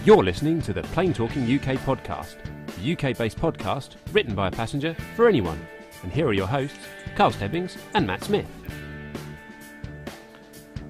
You're listening to the Plane Talking UK podcast, the UK-based podcast written by a passenger for anyone. And here are your hosts, Carl Stebbings and Matt Smith.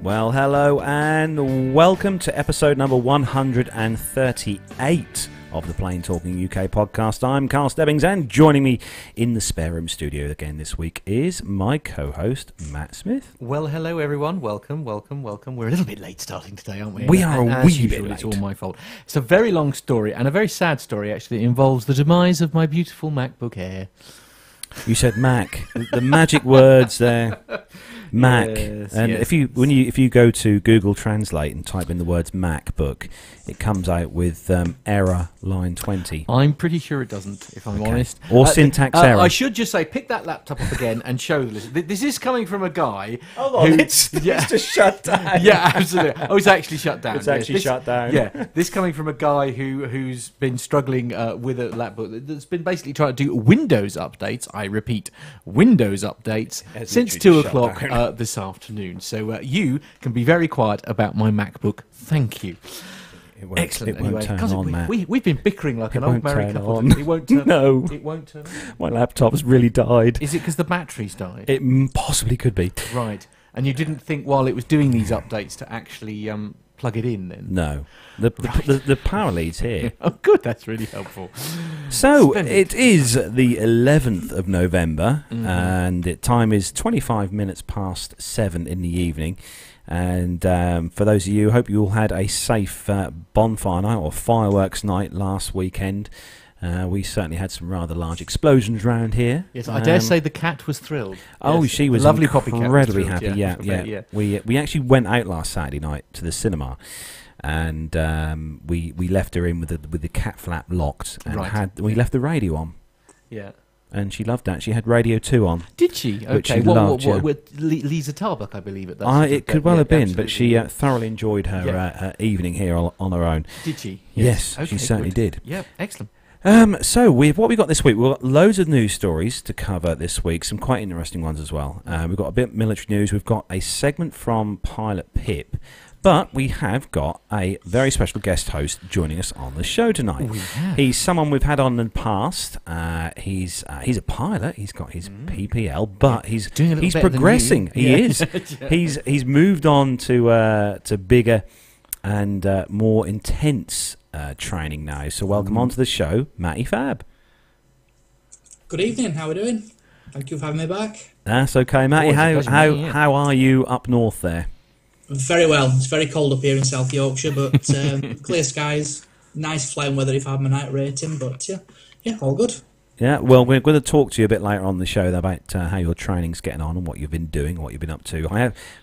Well, hello and welcome to episode number 138 of the Plane Talking UK podcast. I'm Carl Stebbings, and joining me in the spare room studio again this week is my co-host, Matt Smith. Well, hello everyone. Welcome. We're a little bit late starting today, aren't we? We are a wee bit late. It's all my fault. It's a very long story, and a very sad story, actually. It involves the demise of my beautiful MacBook Air. You said Mac, the magic words there. Mac, yes, and yes. if you go to Google Translate and type in the words MacBook, it comes out with error line 20. I'm pretty sure it doesn't, if I'm honest. Or syntax error. I should just say, pick that laptop up again and show this. This is coming from a guy. Hold on, it's just shut down. Yeah, absolutely. Oh, it's actually shut down. It's actually shut down. Yeah, this coming from a guy who's been struggling with a laptop that's been basically trying to do Windows updates. I repeat, Windows updates since 2 o'clock this afternoon. So you can be very quiet about my MacBook. Thank you. Excellent. It won't turn on, Matt. We've been bickering like an old married couple. On. It won't turn No. on. It won't turn on. My laptop's really died. Is it because the batteries died? It possibly could be. Right. And you didn't think while it was doing these updates to actually plug it in then? No. The power lead's here. Oh, good. That's really helpful. So, it is the 11th of November, and time is 25 minutes past 7 in the evening. And for those of you, hope you all had a safe bonfire night or fireworks night last weekend. We certainly had some rather large explosions around here. Yes, I dare say the cat was thrilled. Oh, yes, she was lovely poppy cat. Incredibly Was happy. thrilled, Yeah. We actually went out last Saturday night to the cinema, and we left her in with the cat flap locked, and we left the radio on. Yeah. And she loved that. She had Radio 2 on. Did she? Which Okay. she loved, With Lisa Tarbuck, I believe it. It could well have been, but she thoroughly enjoyed her evening here on her own. Did she? Yes, Okay, she certainly did. Yeah, excellent. So what we got this week? We've got loads of news stories to cover this week. Some quite interesting ones as well. We've got a bit of military news. We've got a segment from Pilot Pip. But we have got a very special guest host joining us on the show tonight. He's someone we've had on in the past. He's a pilot. He's got his PPL, but he's progressing. He is. He's moved on to bigger and more intense training now. So welcome on to the show, Matty Fab. Good evening. How are we doing? Thank you for having me back. That's okay, Matty. How are you up north there? Very well. It's very cold up here in South Yorkshire, but clear skies, nice flying weather if I have my night rating. But yeah, all good. Yeah, well, we're going to talk to you a bit later on the show about how your training's getting on and what you've been doing, what you've been up to.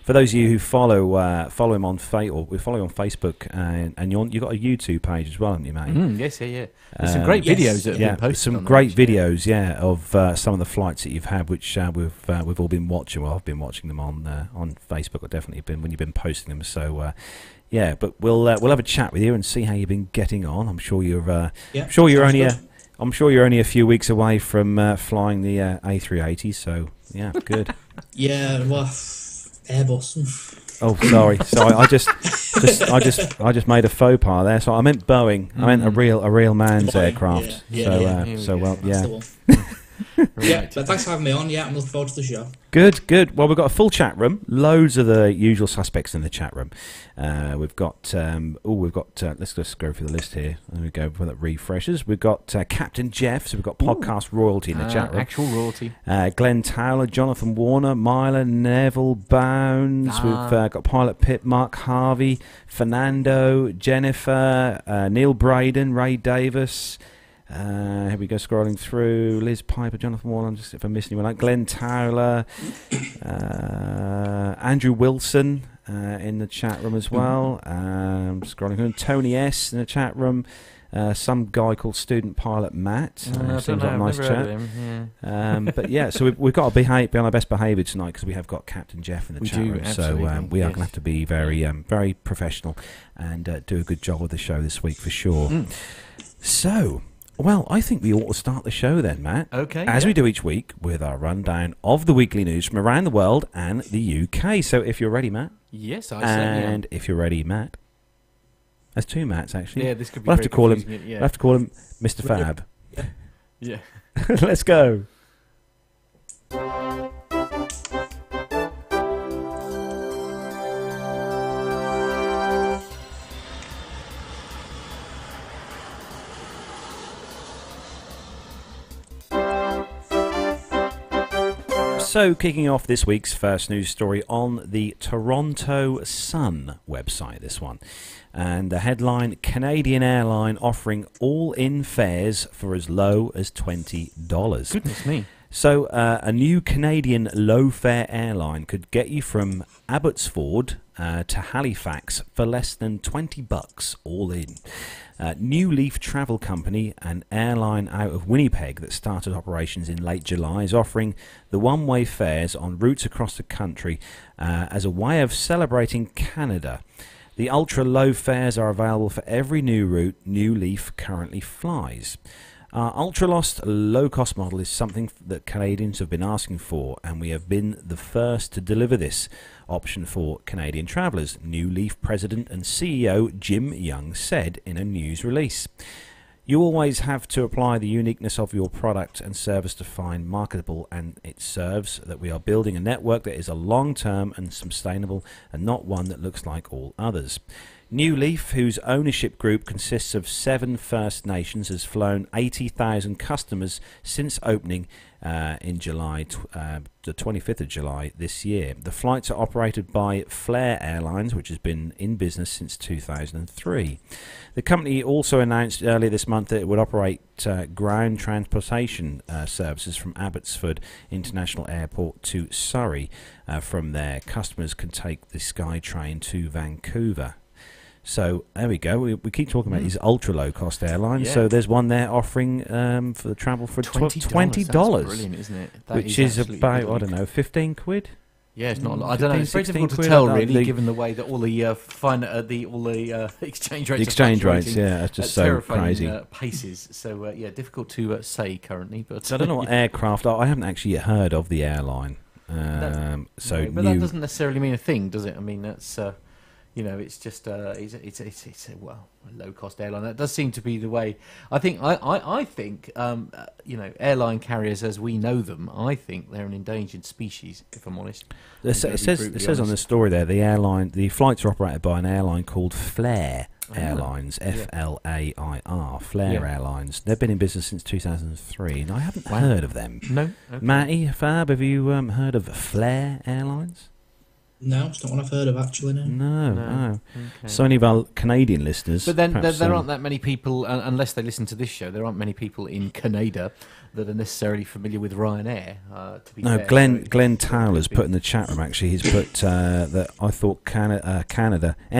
For those of you who follow him on we follow on Facebook, and you've got a YouTube page as well, haven't you, mate? Yes, yeah. There's some great videos that have been posted. Some great videos, of some of the flights that you've had, which we've all been watching. Well, I've been watching them on Facebook. I've definitely been when you've been posting them. So. Yeah, but we'll have a chat with you and see how you've been getting on. I'm sure you're only a few weeks away from flying the A380, so yeah, good. Yeah, well, Airbus. Oh, sorry. I just made a faux pas there. So I meant Boeing. I meant a real man's Boeing, aircraft. That's the one. Yeah, but thanks for having me on. Yeah, I'm looking forward to the show. Good. Well, we've got a full chat room. Loads of the usual suspects in the chat room. We've got. Let's just go through the list here. There we go. For the refreshers, we've got Captain Jeff. So we've got podcast royalty in the chat room. Actual royalty. Glenn Towler, Jonathan Warner, Myla, Neville Bounds. We've got Pilot Pip, Mark Harvey, Fernando, Jennifer, Neil Braden, Ray Davis. Here we go, scrolling through. Liz Piper, Jonathan Warren, just if I'm missing anyone, like Glenn Towler, Andrew Wilson in the chat room as well. Scrolling through, Tony S in the chat room. Some guy called Student Pilot Matt. Seems like a nice chat. But yeah, so we've got to be on our best behaviour tonight because we have got Captain Jeff in the chat room. So we are going to have to be very professional and do a good job of the show this week for sure. So. Well, I think we ought to start the show then, Matt. Okay. As we do each week with our rundown of the weekly news from around the world and the UK. So if you're ready, Matt. Yes, I certainly am. And if you're ready, Matt. There's two Matts actually. Yeah, this could be. We'll have to call him. Yeah. We'll have to call him Mr. Fab. Yeah. Let's go. So, kicking off this week's first news story on the Toronto Sun website, this one. And the headline, Canadian airline offering all-in fares for as low as $20. Goodness me. So, a new Canadian low-fare airline could get you from Abbotsford to Halifax for less than $20 all in. New Leaf Travel Company, an airline out of Winnipeg that started operations in late July, is offering the one-way fares on routes across the country as a way of celebrating Canada. The ultra-low fares are available for every new route New Leaf currently flies. Our low-cost model is something that Canadians have been asking for, and we have been the first to deliver this option for Canadian travellers, New Leaf President and CEO Jim Young said in a news release. You always have to apply the uniqueness of your product and service to find marketable, and it serves that we are building a network that is a long-term and sustainable and not one that looks like all others. New Leaf, whose ownership group consists of 7 First Nations, has flown 80,000 customers since opening in July, the 25th of July this year. The flights are operated by Flair Airlines, which has been in business since 2003. The company also announced earlier this month that it would operate ground transportation services from Abbotsford International Airport to Surrey. From there, customers can take the SkyTrain to Vancouver. So there we go. We keep talking about these ultra low cost airlines. Yeah. So there's one there offering for the travel for $20. That's brilliant, isn't it? Which is about I don't know, 15 quid. Yeah, it's not. I don't know. It's very difficult to tell, really, given the way that all the exchange rates. Exchange rates, yeah, it's just so crazy. Paces. So difficult to say currently. But so I don't know what aircraft. I haven't actually yet heard of the airline. But that doesn't necessarily mean a thing, does it? I mean, that's. It's just it's a low cost airline. That does seem to be the way. I think airline carriers as we know them. I think they're an endangered species. If I'm honest, it says on the story there the flights are operated by an airline called Flair Airlines, F-L-A-I-R, Flair Airlines. They've been in business since 2003, and I haven't heard of them. No, okay. Matty Fab, have you heard of Flair Airlines? No, it's not one I've heard of, actually, No. Okay. So any of our Canadian listeners... But then there aren't that many people, unless they listen to this show, there aren't many people in Canada that are necessarily familiar with Ryanair, to be fair. Glenn Towler's put in the chat room, actually, he's put that I thought Air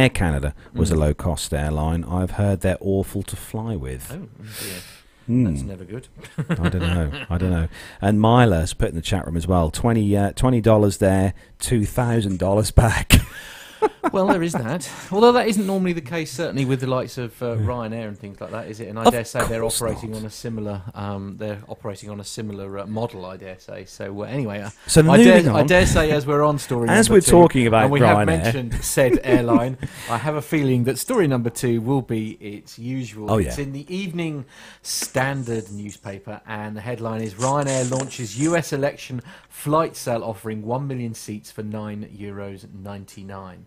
Canada was a low-cost airline. I've heard they're awful to fly with. Oh, dear. That's never good. I don't know. And Myla's put in the chat room as well. $20 there, $2,000 back. Well, there is that. Although that isn't normally the case, certainly with the likes of Ryanair and things like that, is it? And I dare say they're operating on a similar. Model, I dare say. So anyway, so I dare say, as we're on story, as number we're two, talking about and we Ryanair, have mentioned said airline, I have a feeling that story number 2 will be its usual. Oh, it's in the Evening Standard newspaper, and the headline is Ryanair launches US election flight sale offering 1 million seats for €9.99.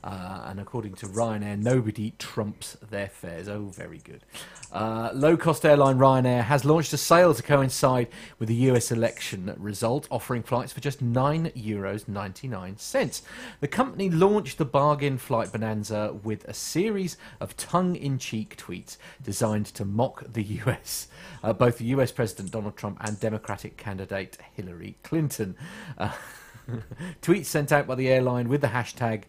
And according to Ryanair, nobody trumps their fares. Oh, very good. Low-cost airline Ryanair has launched a sale to coincide with the US election result, offering flights for just €9.99. The company launched the bargain flight bonanza with a series of tongue-in-cheek tweets designed to mock the US. Both the US President Donald Trump and Democratic candidate Hillary Clinton. Tweets sent out by the airline with the hashtag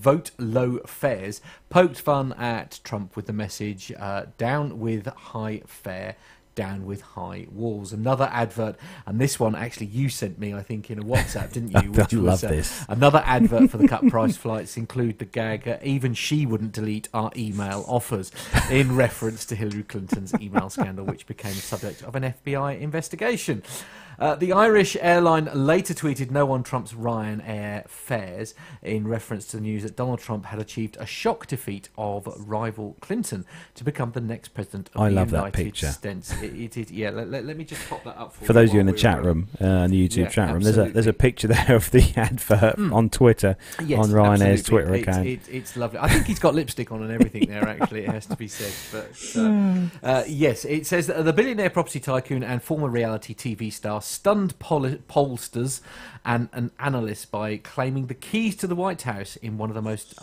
vote low fares poked fun at Trump with the message down with high fare, down with high walls. Another advert, and this one actually you sent me, I think, in a WhatsApp, didn't you? Which was this. Another advert for the cut price flights include the gag, even she wouldn't delete our email offers, in reference to Hillary Clinton's email scandal, which became the subject of an FBI investigation. The Irish airline later tweeted no one trumps Ryanair fares in reference to the news that Donald Trump had achieved a shock defeat of rival Clinton to become the next president of the United love that picture. States. Yeah, let me just pop that up for you. For those of you in the chat room, the YouTube chat room, there's a picture there of the advert on Twitter, on Ryanair's Twitter account. It's lovely. I think he's got lipstick on and everything there, actually, it has to be said. But yes, it says that the billionaire property tycoon and former reality TV star stunned pollsters and analysts by claiming the keys to the White House in one of the most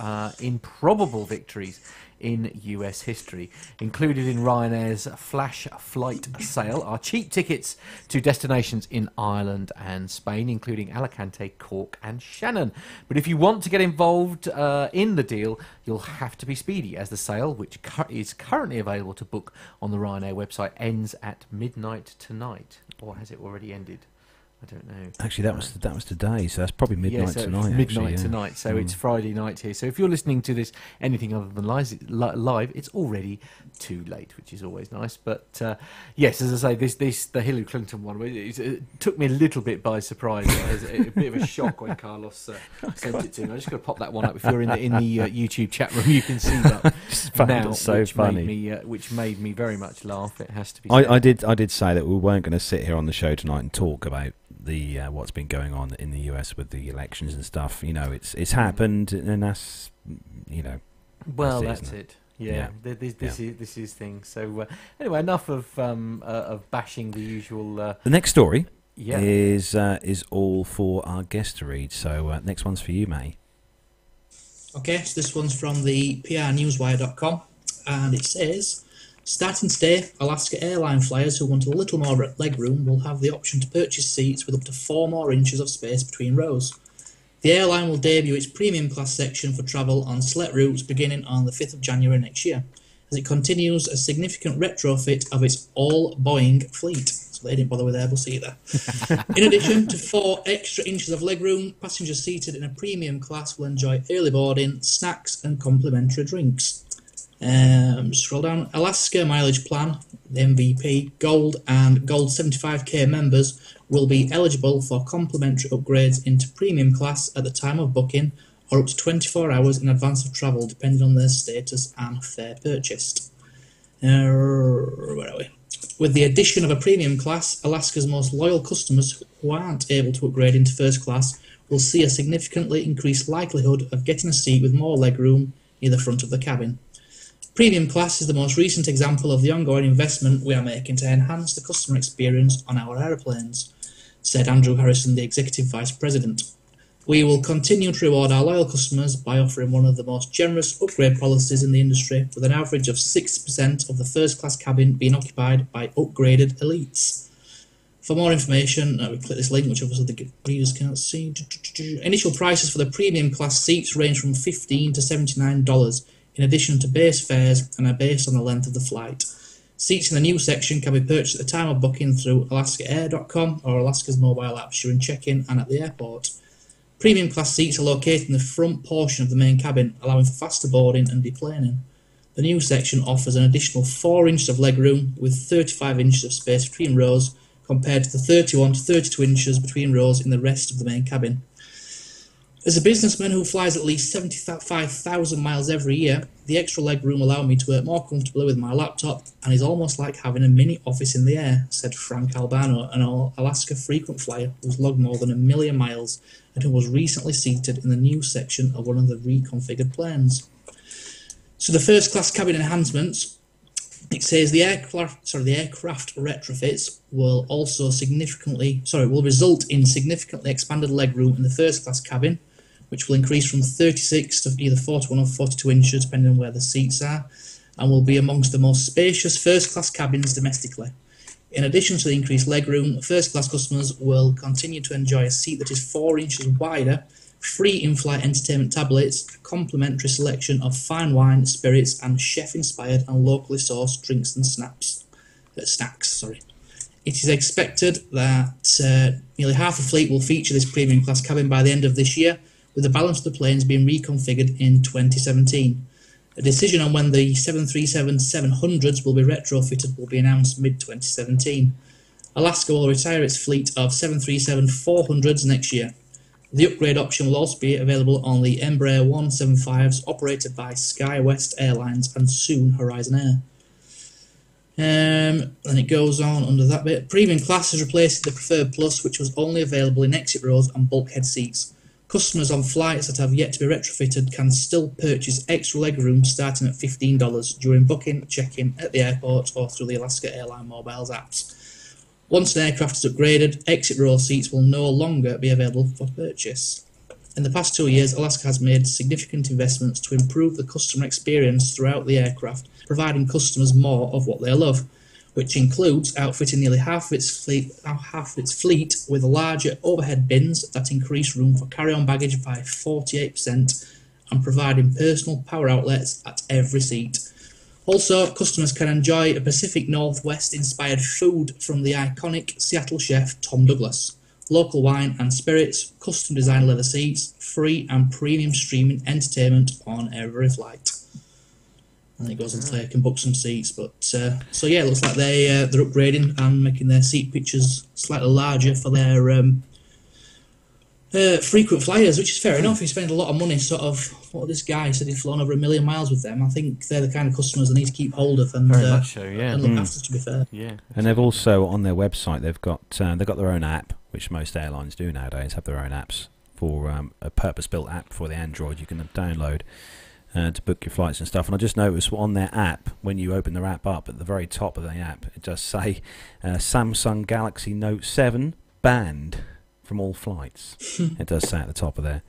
improbable victories in US history. Included in Ryanair's flash flight sale are cheap tickets to destinations in Ireland and Spain, including Alicante, Cork and Shannon. But if you want to get involved in the deal, you'll have to be speedy, as the sale, which is currently available to book on the Ryanair website, ends at midnight tonight. Or has it already ended? I don't know. Actually, that was today, so that's probably midnight tonight. Midnight tonight, so it's Friday night here. So if you're listening to this anything other than live, it's already too late, which is always nice. But yes, as I say, the Hillary Clinton one, it took me a little bit by surprise. It was a bit of a shock when Carlos sent it to me. I just got to pop that one up. If you're in the YouTube chat room, you can see that now, so funny. Which made me very much laugh. It has to be. I did say that we weren't going to sit here on the show tonight and talk about the what's been going on in the US with the elections and stuff. It's happened, and that's well, that's it. Yeah. This is things. So anyway, enough of bashing the usual. The next story is all for our guest to read. So next one's for you, May. Okay, so this one's from the prnewswire.com, and it says, starting today, Alaska airline flyers who want a little more legroom will have the option to purchase seats with up to 4 more inches of space between rows. The airline will debut its premium class section for travel on select routes beginning on the 5th of January next year, as it continues a significant retrofit of its all-Boeing fleet. So they didn't bother with Airbus either. In addition to 4 extra inches of legroom, passengers seated in a premium class will enjoy early boarding, snacks and complimentary drinks. Scroll down. Alaska Mileage Plan, the MVP, Gold and Gold 75k members will be eligible for complimentary upgrades into premium class at the time of booking or up to 24 hours in advance of travel, depending on their status and fare purchased. Where are we? With the addition of a premium class, Alaska's most loyal customers who aren't able to upgrade into first class will see a significantly increased likelihood of getting a seat with more legroom near the front of the cabin. Premium class is the most recent example of the ongoing investment we are making to enhance the customer experience on our aeroplanes, said Andrew Harrison, the Executive Vice President. We will continue to reward our loyal customers by offering one of the most generous upgrade policies in the industry, with an average of 60% of the first class cabin being occupied by upgraded elites. For more information, we click this link, which obviously the readers can't see. Initial prices for the premium class seats range from $15 to $79, in addition to base fares and are based on the length of the flight. Seats in the new section can be purchased at the time of booking through alaskaair.com or Alaska's mobile apps during check-in and at the airport. Premium class seats are located in the front portion of the main cabin, allowing for faster boarding and deplaning. The new section offers an additional 4 inches of legroom with 35 inches of space between rows, compared to the 31 to 32 inches between rows in the rest of the main cabin. As a businessman who flies at least 75,000 miles every year, the extra legroom allowed me to work more comfortably with my laptop and is almost like having a mini office in the air, said Frank Albano, an Alaska frequent flyer who's logged more than 1 million miles and who was recently seated in the new section of one of the reconfigured planes. So the first class cabin enhancements, it says the aircraft retrofits will also will result in significantly expanded legroom in the first class cabin, which will increase from 36 to either 41 or 42 inches, depending on where the seats are, and will be amongst the most spacious first-class cabins domestically. In addition to the increased legroom, first-class customers will continue to enjoy a seat that is 4 inches wider, free in-flight entertainment tablets, a complimentary selection of fine wine, spirits, and chef-inspired and locally sourced drinks and snacks. It is expected that nearly half the fleet will feature this premium class cabin by the end of this year, with the balance of the planes being reconfigured in 2017. A decision on when the 737-700s will be retrofitted will be announced mid-2017. Alaska will retire its fleet of 737-400s next year. The upgrade option will also be available on the Embraer 175s operated by SkyWest Airlines and soon Horizon Air. Then it goes on under that bit. Premium class is replacing the Preferred Plus, which was only available in exit rows and bulkhead seats. Customers on flights that have yet to be retrofitted can still purchase extra legroom starting at $15 during booking, check-in at the airport or through the Alaska Airline mobiles apps. Once an aircraft is upgraded, exit row seats will no longer be available for purchase. In the past 2 years, Alaska has made significant investments to improve the customer experience throughout the aircraft, providing customers more of what they love, which includes outfitting nearly half of its fleet with larger overhead bins that increase room for carry-on baggage by 48% and providing personal power outlets at every seat. Also, customers can enjoy a Pacific Northwest-inspired food from the iconic Seattle chef Tom Douglas, local wine and spirits, custom-designed leather seats, free and premium streaming entertainment on every flight. And it goes on to say I can book some seats, but so yeah, it looks like they're upgrading and making their seat pictures slightly larger for their frequent flyers, which is fair enough. You spend a lot of money, sort of. What this guy said he'd flown over 1 million miles with them. I think they're the kind of customers they need to keep hold of and very much so, yeah. and look after. To be fair, yeah. And they've also on their website they've got their own app, which most airlines do nowadays. Have their own apps for a purpose-built app for the Android you can download. To book your flights and stuff. And I just noticed on their app, when you open their app up, at the very top of the app, it does say Samsung Galaxy Note 7 banned from all flights. It does say at the top of there.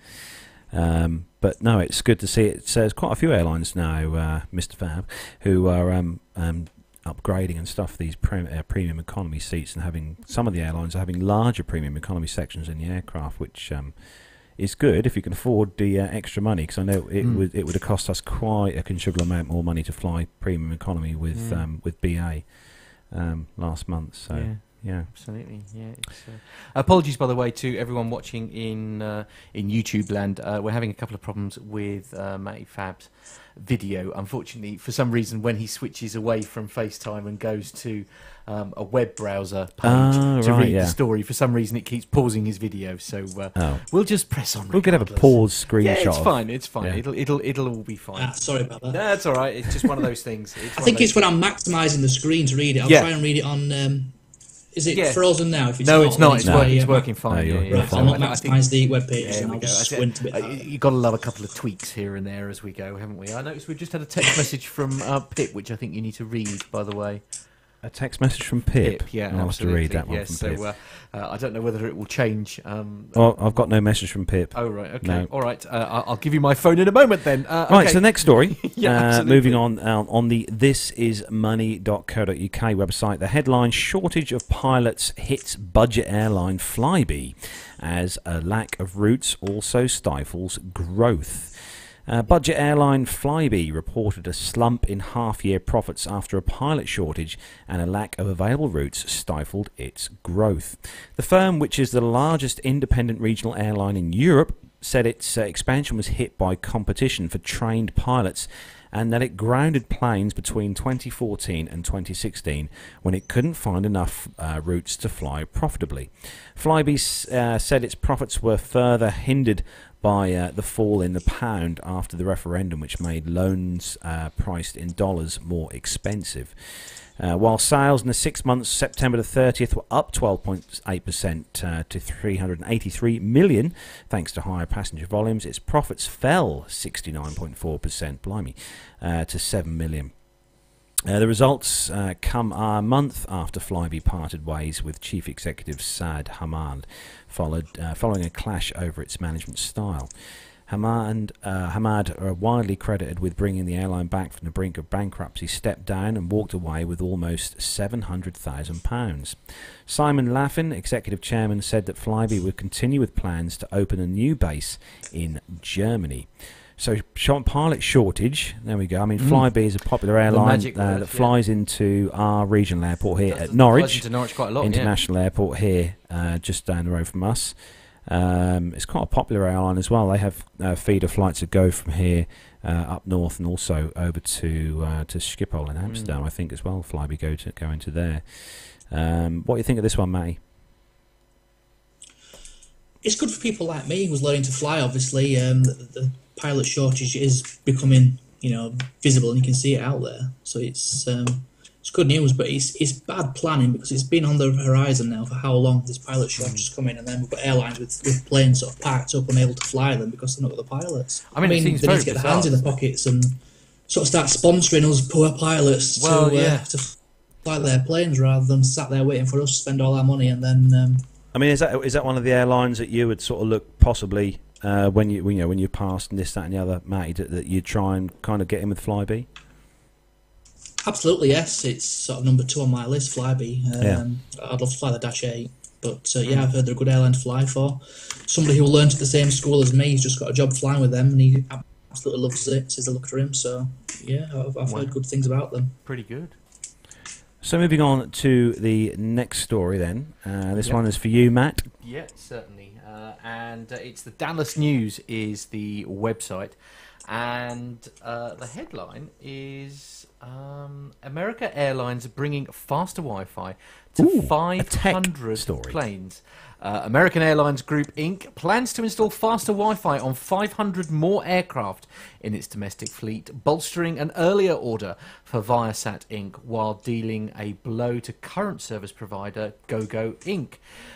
But no, it's good to see it. There's quite a few airlines now, Mr. Fab, who are upgrading and stuff these premium economy seats, and having some of the airlines are having larger premium economy sections in the aircraft, which is good if you can afford the extra money, because I know it would have cost us quite a considerable amount more money to fly premium economy with BA last month. So yeah, absolutely. Yeah. It's, apologies, by the way, to everyone watching in YouTube land. We're having a couple of problems with Matty Fab's video. Unfortunately, for some reason, when he switches away from FaceTime and goes to a web browser page to read the story, for some reason it keeps pausing his video. So we'll just press on. We'll get a pause screenshot. Yeah, it's fine. It's fine. Yeah. It'll all be fine. Sorry about that. No, that's all right. It's just one of those things. I think it's when I'm maximising the screen to read it. I'll try and read it on. Is it frozen now? If it's no, not, it's not. It's working fine. You're fine. I'll not maximise the web page, and I'll just squint a bit. You've got to love a couple of tweaks here and there as we go, haven't we? I noticed we just had a text message from Pip, which I think you need to read, by the way. A text message from Pip? Yeah, I'll have to read that one from Pip. So I don't know whether it will change. I've got no message from Pip. Oh, right, okay. No. All right, I'll give you my phone in a moment then. Right, so next story. Moving on the thisismoney.co.uk website. The headline, shortage of pilots hits budget airline Flybe as a lack of routes also stifles growth. Budget airline Flybe reported a slump in half-year profits after a pilot shortage and a lack of available routes stifled its growth. The firm, which is the largest independent regional airline in Europe, said its expansion was hit by competition for trained pilots and that it grounded planes between 2014 and 2016 when it couldn't find enough routes to fly profitably. Flybe said its profits were further hindered by the fall in the pound after the referendum, which made loans priced in dollars more expensive. While sales in the 6 months, September the 30th, were up 12.8% to 383 million, thanks to higher passenger volumes, its profits fell 69.4%, blimey, to 7 million. The results come a month after Flybe parted ways with Chief Executive Saad Hamad, following a clash over its management style. Hamad are widely credited with bringing the airline back from the brink of bankruptcy, stepped down and walked away with almost £700,000. Simon Laffin, executive chairman, said that Flybe would continue with plans to open a new base in Germany. So, pilot shortage, there we go. I mean, Flybe is a popular airline that flies into our regional airport here at Norwich. Into Norwich quite a lot, International airport here, just down the road from us. It's quite a popular airline as well. They have feeder flights that go from here up north and also over to Schiphol in Amsterdam, I think, as well. Flybe go into there. What do you think of this one, Matty? It's good for people like me who's learning to fly. Obviously, the pilot shortage is becoming, visible, and you can see it out there. So it's good news, but it's bad planning because it's been on the horizon now for how long? This pilot shortage is coming, and then we've got airlines with planes sort of parked up, unable to fly them because they're not got the pilots. I mean they need to get bizarre. their hands in the pockets and sort of start sponsoring us poor pilots to fly their planes rather than sat there waiting for us to spend all our money and then. I mean, is that one of the airlines that you would sort of look possibly when you passed and this, that, and the other, Matty, that you'd try and kind of get in with Flybe? Absolutely, yes. It's sort of number 2 on my list, Flybe. I'd love to fly the Dash 8, but I've heard they're a good airline to fly for. Somebody who learned at the same school as me, he's just got a job flying with them, and he absolutely loves it. Says they look for him, so yeah, I've heard good things about them. Pretty good. So moving on to the next story then. This one is for you, Matt. Yeah, certainly. And it's the Dallas News is the website. And the headline is America Airlines bringing faster Wi-Fi to 500 planes. American Airlines Group Inc. plans to install faster Wi-Fi on 500 more aircraft in its domestic fleet, bolstering an earlier order for Viasat Inc. while dealing a blow to current service provider GoGo Inc.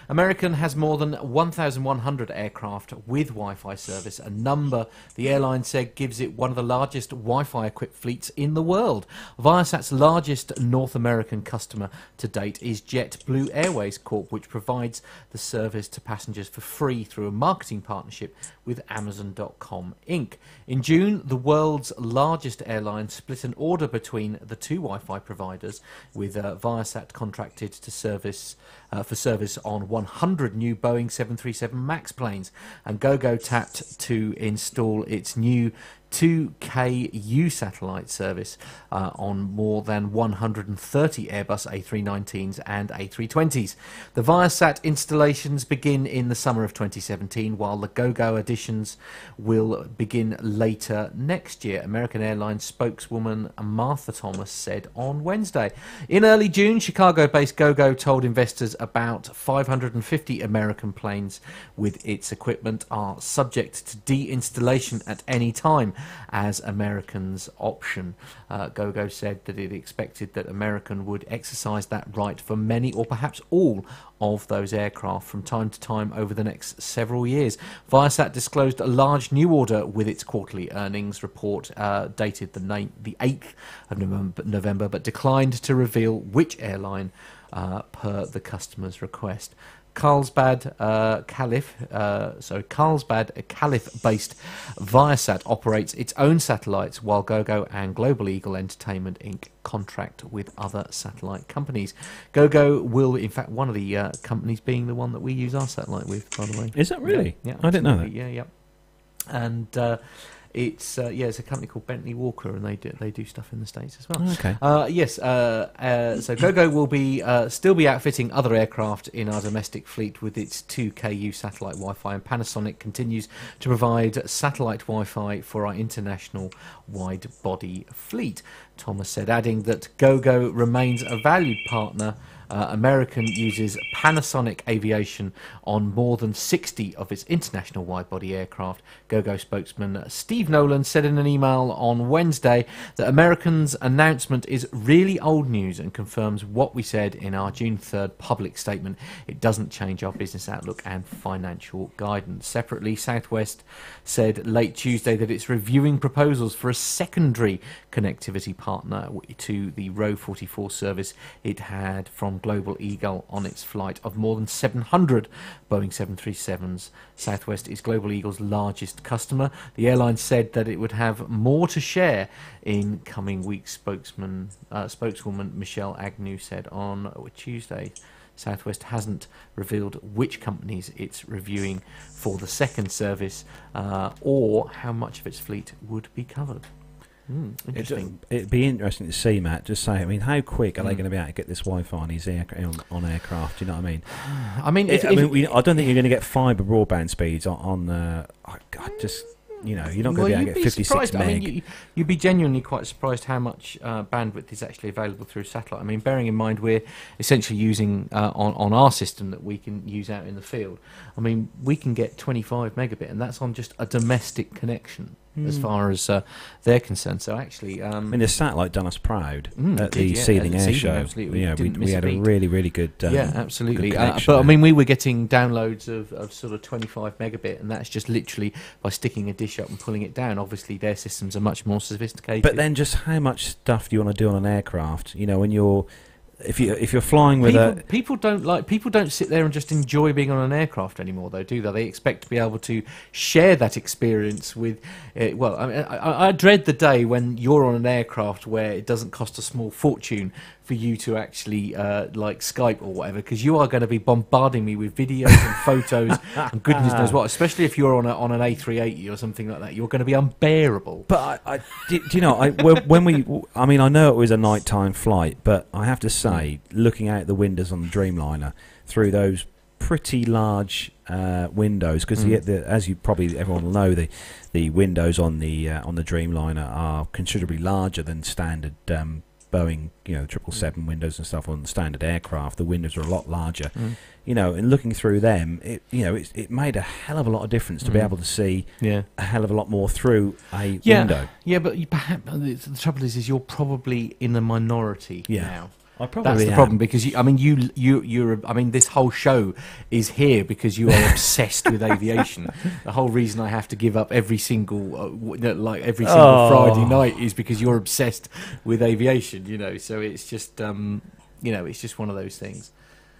American has more than 1,100 aircraft with Wi-Fi service, a number the airline said gives it one of the largest Wi-Fi equipped fleets in the world. Viasat's largest North American customer to date is JetBlue Airways Corp, which provides the service to passengers for free through a marketing partnership with Amazon.com Inc. In June, the world's largest airline split an order between the two Wi-Fi providers, with Viasat contracted to service on 100 new Boeing 737 MAX planes, and GoGo tapped to install its new 2KU satellite service on more than 130 Airbus A319s and A320s. The Viasat installations begin in the summer of 2017, while the GoGo additions will begin later next year, American Airlines spokeswoman Martha Thomas said on Wednesday. In early June, Chicago-based GoGo told investors about 550 American planes with its equipment are subject to de-installation at any time as Americans' option. GoGo said that it expected that American would exercise that right for many or perhaps all of those aircraft from time to time over the next several years. Viasat disclosed a large new order with its quarterly earnings report dated the 8th of November, but declined to reveal which airline per the customer's request. Carlsbad Calif-based Viasat operates its own satellites, while GoGo and Global Eagle Entertainment Inc. contract with other satellite companies. GoGo will, in fact, one of the companies being the one that we use our satellite with, by the way. Is that really? Yeah, I didn't know that. Yeah. And it's a company called Bentley Walker, and they do stuff in the States as well. Okay. So GoGo will still be outfitting other aircraft in our domestic fleet with its 2KU satellite Wi-Fi, and Panasonic continues to provide satellite Wi-Fi for our international wide-body fleet, Thomas said, adding that GoGo remains a valued partner. American uses Panasonic Aviation on more than 60 of its international wide-body aircraft. GoGo spokesman Steve Nolan said in an email on Wednesday that American's announcement is really old news and confirms what we said in our June 3rd public statement. It doesn't change our business outlook and financial guidance. Separately, Southwest said late Tuesday that it's reviewing proposals for a secondary connectivity partner to the Row 44 service it had from Global Eagle on its flight of more than 700 Boeing 737s. Southwest is Global Eagle's largest customer. The airline said that it would have more to share in coming weeks, spokeswoman Michelle Agnew said on Tuesday. Southwest hasn't revealed which companies it's reviewing for the second service or how much of its fleet would be covered. Interesting. It'd be interesting to see, Matt. Just say, I mean, how quick are they going to be able to get this Wi-Fi on aircraft? Do you know what I mean? I mean, I don't think you're going to get fibre broadband speeds on. you're not going to be able to get 56 meg. I mean, you'd be genuinely quite surprised how much bandwidth is actually available through satellite. I mean, bearing in mind we're essentially using on our system that we can use out in the field. I mean, we can get 25 megabit, and that's on just a domestic connection. As far as they're concerned, so actually, I mean, the satellite done us proud at the yeah, Sealing at the Air Sealing, Show. absolutely. We had a really good. Yeah, absolutely. Good connection but I there. mean, we were getting downloads of sort of 25 megabit, and that's just literally by sticking a dish up and pulling it down. Obviously, their systems are much more sophisticated. But then, just how much stuff do you want to do on an aircraft? When you're if you're flying with people don't sit there and just enjoy being on an aircraft anymore, though, do they? They expect to be able to share that experience with. Well, I mean, I dread the day when you're on an aircraft where it doesn't cost a small fortune for you to actually like Skype or whatever, because you are going to be bombarding me with videos and photos and goodness knows what. Especially if you're on an A380 or something like that, you're going to be unbearable. But do you know? I know it was a nighttime flight, but I have to say, looking out the windows on the Dreamliner through those pretty large windows, because as you probably everyone will know, the windows on the Dreamliner are considerably larger than standard Boeing, 777 windows and stuff on the standard aircraft. The windows are a lot larger, and looking through them, it made a hell of a lot of difference to be able to see a hell of a lot more through a window. Yeah, but perhaps the trouble is you're probably in the minority now. I probably That's the problem, because this whole show is here because you are obsessed with aviation. The whole reason I have to give up every single Friday night is because you're obsessed with aviation. So it's just it's just one of those things.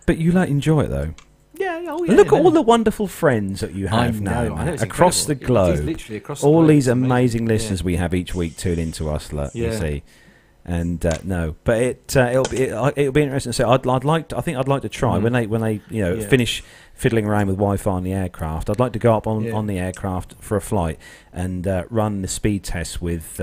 But you enjoy it though. Yeah, Look at all the wonderful friends that you have now, Matt, across the globe. Literally across the all globe. these amazing listeners we have each week tune into us. You see. And but it'll be interesting to say. I'd like to try when they finish fiddling around with Wi-Fi on the aircraft. I'd like to go up on the aircraft for a flight and run the speed test with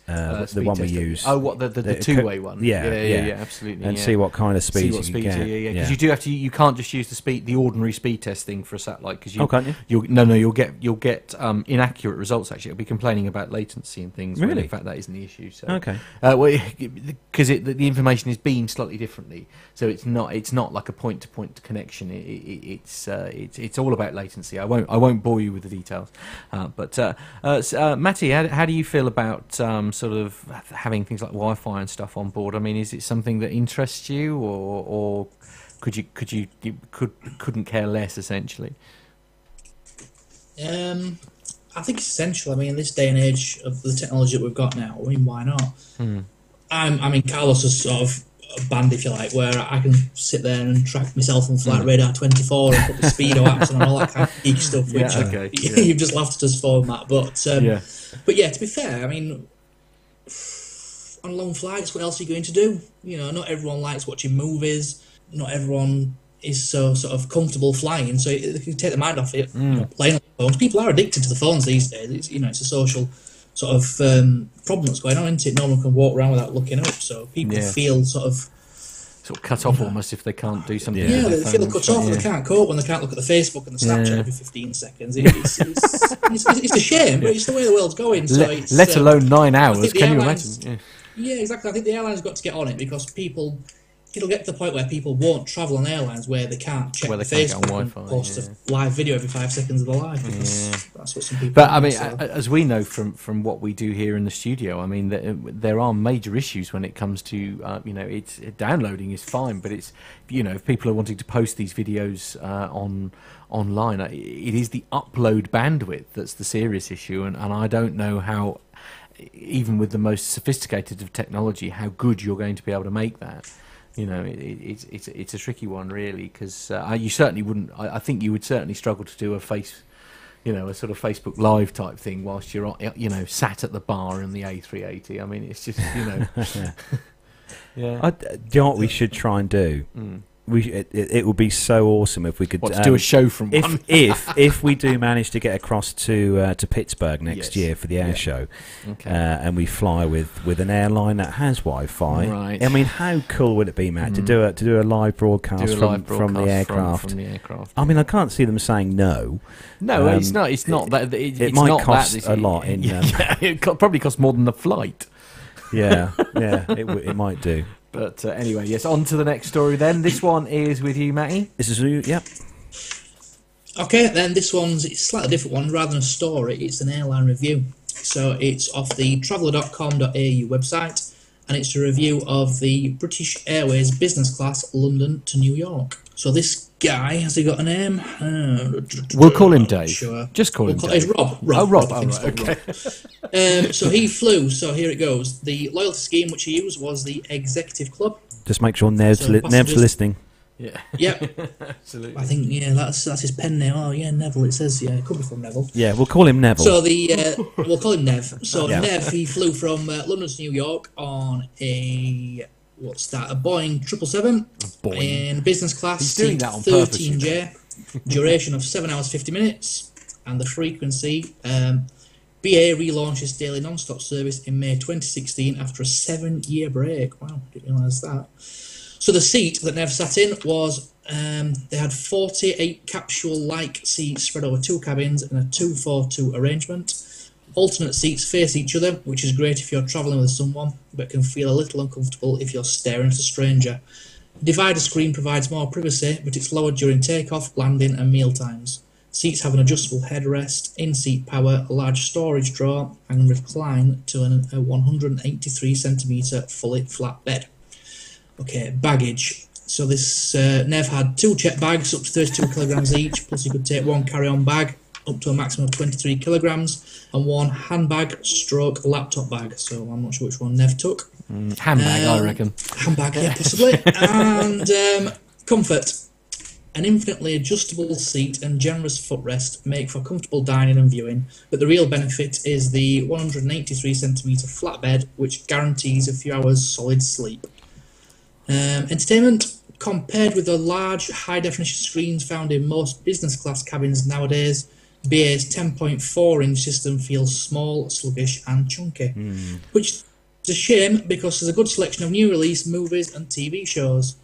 the one we use. Oh, what the two-way one? Yeah, absolutely. And see what kind of speeds you can get. Because you do have to. You can't just use the ordinary speed test thing for a satellite, because can't you? You'll get inaccurate results. Actually, it'll be complaining about latency and things. Really? When in fact, that isn't the issue. So, okay. Because the information is beamed slightly differently, so it's not like a point-to-point connection. It's all about latency. I won't bore you with the details. But Matty, how do you feel about sort of having things like Wi-Fi and stuff on board? I mean, is it something that interests you, or couldn't care less, essentially? I think it's essential. I mean, in this day and age of the technology that we've got now, I mean, why not? Carlos is sort of a band, if you like, where I can sit there and track myself on Flight Radar 24 and put the speedo apps and all that kind of geek stuff, which you've just laughed at us for, Matt. But to be fair, I mean, on long flights, what else are you going to do? Not everyone likes watching movies. Not everyone is so sort of comfortable flying. So if you take the mind off it, playing on the phones. People are addicted to the phones these days. It's a social sort of problem that's going on, isn't it? No one can walk around without looking up. So people feel sort of cut off almost if they can't do something. Yeah, they feel cut off. They can't cope when they can't look at the Facebook and the Snapchat every 15 seconds. It's a shame, but it's the way the world's going. So let alone 9 hours. Can you imagine? Yeah, exactly. I think the airlines have got to get on it, because it'll get to the point where people won't travel on airlines where they can't check the Facebook and post a live video every 5 seconds of the live, because that's what some people But I mean, as we know from what we do here in the studio, I mean, there are major issues when it comes to it's downloading is fine, but it's if people are wanting to post these videos online, it is the upload bandwidth that's the serious issue, and I don't know how, even with the most sophisticated of technology, how good you're going to be able to make that. It's a tricky one, really, because you certainly wouldn't. I think you would certainly struggle to do a sort of Facebook Live type thing whilst you're sat at the bar in the A380. I mean, it's just do you know what we should try and do? it would be so awesome if we could do a show from one. if we do manage to get across to Pittsburgh next year for the air show, and we fly with an airline that has Wi-Fi. Right. I mean, how cool would it be, Matt, to do a live broadcast from the aircraft? From the aircraft. I mean, I can't see them saying no. No, it's not. It's not that. It might cost a lot. It probably costs more than the flight. Yeah, it might do. But anyway, yes, on to the next story then. This one is with you, Matty. This is you, yep. Okay, then it's a slightly different one. Rather than a story, it's an airline review. So it's off the traveller.com.au website, and it's a review of the British Airways business class London to New York. So this guy, has he got a name? We'll call him Dave. Sure. Just call him Dave. It's Rob. Rob. I think Oh, right, okay. So he flew. So here it goes. The loyalty scheme which he used was the Executive Club. Just make sure Nev's listening. Yeah. Yep. Absolutely. I think that's his pen name. Oh yeah, Neville. It says it could be from Neville. Yeah, we'll call him Neville. So we'll call him Nev. So Nev, he flew from London to New York on a Boeing 777 in business class. He's doing that on 13J, duration of 7 hours 50 minutes, and the frequency. BA relaunches daily non-stop service in May 2016 after a 7-year break. Wow, didn't realise that. So the seat that Nev sat in was, they had 48 capsule-like seats spread over 2 cabins in a 2-4-2 arrangement. Alternate seats face each other, which is great if you're travelling with someone, but can feel a little uncomfortable if you're staring at a stranger. Divider screen provides more privacy, but it's lowered during takeoff, landing and meal times. Seats have an adjustable headrest, in-seat power, a large storage drawer, and recline to a 183cm fully flat bed. Okay, baggage. So this Nev had 2 check bags up to 32 kilograms each, plus you could take 1 carry-on bag up to a maximum of 23 kilograms, and 1 handbag / laptop bag. So I'm not sure which one Nev took. Handbag, I reckon. Handbag, yeah, possibly. And comfort. An infinitely adjustable seat and generous footrest make for comfortable dining and viewing, but the real benefit is the 183cm flatbed, which guarantees a few hours solid sleep. Entertainment. Compared with the large high-definition screens found in most business class cabins nowadays, BA's 10.4-inch system feels small, sluggish and chunky, which is a shame because there's a good selection of new release movies and TV shows.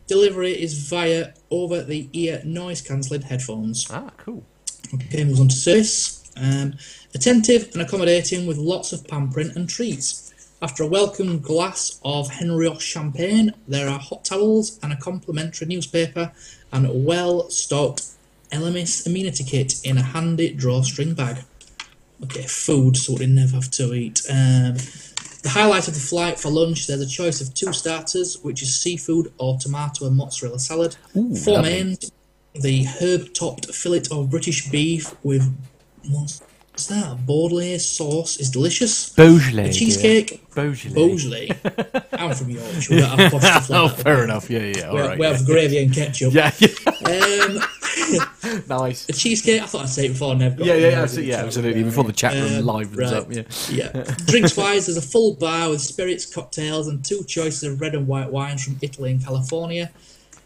Delivery is via over-the-ear noise-cancelling headphones. Ah, cool. Okay, moves on to service. Attentive and accommodating with lots of pampering and treats. After a welcome glass of Henriot champagne, there are hot towels and a complimentary newspaper and a well-stocked Elemis amenity kit in a handy drawstring bag. Okay, food, so we never have to eat. The highlight of the flight for lunch, there's a choice of 2 starters, which is seafood or tomato and mozzarella salad. 4 mains, the herb-topped fillet of British beef with, what's that? Beaujolais sauce is delicious. Beaujolais. A cheesecake. Beaujolais. I'm from Yorkshire. We don't have posh stuff like that. Fair enough. Yeah. All right. We have gravy and ketchup. Yeah. Nice. A cheesecake. I thought I'd say it before Nev got Absolutely. Before the chat room livens up. Yeah. Drinks wise, there's a full bar with spirits, cocktails, and 2 choices of red and white wines from Italy and California.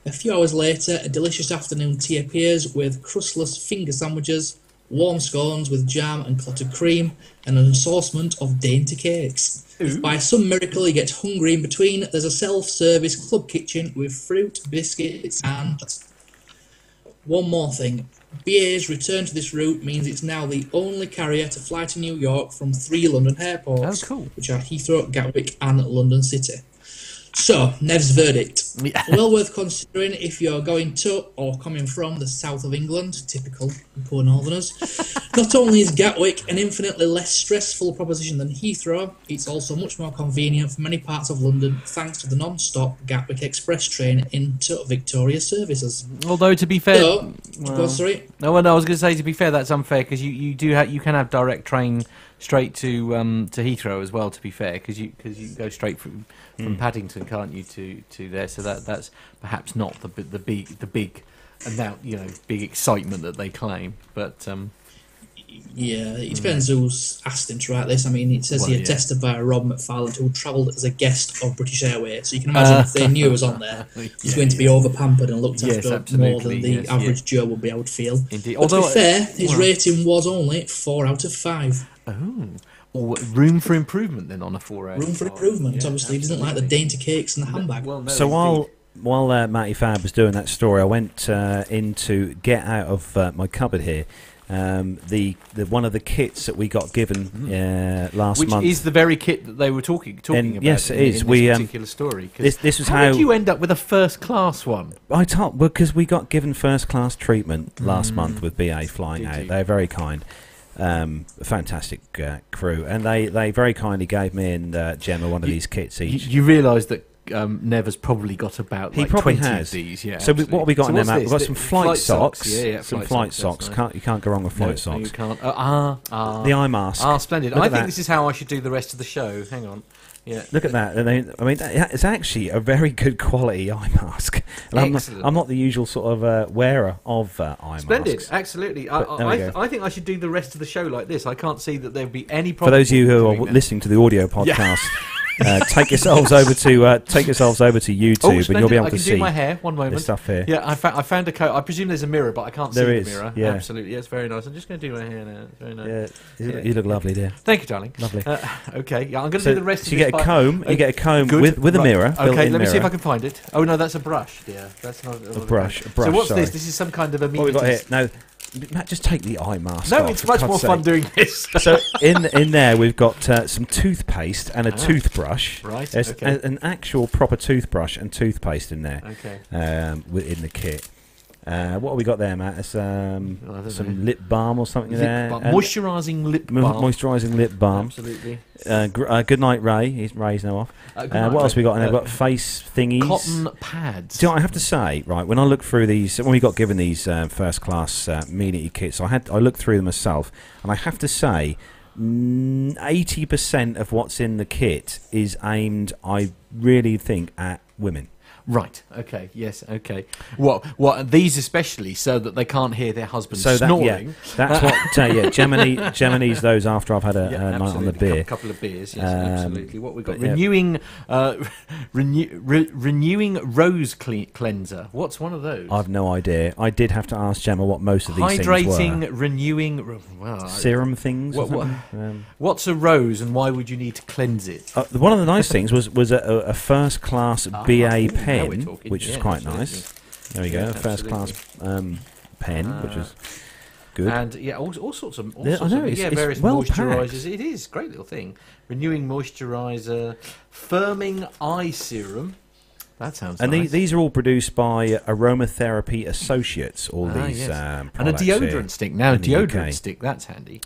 A few hours later, a delicious afternoon tea appears with crustless finger sandwiches, warm scones with jam and clotted cream, and an assortment of dainty cakes. If by some miracle you get hungry in between, there's a self-service club kitchen with fruit, biscuits, and... One more thing. BA's return to this route means it's now the only carrier to fly to New York from 3 London airports, which are Heathrow, Gatwick and London City. So, Nev's verdict. Well worth considering if you're going to or coming from the south of England, typical poor northerners. Not only is Gatwick an infinitely less stressful proposition than Heathrow, it's also much more convenient for many parts of London thanks to the non-stop Gatwick Express train into Victoria services. Although, to be fair... So, I was going to say, to be fair, that's unfair because you can have direct train straight to Heathrow as well. To be fair, because you go straight from Paddington, can't you, to there? So that's perhaps not the big amount, big excitement that they claim. But Yeah, it depends who's asked him to write this. I mean, it says here tested by Rob McFarland, who travelled as a guest of British Airways. So you can imagine if they knew it was on there, he's going to be over-pampered and looked after more than the average Joe would be, I would feel. Indeed. But to be fair, his rating was only 4 out of 5. Oh. Room for improvement then on a 4 out of 5. Room for improvement, obviously. He doesn't like the dainty cakes and the handbag. Well, no, so while Matty Fab was doing that story, I went in to get out of my cupboard here the one of the kits that we got given last month. Which is the very kit that they were talking about. Yes, it is. In this particular story. This was how did you end up with a first class one? Because we got given first class treatment last month with BA flying out. They're very kind. Fantastic crew, and they very kindly gave me and Gemma one of these kits each. You realise that Nev has probably got about he probably 20 has. of these. Yeah. So what have we got in there, Matt? We've got some flight socks. Yeah, some flight socks. You can't go wrong with flight socks. You can't. The eye mask. Splendid. I think this is how I should do the rest of the show. Hang on. Yeah. Look at that. I mean, it's actually a very good quality eye mask. And I'm not the usual sort of wearer of eye masks. Splendid. Absolutely. I think I should do the rest of the show like this. I can't see that there'd be any problem. For those of you who are listening to the audio podcast, take yourselves over to YouTube, and you'll be able to see. I can do my hair. One moment. This stuff here. Yeah, I found a coat. I presume there's a mirror, but I can't see the mirror. Yeah. Absolutely. Yeah, it's very nice. I'm just going to do my hair now. It's very nice. Yeah, you look lovely, dear. Thank you, darling. Lovely. Okay, yeah, I'm going to do the rest. So you get a comb. You get a comb with a mirror. Okay, let me see if I can find it. Oh no, that's a brush. Yeah, that's not a brush. So what's this? This is some kind of a. What we got here? No. Matt, just take the eye mask off. No, it's much more fun doing this. So in there we've got some toothpaste and a toothbrush. Right. There's an actual proper toothbrush and toothpaste in there. Okay. In the kit. What have we got there, Matt? It's, some lip balm or something there. Moisturising lip balm. Moisturising lip balm. Absolutely. Good night, Ray. Ray's now off. What else have we got in there? We've got face thingies. Cotton pads. Do you know what I have to say? Right, when I look through these, when we got given these first class amenity kits, I looked through them myself, and I have to say, 80% of what's in the kit is aimed, I really think, at women. Right. Okay. Yes. Okay. What? These especially, so that they can't hear their husband snoring. That's what. Gemini's those after I've had a night on the beer. A couple of beers. Yes. Absolutely. What we got? Renewing rose cleanser. What's one of those? I've no idea. I did have to ask Gemma what most of these things were. Renewing. Serum things. What's a rose, and why would you need to cleanse it? One of the nice things was a first class BA pen. Which is quite nice. There we go, first class pen, which is good. And all sorts of various moisturisers. It is a great little thing. Renewing moisturiser, firming eye serum. That sounds nice. And these are all produced by Aromatherapy Associates, all these and a deodorant stick. Now a deodorant stick, that's handy.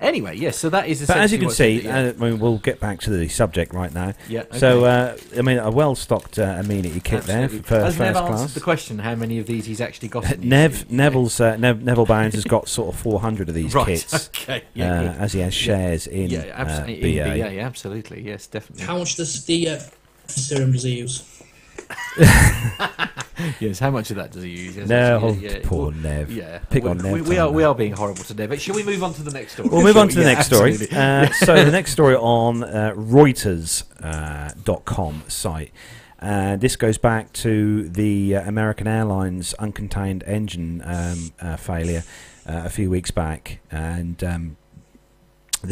Anyway, yes, so that is essentially. But as you can see, we'll get back to the subject right now. Yeah. Okay. So, a well-stocked amenity kit there for first class. Answered the question how many of these he's actually got. Neville Bounds has got sort of 400 of these kits. Okay. As he has shares in absolutely. BA. Yeah, absolutely. Yes, definitely. How much does the serum does he use? Yes, how much of that does he use? Yes, poor Nev. Yeah, pick on Nev. We are being horrible to Nev. Shall we move on to the next story? We'll move on to the next story. So the next story on Reuters.com site. This goes back to the American Airlines uncontained engine failure a few weeks back, and.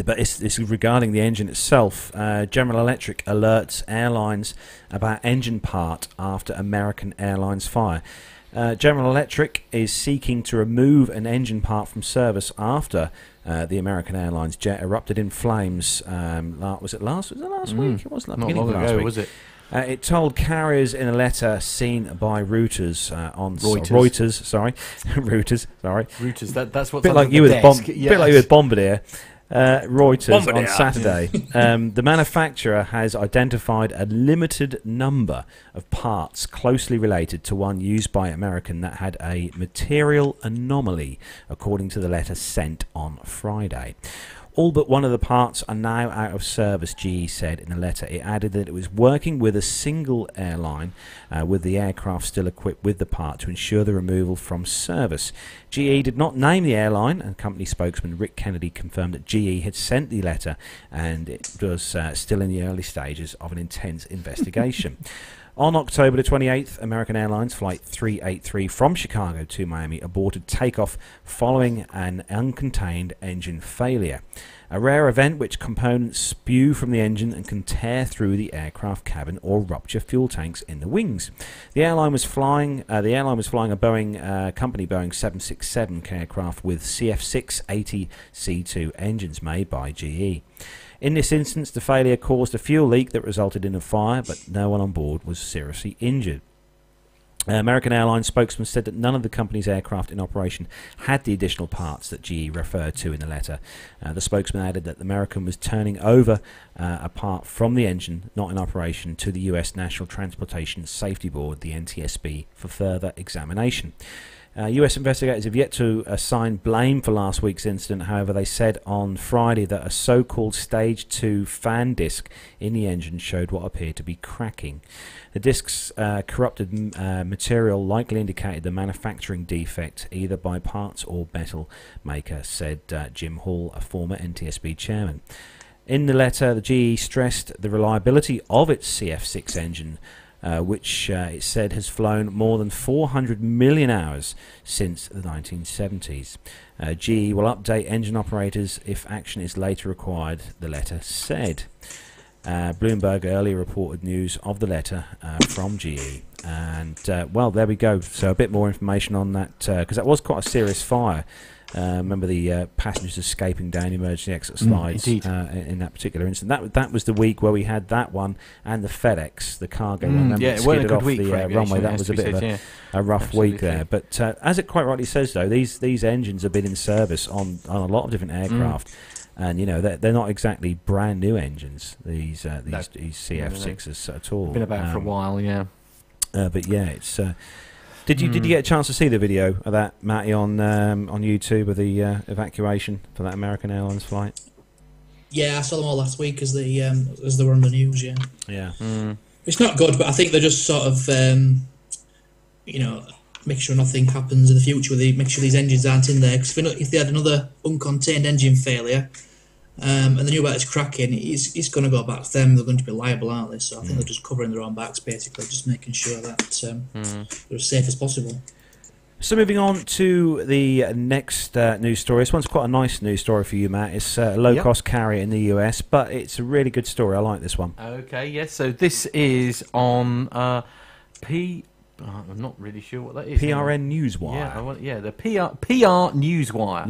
But it's regarding the engine itself. General Electric alerts airlines about engine part after American Airlines fire. General Electric is seeking to remove an engine part from service after the American Airlines jet erupted in flames. Was it last week? It was not long ago, was it? It told carriers in a letter seen by Reuters Reuters. Reuters. That's what's bit like you with Bombardier. Reuters Bombardier. On Saturday. The manufacturer has identified a limited number of parts closely related to one used by American that had a material anomaly, according to the letter sent on Friday. All but one of the parts are now out of service, GE said in a letter. It added that it was working with a single airline with the aircraft still equipped with the part to ensure the removal from service. GE did not name the airline, and company spokesman Rick Kennedy confirmed that GE had sent the letter and it was still in the early stages of an intense investigation. On October the 28th, American Airlines Flight 383 from Chicago to Miami aborted takeoff following an uncontained engine failure. A rare event which components spew from the engine and can tear through the aircraft cabin or rupture fuel tanks in the wings. The airline was flying a Boeing company Boeing 767 aircraft with CF6-80 C2 engines made by GE. In this instance, the failure caused a fuel leak that resulted in a fire, but no one on board was seriously injured. American Airlines spokesman said that none of the company's aircraft in operation had the additional parts that GE referred to in the letter. The spokesman added that the American was turning over a part from the engine not in operation to the US National Transportation Safety Board, the NTSB, for further examination. US investigators have yet to assign blame for last week's incident. However, they said on Friday that a so-called Stage 2 fan disc in the engine showed what appeared to be cracking. The disc's corrupted material likely indicated the manufacturing defect either by parts or metal maker, said Jim Hall, a former NTSB chairman. In the letter, the GE stressed the reliability of its CF6 engine, which it said has flown more than 400 million hours since the 1970s. GE will update engine operators if action is later required, the letter said. Bloomberg earlier reported news of the letter from GE. And, well, there we go. So a bit more information on that, because that was quite a serious fire. Remember the passengers escaping down emergency exit slides in that particular incident. That was the week where we had that one and the FedEx, the cargo one. Remember, it skidded off the runway. That was a bit of a rough week there. But as it quite rightly says, though, these engines have been in service on a lot of different aircraft. And you know they're not exactly brand new engines. These CF6s at all. Been about for a while, yeah. But yeah, it's. Did you get a chance to see the video of that, Matty, on YouTube of the evacuation for that American Airlines flight? Yeah, I saw them all last week as they were on the news. Yeah. Yeah. It's not good, but I think they're just sort of make sure nothing happens in the future. Make sure these engines aren't in there, because if they had another uncontained engine failure, and they knew about its cracking, it's going to go back to them. They're going to be liable, aren't they? So I think they're just covering their own backs, basically, just making sure that they're as safe as possible. So moving on to the next news story. This one's quite a nice news story for you, Matt. It's a low-cost carrier in the US, but it's a really good story. I like this one. Okay, yes. So this is on I'm not really sure what that is. PRN Newswire. Yeah, the PR Newswire.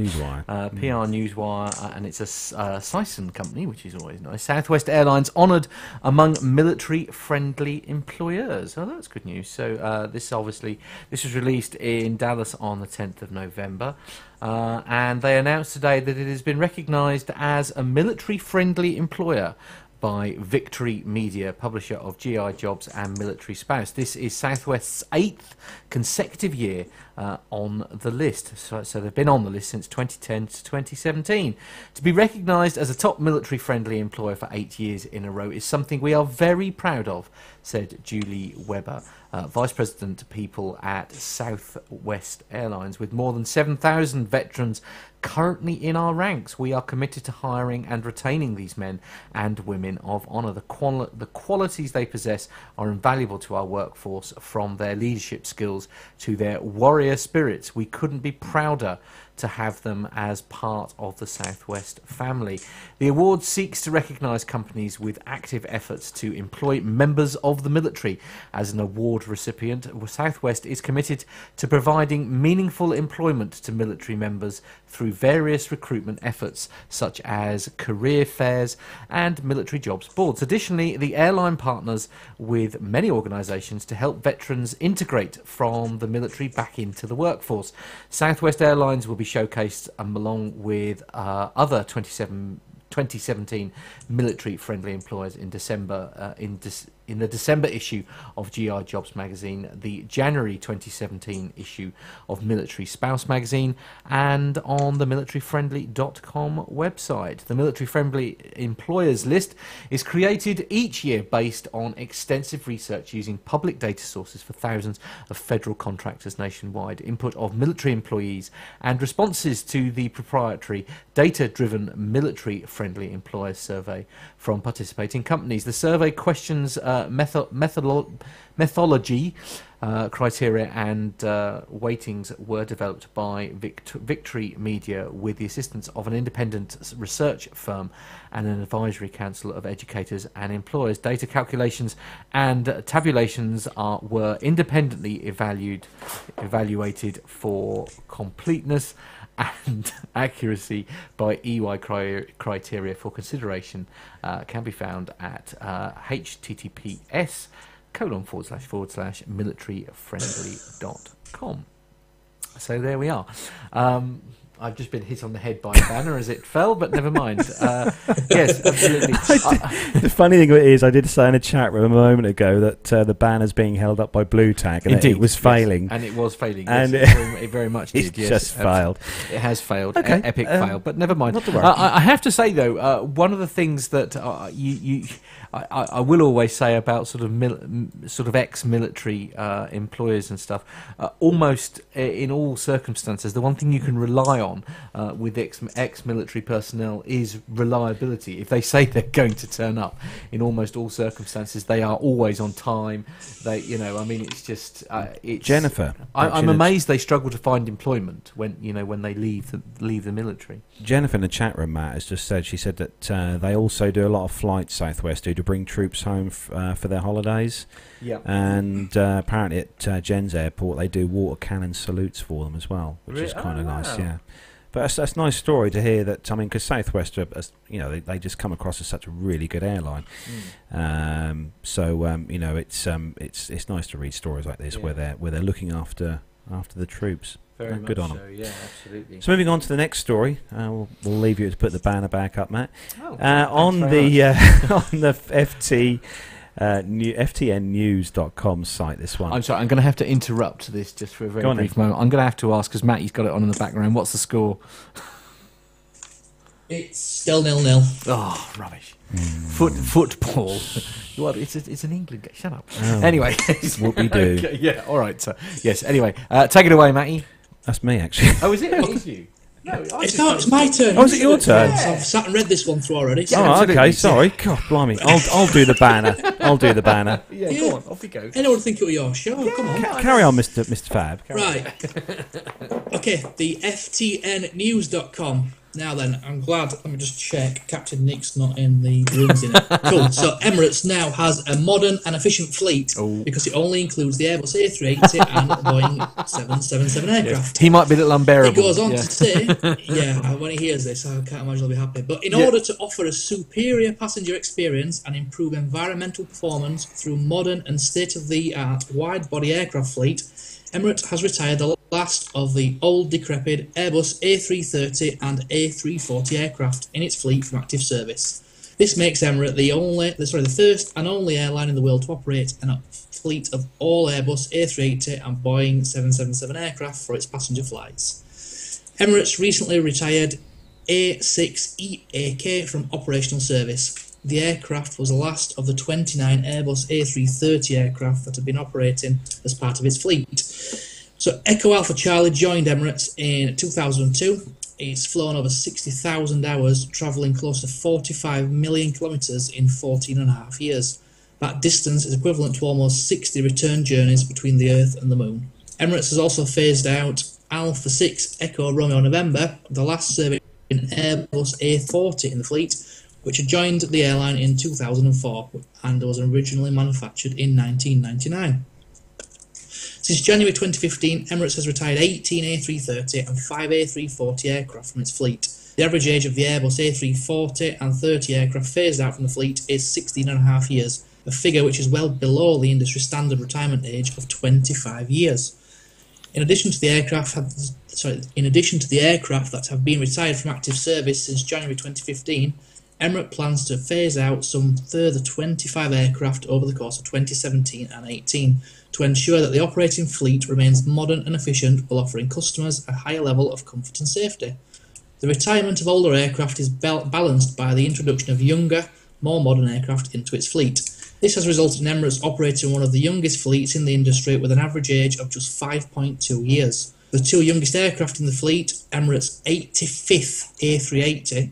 PR Newswire, and it's a Sison company, which is always nice. Southwest Airlines honoured among military-friendly employers. Oh, that's good news. So this was released in Dallas on the 10th of November. And they announced today that it has been recognised as a military-friendly employer by Victory Media, publisher of GI Jobs and Military Spouse. This is Southwest's 8th consecutive year on the list. So they've been on the list since 2010 to 2017. To be recognised as a top military-friendly employer for 8 years in a row is something we are very proud of, said Julie Weber, Vice President People at Southwest Airlines. With more than 7,000 veterans currently in our ranks, we are committed to hiring and retaining these men and women of honour. The qualities they possess are invaluable to our workforce, from their leadership skills to their warrior spirits. We couldn't be prouder to have them as part of the Southwest family. The award seeks to recognise companies with active efforts to employ members of the military. As an award recipient, Southwest is committed to providing meaningful employment to military members through various recruitment efforts, such as career fairs and military jobs boards. Additionally, the airline partners with many organisations to help veterans integrate from the military back into the workforce. Southwest Airlines will be showcased along with other 2017 military-friendly employers in December in the December issue of GI Jobs magazine, the January 2017 issue of Military Spouse magazine, and on the militaryfriendly.com website. The Military Friendly Employers List is created each year based on extensive research using public data sources for thousands of federal contractors nationwide, input of military employees, and responses to the proprietary data-driven Military Friendly Employers Survey from participating companies. The survey questions methodology, criteria and weightings were developed by Victory Media with the assistance of an independent research firm and an advisory council of educators and employers. Data calculations and tabulations were independently evaluated for completeness and accuracy by EY criteria for consideration can be found at https://militaryfriendly.com. So there we are. I've just been hit on the head by a banner as it fell, but never mind. Yes, absolutely. The funny thing is, I did say in a chat room a moment ago that the banner's being held up by Blue Tack, and it was failing. Yes, and it was failing. And yes, it very much did. It's yes, just failed. It has failed. Okay. Epic fail, but never mind. Not to worry. I have to say, though, one of the things that I will always say about sort of ex-military employers and stuff, almost in all circumstances, the one thing you can rely on with ex-military personnel is reliability. If they say they're going to turn up, in almost all circumstances, they are always on time. It's just Jennifer. I'm amazed they struggle to find employment when they leave the military. Jennifer in the chat room, Matt, has just said, she said that they also do a lot of flights, Southwest do, to bring troops home for their holidays. Yeah. And apparently at Jen's airport they do water cannon salutes for them as well, which is kind of nice, yeah. But that's a nice story to hear that, because Southwest, they just come across as such a really good airline. It's nice to read stories like this where they're looking after the troops. Very good much on so, them. yeah, absolutely. So moving on to the next story, we'll leave you to put the banner back up, Matt. On the FTNnews.com site, this one. I'm sorry, I'm going to have to interrupt this just for a very brief moment. I'm going to have to ask, because Matty's got it on in the background, what's the score? It's still 0-0. Oh, rubbish. Football. What? It's an England game. Shut up. Oh, anyway. What we do. Okay, yeah, all right. So, yes, anyway. Take it away, Matty. That's me, actually. Oh, is it? It is you? No, it's my turn. Oh, is it your turn? Yeah. I've sat and read this one through already. So. Oh, okay, sorry. God, blimey. I'll do the banner. Yeah, go on. Off you go. Anyone think it was your show? Come on. Carry on, Mr. Fab. Right. Okay, the FTNnews.com. Now then, I'm glad, let me just check, Captain Nick's not in the rooms in it. Cool, so Emirates now has a modern and efficient fleet because it only includes the Airbus A380 and Boeing 777 aircraft. He might be a little unbearable. It goes on to say, when he hears this, I can't imagine he'll be happy. But in order to offer a superior passenger experience and improve environmental performance through modern and state-of-the-art wide-body aircraft fleet, Emirates has retired the last of the old decrepit Airbus A330 and A340 aircraft in its fleet from active service. This makes Emirates the first and only airline in the world to operate a fleet of all Airbus A380 and Boeing 777 aircraft for its passenger flights. Emirates recently retired A6EAK from operational service. The aircraft was the last of the 29 Airbus A330 aircraft that had been operating as part of its fleet. So Echo Alpha Charlie joined Emirates in 2002. It's flown over 60,000 hours, travelling close to 45 million kilometres in 14 and a half years. That distance is equivalent to almost 60 return journeys between the Earth and the Moon. Emirates has also phased out Alpha 6 Echo Romeo November, the last serving Airbus A40 in the fleet, which had joined the airline in 2004 and was originally manufactured in 1999. Since January 2015, Emirates has retired 18 A330 and 5 A340 aircraft from its fleet. The average age of the Airbus A340 and 30 aircraft phased out from the fleet is 16.5 years, a figure which is well below the industry standard retirement age of 25 years. In addition to the aircraft that have been retired from active service since January 2015, Emirates plans to phase out some further 25 aircraft over the course of 2017 and 18 to ensure that the operating fleet remains modern and efficient while offering customers a higher level of comfort and safety. The retirement of older aircraft is balanced by the introduction of younger, more modern aircraft into its fleet. This has resulted in Emirates operating one of the youngest fleets in the industry with an average age of just 5.2 years. The two youngest aircraft in the fleet, Emirates' 85th A380,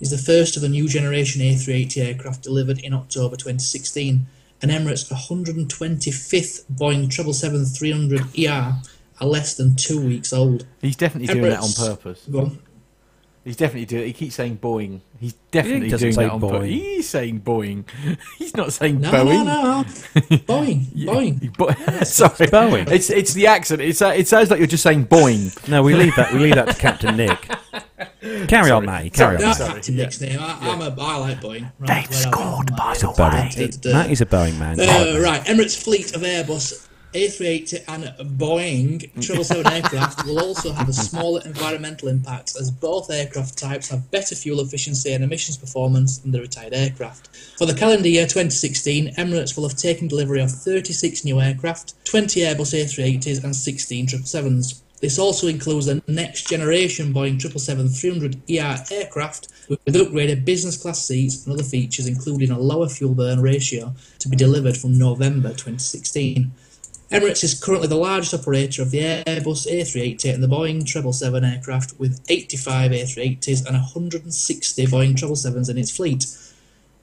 is the first of a new generation A380 aircraft delivered in October 2016, and Emirates' 125th Boeing 777-300ER are less than 2 weeks old. He's definitely doing that on purpose. Go on. He's definitely doing it. He keeps saying Boeing. He's definitely doing that on purpose. He's saying Boeing. He's not saying Boeing. No. Boeing. Boeing. Sorry, Boeing. It's the accent. It sounds like you're just saying Boeing. No, we leave that to Captain Nick. Carry on, Matty. Carry on. That's Captain Nick's name. I like Boeing. Right, They've scored, by the way. Matty's a Boeing man. Right, Emirates' fleet of Airbus A380 and Boeing 777 aircraft will also have a smaller environmental impact, as both aircraft types have better fuel efficiency and emissions performance than the retired aircraft. For the calendar year 2016, Emirates will have taken delivery of 36 new aircraft, 20 Airbus A380s and 16 777s. This also includes the next generation Boeing 777-300ER aircraft with upgraded business class seats and other features, including a lower fuel burn ratio, to be delivered from November 2016. Emirates is currently the largest operator of the Airbus A380 and the Boeing 777 aircraft, with 85 A380s and 160 Boeing 777s in its fleet.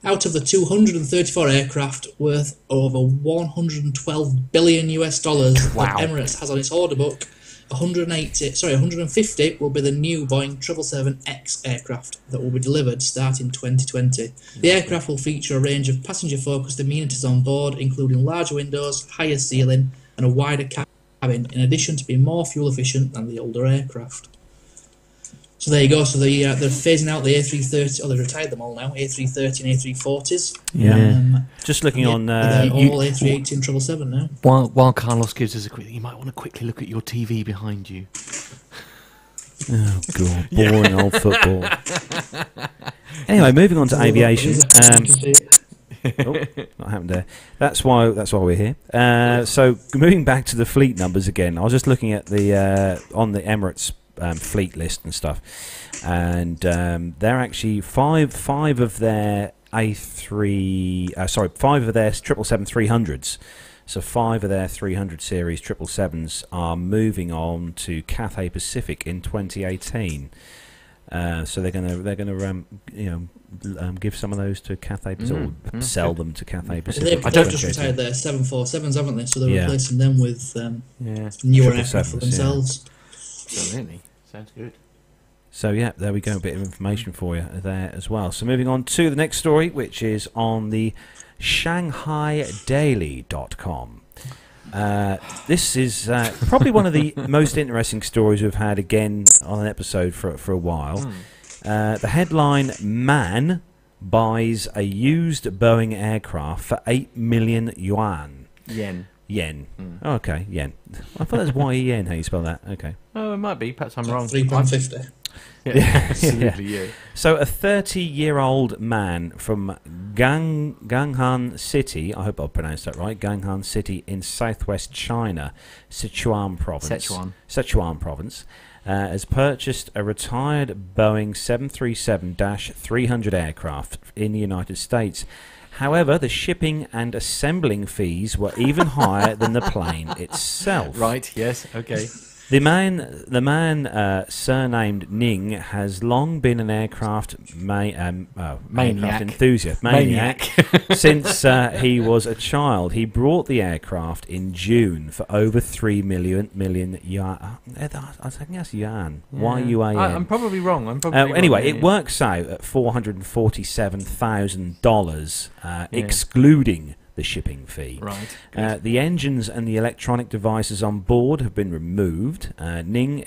Out of the 234 aircraft worth over $112 billion that Emirates has on its order book, 150 will be the new Boeing 777X aircraft that will be delivered starting 2020. The aircraft will feature a range of passenger-focused amenities on board, including larger windows, higher ceiling, and a wider cabin, in addition to being more fuel efficient than the older aircraft. So there you go. So they're phasing out the A330. Oh, they've retired them all now. A330 and A340s. Yeah. Just looking on. They're all A380 and 777 now. While Carlos gives us a quick, you might want to quickly look at your TV behind you. Oh god, boring old football. Anyway, moving on to aviation. Not happened there. That's why we're here. So moving back to the fleet numbers again. I was just looking at the on the Emirates fleet list and stuff, and they're actually five of their five of their 777-300s. So 5 of their 300 series 777s are moving on to Cathay Pacific in 2018. So they're going to give some of those to Cathay Pacific, or sell them to Cathay Pacific. They've just retired their 747s, haven't they? So they're replacing them with newer aircraft for themselves. Absolutely, sounds good. So yeah, there we go, a bit of information for you there as well. So moving on to the next story, which is on the ShanghaiDaily.com. This is probably one of the most interesting stories we've had again on an episode for a while. The headline: Man buys a used Boeing aircraft for 8 million yuan. Yen. Oh, okay, yen. I thought that's Y-E-N, how you spell that. Okay. Oh, it might be. Perhaps I'm wrong. £3.50. Yeah, absolutely, yeah. So a 30-year-old man from Gangnam City, I hope I pronounced that right, Gangnam City in southwest China, Sichuan province, has purchased a retired Boeing 737-300 aircraft in the United States. However, the shipping and assembling fees were even higher than the plane itself. Right, yes, okay. The man surnamed Ning has long been an aircraft enthusiast, maniac since he was a child. He brought the aircraft in June for over 3 million yuan. I think that's yuan. Y-U-A-N. I'm probably wrong. Anyway, it works out at $447,000, excluding the shipping fee. Right. The engines and the electronic devices on board have been removed. Ning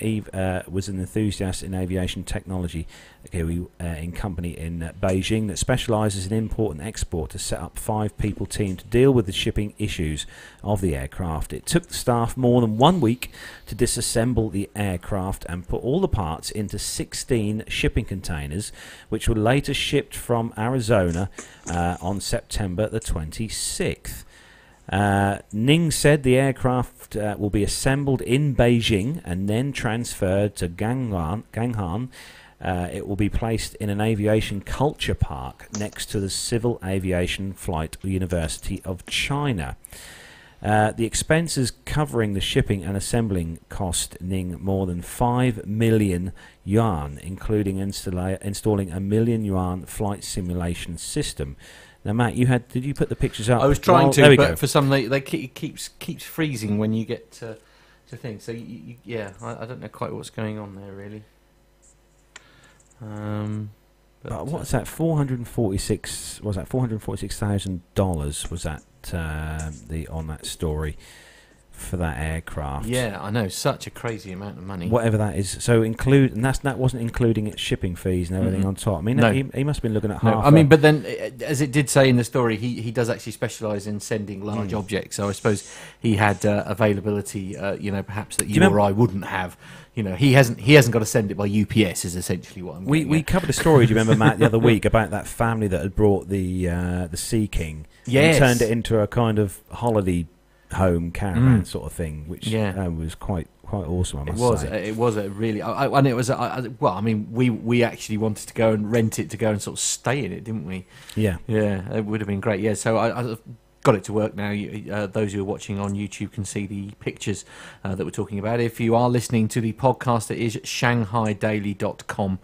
was an enthusiast in aviation technology in company in Beijing that specialises in import and export to set up 5-people team to deal with the shipping issues of the aircraft. It took the staff more than 1 week to disassemble the aircraft and put all the parts into 16 shipping containers, which were later shipped from Arizona on September the 26th. Ning said the aircraft will be assembled in Beijing and then transferred to Ganghan. It will be placed in an aviation culture park next to the Civil Aviation Flight University of China. The expenses covering the shipping and assembling cost Ning more than 5 million yuan, including installing a 1 million yuan flight simulation system. Now, Matt, did you put the pictures up? I was trying to, but go. For some it keeps freezing when you get to things. So I don't know quite what's going on there really. But what's that? $446,000 was that on that story for that aircraft? Yeah, I know, such a crazy amount of money. Whatever that is. So that wasn't including its shipping fees and everything on top. I mean, no. he must have been looking at half. I mean, but then, as it did say in the story, he does actually specialise in sending large objects. So I suppose he had availability, perhaps that you or I wouldn't have. He hasn't got to send it by UPS. Is essentially what I'm. We covered a story. Do you remember, Matt, the other week about that family that had brought the Sea King and turned it into a kind of holiday home caravan sort of thing, which was quite awesome. I must say it was a really, and it was. We actually wanted to go and rent it to go and sort of stay in it, didn't we? Yeah, it would have been great. Yeah, so I got it to work now. Those who are watching on YouTube can see the pictures that we're talking about. If you are listening to the podcast, it is shanghaidaily.com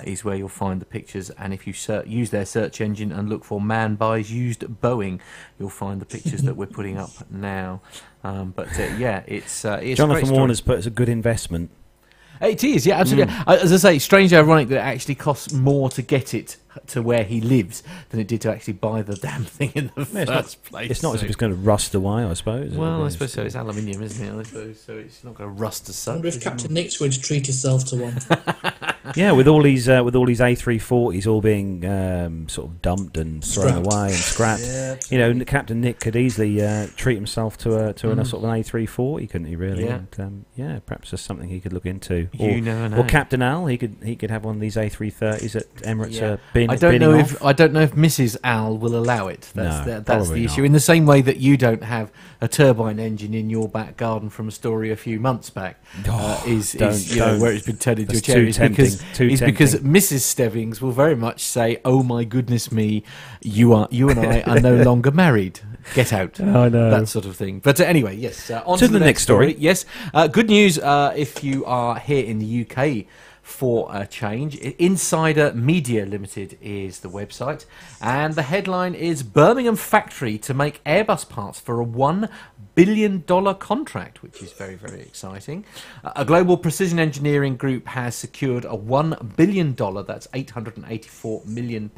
is where you'll find the pictures, and if you use their search engine and look for "man buys used Boeing," you'll find the pictures that we're putting up now. It's Jonathan Warner's put it's a good investment. It is, yeah, absolutely. As I say, strangely ironic that it actually costs more to get it to where he lives than it did to actually buy the damn thing in the first place. It's not as if it's going to rust away, I suppose. Well, I suppose so. It's aluminium, isn't it? I suppose so. It's not going to rust as such. I wonder if Captain Nick's going to treat himself to one. Yeah, with all these A340s all being sort of dumped and thrown away and scrapped. Yeah, Captain Nick could easily treat himself to a sort of an A340, couldn't he? Really? Yeah. And, perhaps that's something he could look into. You never know. Or Captain Al, he could have one of these A330s at Emirates. I don't know if Mrs. Al will allow it. That's the issue. Not. In the same way that you don't have a turbine engine in your back garden from a story a few months back, where it's been turned into a chair. It's because Mrs. Stebbings will very much say, "Oh my goodness me, you and I are no longer married. Get out." I know. That sort of thing. But anyway, yes. On to the next story. Yes. Good news if you are here in the UK. For a change, Insider Media Limited is the website, and the headline is Birmingham factory to make Airbus parts for a $1 billion contract, which is very, very exciting. A global precision engineering group has secured a $1 billion, that's £884 million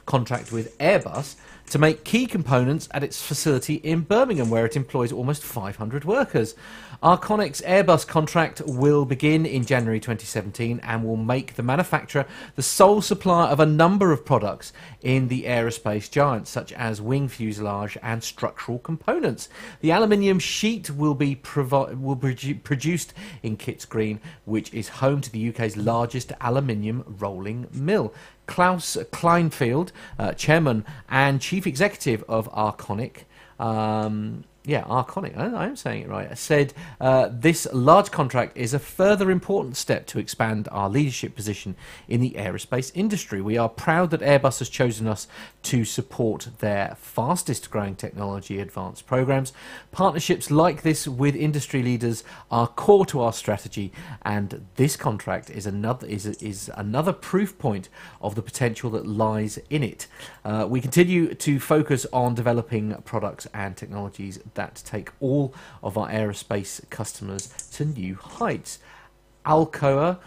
contract with Airbus to make key components at its facility in Birmingham, where it employs almost 500 workers. Arconic's Airbus contract will begin in January 2017 and will make the manufacturer the sole supplier of a number of products in the aerospace giant, such as wing fuselage and structural components. The aluminium sheet will be produced in Kitts Green, which is home to the UK's largest aluminium rolling mill. Klaus Kleinfeld, chairman and chief executive of Arconic, Arconic, I am saying it right, said this large contract is a further important step to expand our leadership position in the aerospace industry. We are proud that Airbus has chosen us to support their fastest growing technology advanced programs. Partnerships like this with industry leaders are core to our strategy, and this contract is another proof point of the potential that lies in it. We continue to focus on developing products and technologies that take all of our aerospace customers to new heights. Alcoa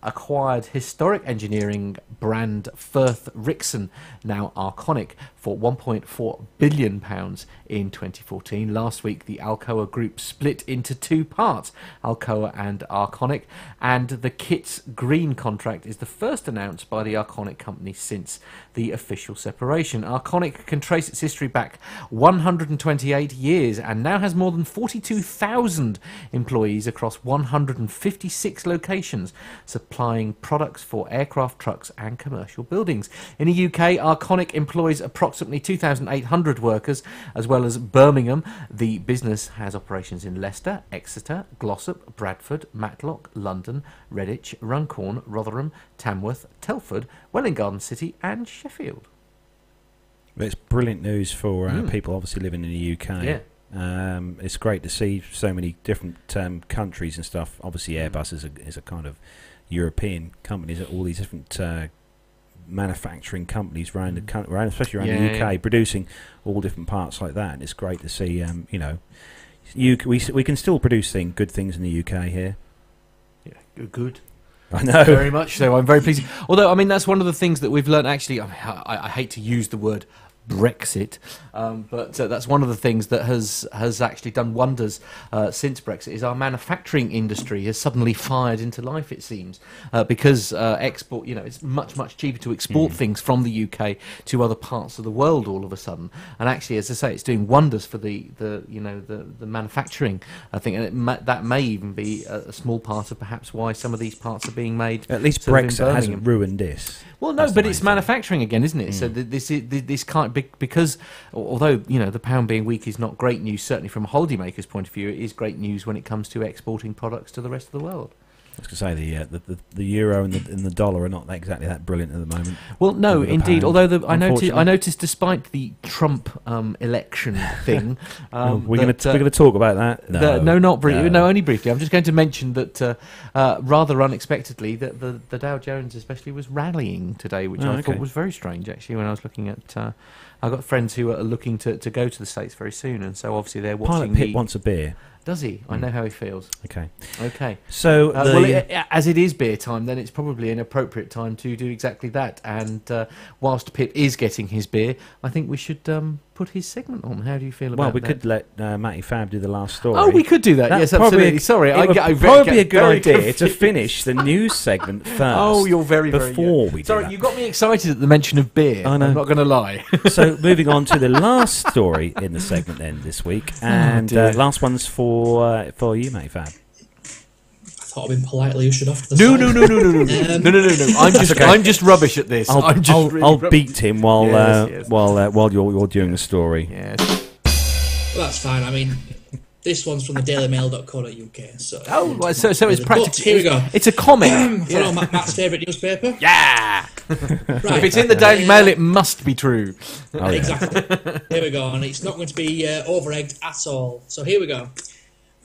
acquired historic engineering brand Firth Rixson, now Arconic, for £1.4 billion in 2014. Last week, the Alcoa Group split into two parts, Alcoa and Arconic, and the Kitts Green contract is the first announced by the Arconic company since the official separation. Arconic can trace its history back 128 years and now has more than 42,000 employees across 156 locations, supplying products for aircraft, trucks and commercial buildings. In the UK, Arconic employs approximately 2,800 workers, as well as Birmingham. The business has operations in Leicester, Exeter, Glossop, Bradford, Matlock, London, Redditch, Runcorn, Rotherham, Tamworth, Telford, Welwyn Garden City and Sheffield. It's brilliant news for people obviously living in the UK. Yeah. It's great to see so many different countries and stuff. Obviously, Airbus is a kind of European company. All these different manufacturing companies around the country, especially around the UK, producing all different parts like that. And it's great to see. We can still produce good things in the UK here. Yeah, good. I know. Very much so. I'm very pleased. Although, I mean, that's one of the things that we've learned, actually. I hate to use the word Brexit, but that's one of the things that has actually done wonders since Brexit, is our manufacturing industry has suddenly fired into life, it seems, because export, it's much cheaper to export things from the UK to other parts of the world all of a sudden. And actually, as I say, it's doing wonders for the manufacturing, I think, and that may even be a small part of perhaps why some of these parts are being made. At least Brexit hasn't ruined this. Well, no, but it's manufacturing again, isn't it? So this can't be, because although the pound being weak is not great news, certainly from a holidaymaker's point of view, it is great news when it comes to exporting products to the rest of the world. I was going to say the euro and the dollar are not exactly that brilliant at the moment. Well, no, indeed. Pound, although I noticed, despite the Trump election thing, we're going to talk about that. Not briefly. No, only briefly. I'm just going to mention that rather unexpectedly, that the Dow Jones especially was rallying today, which I thought was very strange actually. When I was looking at, I've got friends who are looking to go to the States very soon, and so obviously they're watching. Pilot Pip wants a beer. Does he? I know how he feels. Okay. So, as it is beer time, then it's probably an appropriate time to do exactly that. And whilst Pip is getting his beer, I think we should put his segment on. How do you feel about that? Well, we could let Matty Fab do the last story. Oh, we could do that. Yes, absolutely. Sorry, it would probably be a good idea to finish the news segment first. Oh, you're very before we do Sorry, that. you got me excited at the mention of beer. I know. I'm not going to lie. So, moving on to the last story in the segment then this week, and last one's for you, Matty Fab. I thought I'd been politely ushered off to the No. side. I'm just rubbish at this. I'll beat him while you're doing the story. Yes. Well, that's fine. I mean, this one's from the dailymail.co.uk. So it's practically. Here we go. It's a comic. Follow Matt's favourite newspaper. Yeah. Right. If it's in the Daily Mail, it must be true. Oh, yeah. Exactly. Here we go, and it's not going to be over-egged at all. So here we go.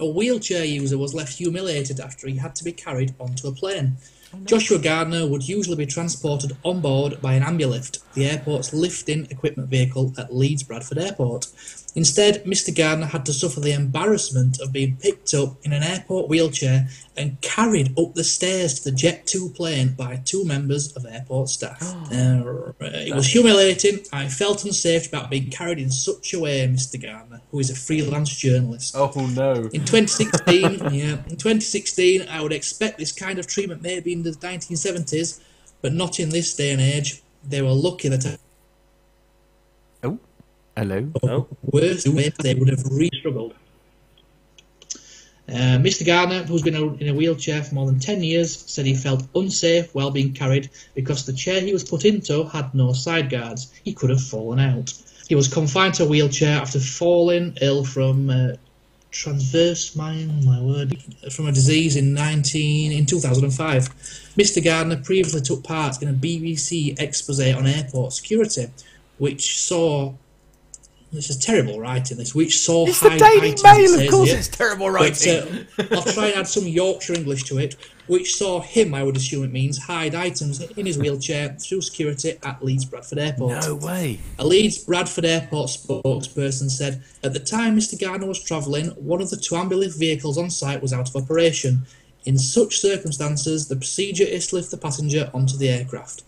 A wheelchair user was left humiliated after he had to be carried onto a plane. Joshua Gardner would usually be transported on board by an Ambulift, the airport's lifting equipment vehicle at Leeds Bradford Airport. Instead, Mr. Gardner had to suffer the embarrassment of being picked up in an airport wheelchair and carried up the stairs to the Jet 2 plane by two members of airport staff. It was humiliating. I felt unsafe about being carried in such a way, Mr. Gardner, who is a freelance journalist. Oh no! In 2016, I would expect this kind of treatment maybe in the 1970s, but not in this day and age. They were lucky that. Hello. Worse, they would have really struggled. Mr. Gardner, who's been in a wheelchair for more than 10 years, said he felt unsafe while being carried because the chair he was put into had no side guards. He could have fallen out. He was confined to a wheelchair after falling ill from from a disease in 2005. Mr. Gardner previously took part in a BBC expose on airport security, which saw. This is terrible writing. Which saw it's the Daily Mail, of course. It's terrible writing. But, I'll try and add some Yorkshire English to it. Which saw him, I would assume it means, hide items in his wheelchair through security at Leeds Bradford Airport. No way. A Leeds Bradford Airport spokesperson said, at the time Mr. Gardner was travelling, one of the two ambulance vehicles on site was out of operation. In such circumstances, the procedure is to lift the passenger onto the aircraft.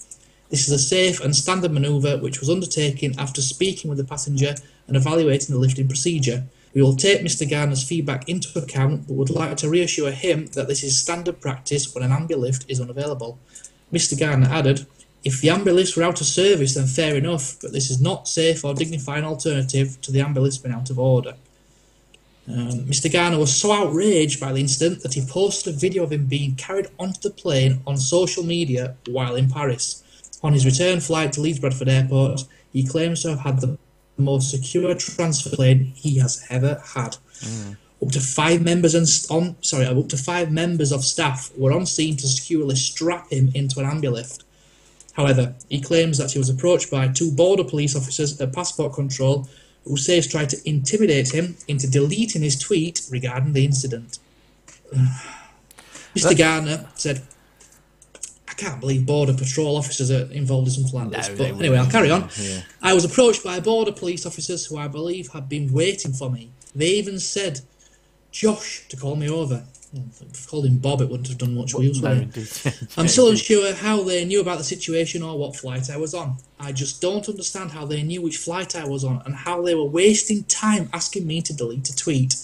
This is a safe and standard manoeuvre which was undertaken after speaking with the passenger and evaluating the lifting procedure. We will take Mr. Garner's feedback into account, but would like to reassure him that this is standard practice when an ambulift is unavailable. Mr. Garner added, if the ambulifts were out of service, then fair enough, but this is not safe or dignifying alternative to the ambulifts being out of order. Mr. Garner was so outraged by the incident that he posted a video of him being carried onto the plane on social media while in Paris. On his return flight to Leeds Bradford Airport, he claims to have had the most secure transfer plane he has ever had. Up to five members of staff were on scene to securely strap him into an ambulift. However, he claims that he was approached by two border police officers at passport control who says tried to intimidate him into deleting his tweet regarding the incident. Mr. Garner said, I can't believe border patrol officers are involved in something like this. But anyway, I'll carry on. Yeah. I was approached by border police officers who I believe had been waiting for me. They even said, Josh, to call me over. If I called him Bob, it wouldn't have done much use, would it? I'm still unsure how they knew about the situation or what flight I was on. I just don't understand how they knew which flight I was on and how they were wasting time asking me to delete a tweet.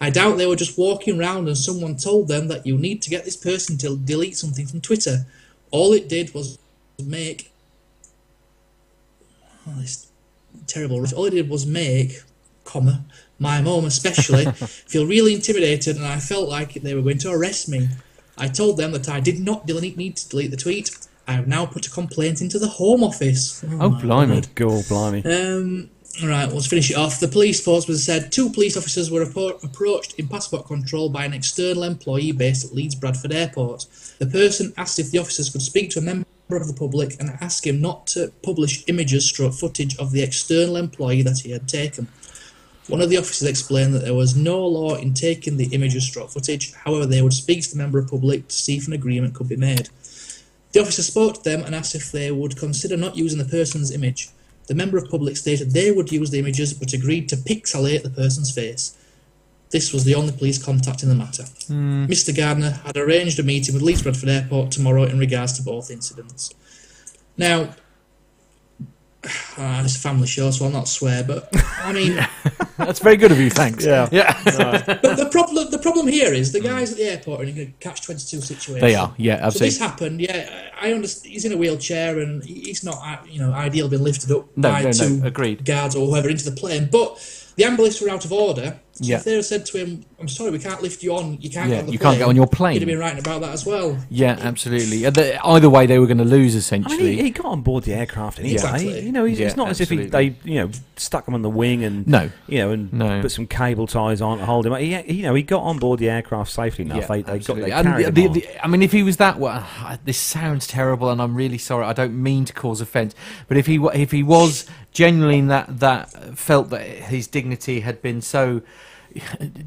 I doubt they were just walking around and someone told them that you need to get this person to delete something from Twitter. All it did was make... Oh, it's terrible. All it did was make, my mum especially, feel really intimidated, and I felt like they were going to arrest me. I told them that I did not need to delete the tweet. I have now put a complaint into the Home Office. Oh blimey. God, blimey. Right, let's finish it off. The police spokesman said two police officers were approached in passport control by an external employee based at Leeds Bradford Airport. The person asked if the officers could speak to a member of the public and asked him not to publish footage of the external employee that he had taken. One of the officers explained that there was no law in taking the footage, however they would speak to the member of the public to see if an agreement could be made. The officer spoke to them and asked if they would consider not using the person's image. The member of public stated they would use the images but agreed to pixelate the person's face. This was the only police contact in the matter. Mr. Gardner had arranged a meeting with Leeds Bradford Airport tomorrow in regards to both incidents. Now, it's a family show, so I'll not swear, but I mean... That's very good of you, thanks. Yeah. But the problem here is the guys at the airport are in a catch-22 situation. They are, yeah, absolutely. So this happened, I understand. He's in a wheelchair and he's not, ideal being lifted up by two agreed. guards or whoever into the plane, but the ambulances were out of order. So yeah. if they had said to him, I'm sorry, we can't lift you on, you can't get on the plane. You can't get on your plane. He'd have been writing about that as well. Yeah, absolutely. Either way, they were going to lose, essentially. I mean, he got on board the aircraft anyway. Exactly. It's not absolutely. as if they stuck him on the wing and put some cable ties on to hold him. He got on board the aircraft safely enough. Yeah, they carried him on. I mean, if he was that, this sounds terrible, and I'm really sorry. I don't mean to cause offence, but if he was genuinely that felt that his dignity had been so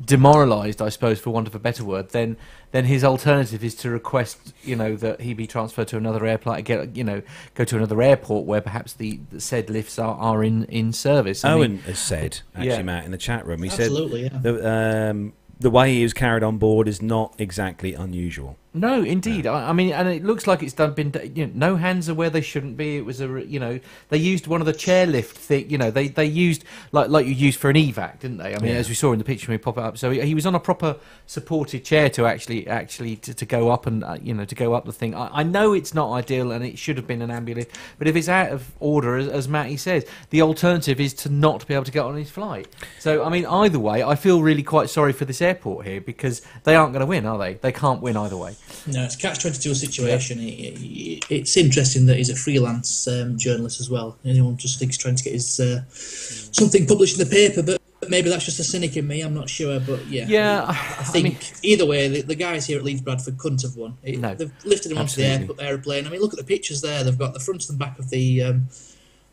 demoralised, I suppose, for want of a better word, then his alternative is to request, that he be transferred to another airport, go to another airport where perhaps the said lifts are in service. Owen has said, actually, Matt, in the chat room, he absolutely, said the way he was carried on board is not exactly unusual. No, indeed. I mean, and it looks like it's been. No hands are where they shouldn't be. It was they used one of the chairlift thing. They used like you used for an evac, didn't they? I mean, as we saw in the picture when we pop it up. So he was on a proper supported chair to actually to go up and to go up the thing. I know it's not ideal and it should have been an ambulance, but if it's out of order, as Matty says, the alternative is to not be able to get on his flight. So I mean, either way, I feel really quite sorry for this airport here because they aren't going to win, are they? They can't win either way. No, it's a catch-22 situation. Yeah. It's interesting that he's a freelance journalist as well. Anyone just thinks trying to get his something published in the paper, but maybe that's just a cynic in me. I'm not sure, but I think either way, the guys here at Leeds Bradford couldn't have won. They've lifted him onto the aeroplane. I mean, look at the pictures there. They've got the front and the back of the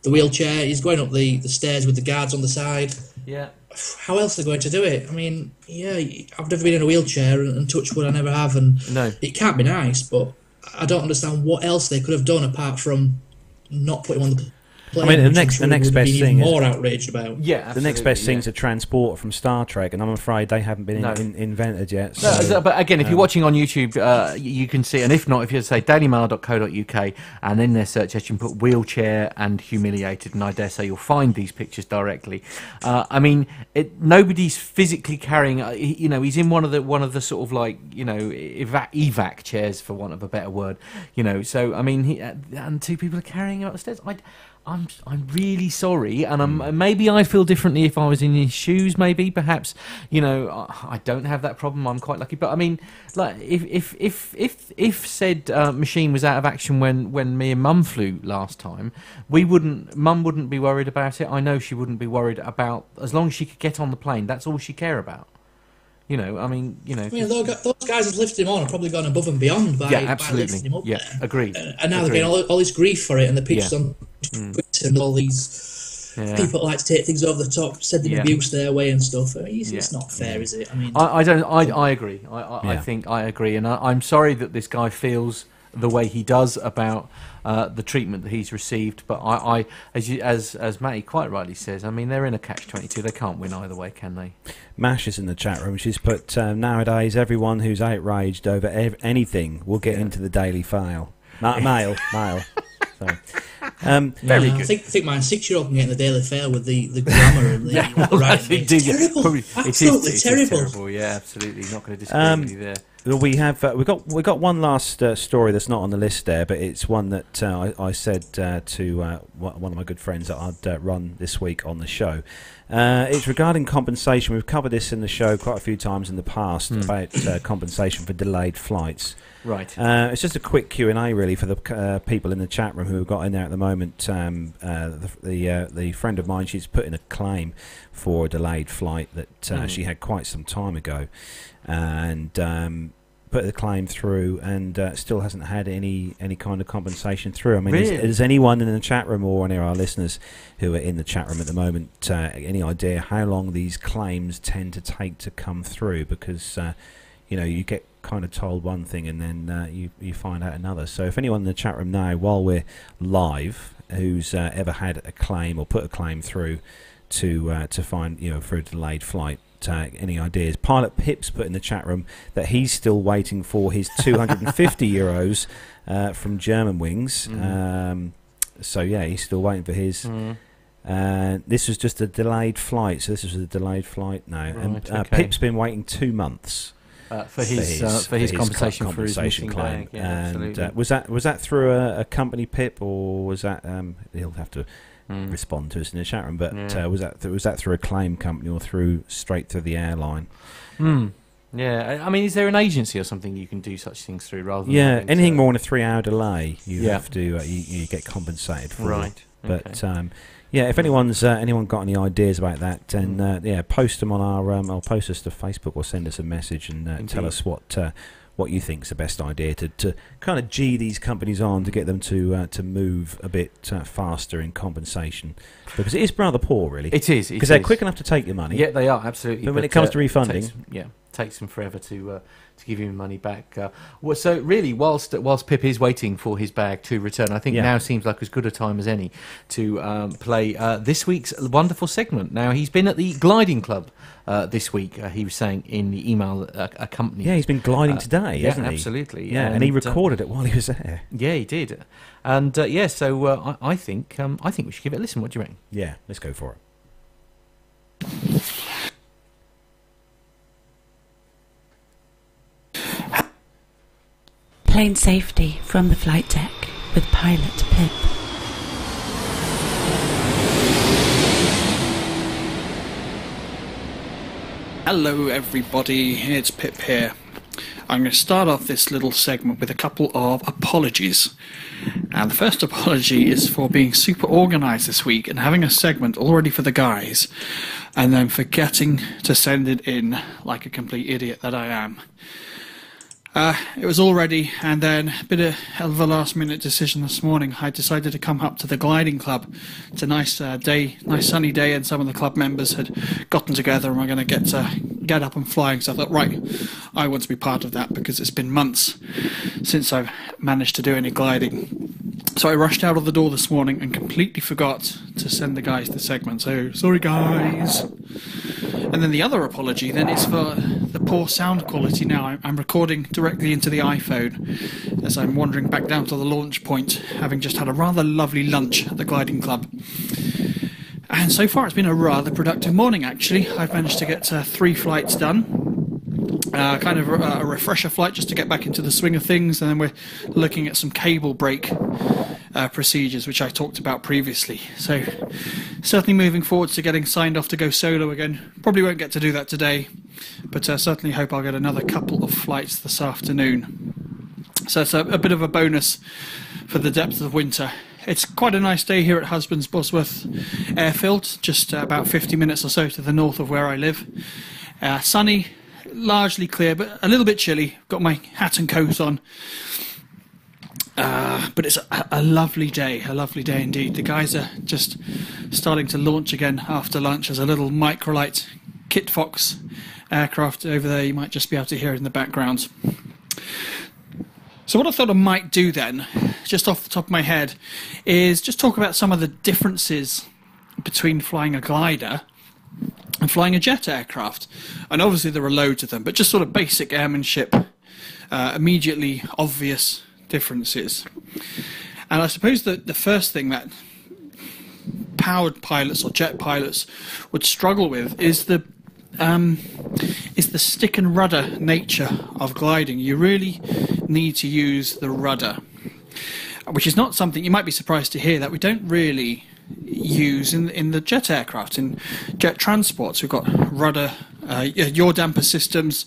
wheelchair. He's going up the stairs with the guards on the side. Yeah. How else are they going to do it? I mean, I've never been in a wheelchair and touch wood, I never have, and it can't be nice, but I don't understand what else they could have done apart from not putting him on the plane, I mean, which I'm sure the next would have best been thing even is more outraged about. Yeah, absolutely, the next best thing's a transporter from Star Trek, and I'm afraid they haven't been invented yet. So, but again, if you're watching on YouTube, you can see, and if not, if you say dailymail.co.uk, and in their search engine put wheelchair and humiliated, and I dare say you'll find these pictures directly. I mean, nobody's physically carrying. He's in one of the sort of like evac chairs, for want of a better word. So I mean, and two people are carrying him up the stairs. I'm really sorry, and maybe I'd feel differently if I was in his shoes. Maybe, perhaps, I don't have that problem. I'm quite lucky. But I mean, like, if said machine was out of action when me and Mum flew last time, Mum wouldn't be worried about it. I know she wouldn't be worried about, as long as she could get on the plane. That's all she care about. I mean, those guys have lifted him on and probably gone above and beyond by lifting him up there. Agreed. And now they're getting all this grief for it, and the pictures on Twitter and all these people that like to take things over the top, sending abuse their way and stuff. I mean, it's not fair, is it? I mean, I agree. I think I agree, and I'm sorry that this guy feels the way he does about the treatment that he's received. But as Matty quite rightly says, I mean, they're in a catch-22. They can't win either way, can they? Mash is in the chat room. She's put, nowadays, everyone who's outraged over anything will get into the Daily Mail. Mail. Sorry. Very good. I think my 6-year-old can get in the Daily Fail with the grammar and the writing. It's terrible. Absolutely terrible. Yeah, absolutely. Not going to disagree with you there. Well, we got one last story that's not on the list there, but it's one that I said to one of my good friends that I'd run this week on the show. It's regarding compensation. We've covered this in the show quite a few times in the past about compensation for delayed flights. Right. It's just a quick Q&A really for the people in the chat room who have got in there at the moment. The friend of mine, she's put in a claim for a delayed flight that she had quite some time ago, and put the claim through, and still hasn't had any kind of compensation through. I mean, really? is anyone in the chat room or any of our listeners who are in the chat room at the moment any idea how long these claims tend to take to come through? Because you get kind of told one thing and then you find out another. So if anyone in the chat room now, while we're live, who's ever had a claim or put a claim through to find for a delayed flight, any ideas? Pilot Pip's put in the chat room that he's still waiting for his 250 euros from Germanwings. So yeah, he's still waiting for his. This was just a delayed flight, so this was a delayed flight now. Right, and okay. Pip's been waiting 2 months for his compensation for his missing claim. Yeah, and was that through a company, Pip, or was that he'll have to respond to us in the chat room? But was that through a claim company or straight through the airline? Yeah, I mean, is there an agency or something you can do such things through rather than anything more than a 3-hour delay, you have to you get compensated for. Right. But if anyone got any ideas about that, then post them on our. I'll post us to Facebook or send us a message and tell us what you think's the best idea to kind of gee these companies on to get them to move a bit faster in compensation, because it is rather poor, really. It is, because they're quick enough to take your money. Yeah, they are, absolutely. But when it comes to refunding, takes them forever to give you money back. So really, whilst Pip is waiting for his bag to return, I think now seems like as good a time as any to play this week's wonderful segment. Now, he's been at the Gliding Club this week. He was saying in the email accompanying. Yeah, he's been gliding today, hasn't he? Absolutely. Yeah, and he recorded it while he was there. Yeah, he did. And so I think we should give it a listen. What do you reckon? Yeah, let's go for it. Plane safety from the flight deck with Pilot Pip. Hello everybody, it's Pip here. I'm going to start off this little segment with a couple of apologies. And the first apology is for being super organised this week and having a segment all ready for the guys, and then forgetting to send it in like a complete idiot that I am. It was all ready, and then a bit of a last-minute decision this morning. I decided to come up to the Gliding Club. It's a nice nice sunny day, and some of the club members had gotten together and were going to get up and flying. So I thought, right, I want to be part of that, because it's been months since I've managed to do any gliding. So I rushed out of the door this morning and completely forgot to send the guys the segment. So, sorry guys. And then the other apology then is for the poor sound quality now. I'm recording directly into the iPhone as I'm wandering back down to the launch point, having just had a rather lovely lunch at the Gliding Club. And so far it's been a rather productive morning, actually. I've managed to get 3 flights done. Kind of a refresher flight just to get back into the swing of things, and then we're looking at some cable break procedures, which I talked about previously. So certainly moving forwards to getting signed off to go solo again. Probably won't get to do that today, but certainly hope I'll get another couple of flights this afternoon. So it's a bit of a bonus for the depth of winter. It's quite a nice day here at Husbands Bosworth Airfield, just about 50 minutes or so to the north of where I live. Sunny, largely clear, but a little bit chilly. Got my hat and coat on. But it's a lovely day indeed. The guys are just starting to launch again after lunch. There's a little microlight Kit Fox aircraft over there. You might just be able to hear it in the background. So what I thought I might do then, just off the top of my head, is just talk about some of the differences between flying a glider and flying a jet aircraft. And obviously there are loads of them, but just sort of basic airmanship, immediately obvious differences. And I suppose that the first thing that powered pilots or jet pilots would struggle with is the stick and rudder nature of gliding. You really need to use the rudder, which is not something, you might be surprised to hear, that we don't really use in the jet aircraft. In jet transports, we've got rudder, yaw damper systems,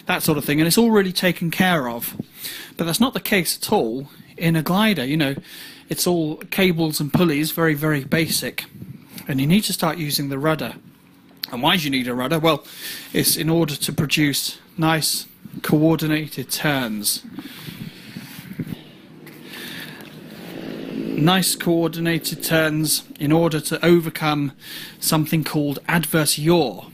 that sort of thing, and it's all really taken care of. But that's not the case at all in a glider. You know, it's all cables and pulleys, very, very basic, and you need to start using the rudder. And why do you need a rudder? Well, it's in order to produce nice coordinated turns. Nice coordinated turns in order to overcome something called adverse yaw.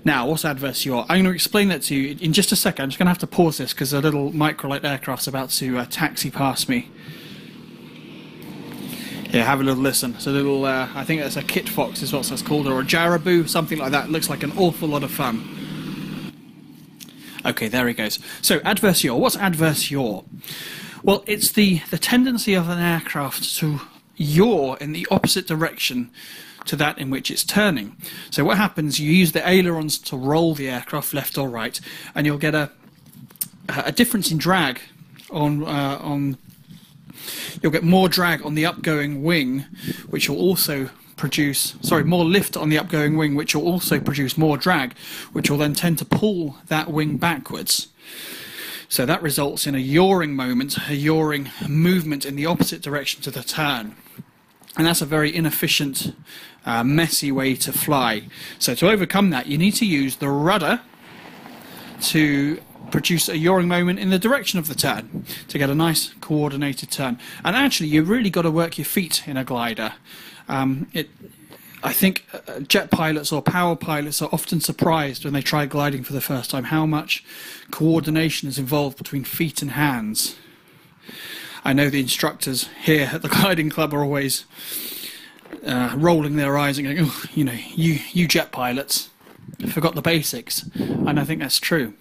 Now, what's adverse yaw? I'm going to explain that to you in just a second. I'm just going to have to pause this because a little microlight aircraft's about to taxi past me. Yeah, have a little listen. It's a little, I think that's a Kit Fox is what that's called, or a Jaraboo, something like that. It looks like an awful lot of fun. Okay, there he goes. So, adverse yaw. What's adverse yaw? Well, it's the tendency of an aircraft to yaw in the opposite direction to that in which it's turning. So what happens, you use the ailerons to roll the aircraft left or right, and you'll get a difference in drag on you'll get more drag on the upgoing wing, which will also produce, more lift on the upgoing wing, which will also produce more drag, which will then tend to pull that wing backwards. So that results in a yawing moment, a yawing movement in the opposite direction to the turn. And that's a very inefficient, messy way to fly. So to overcome that, you need to use the rudder to produce a yawing moment in the direction of the turn, to get a nice coordinated turn. And actually, you've really got to work your feet in a glider. I think jet pilots or power pilots are often surprised when they try gliding for the first time how much coordination is involved between feet and hands. I know the instructors here at the Gliding Club are always rolling their eyes and going, oh, you know, you jet pilots forgot the basics. And I think that's true.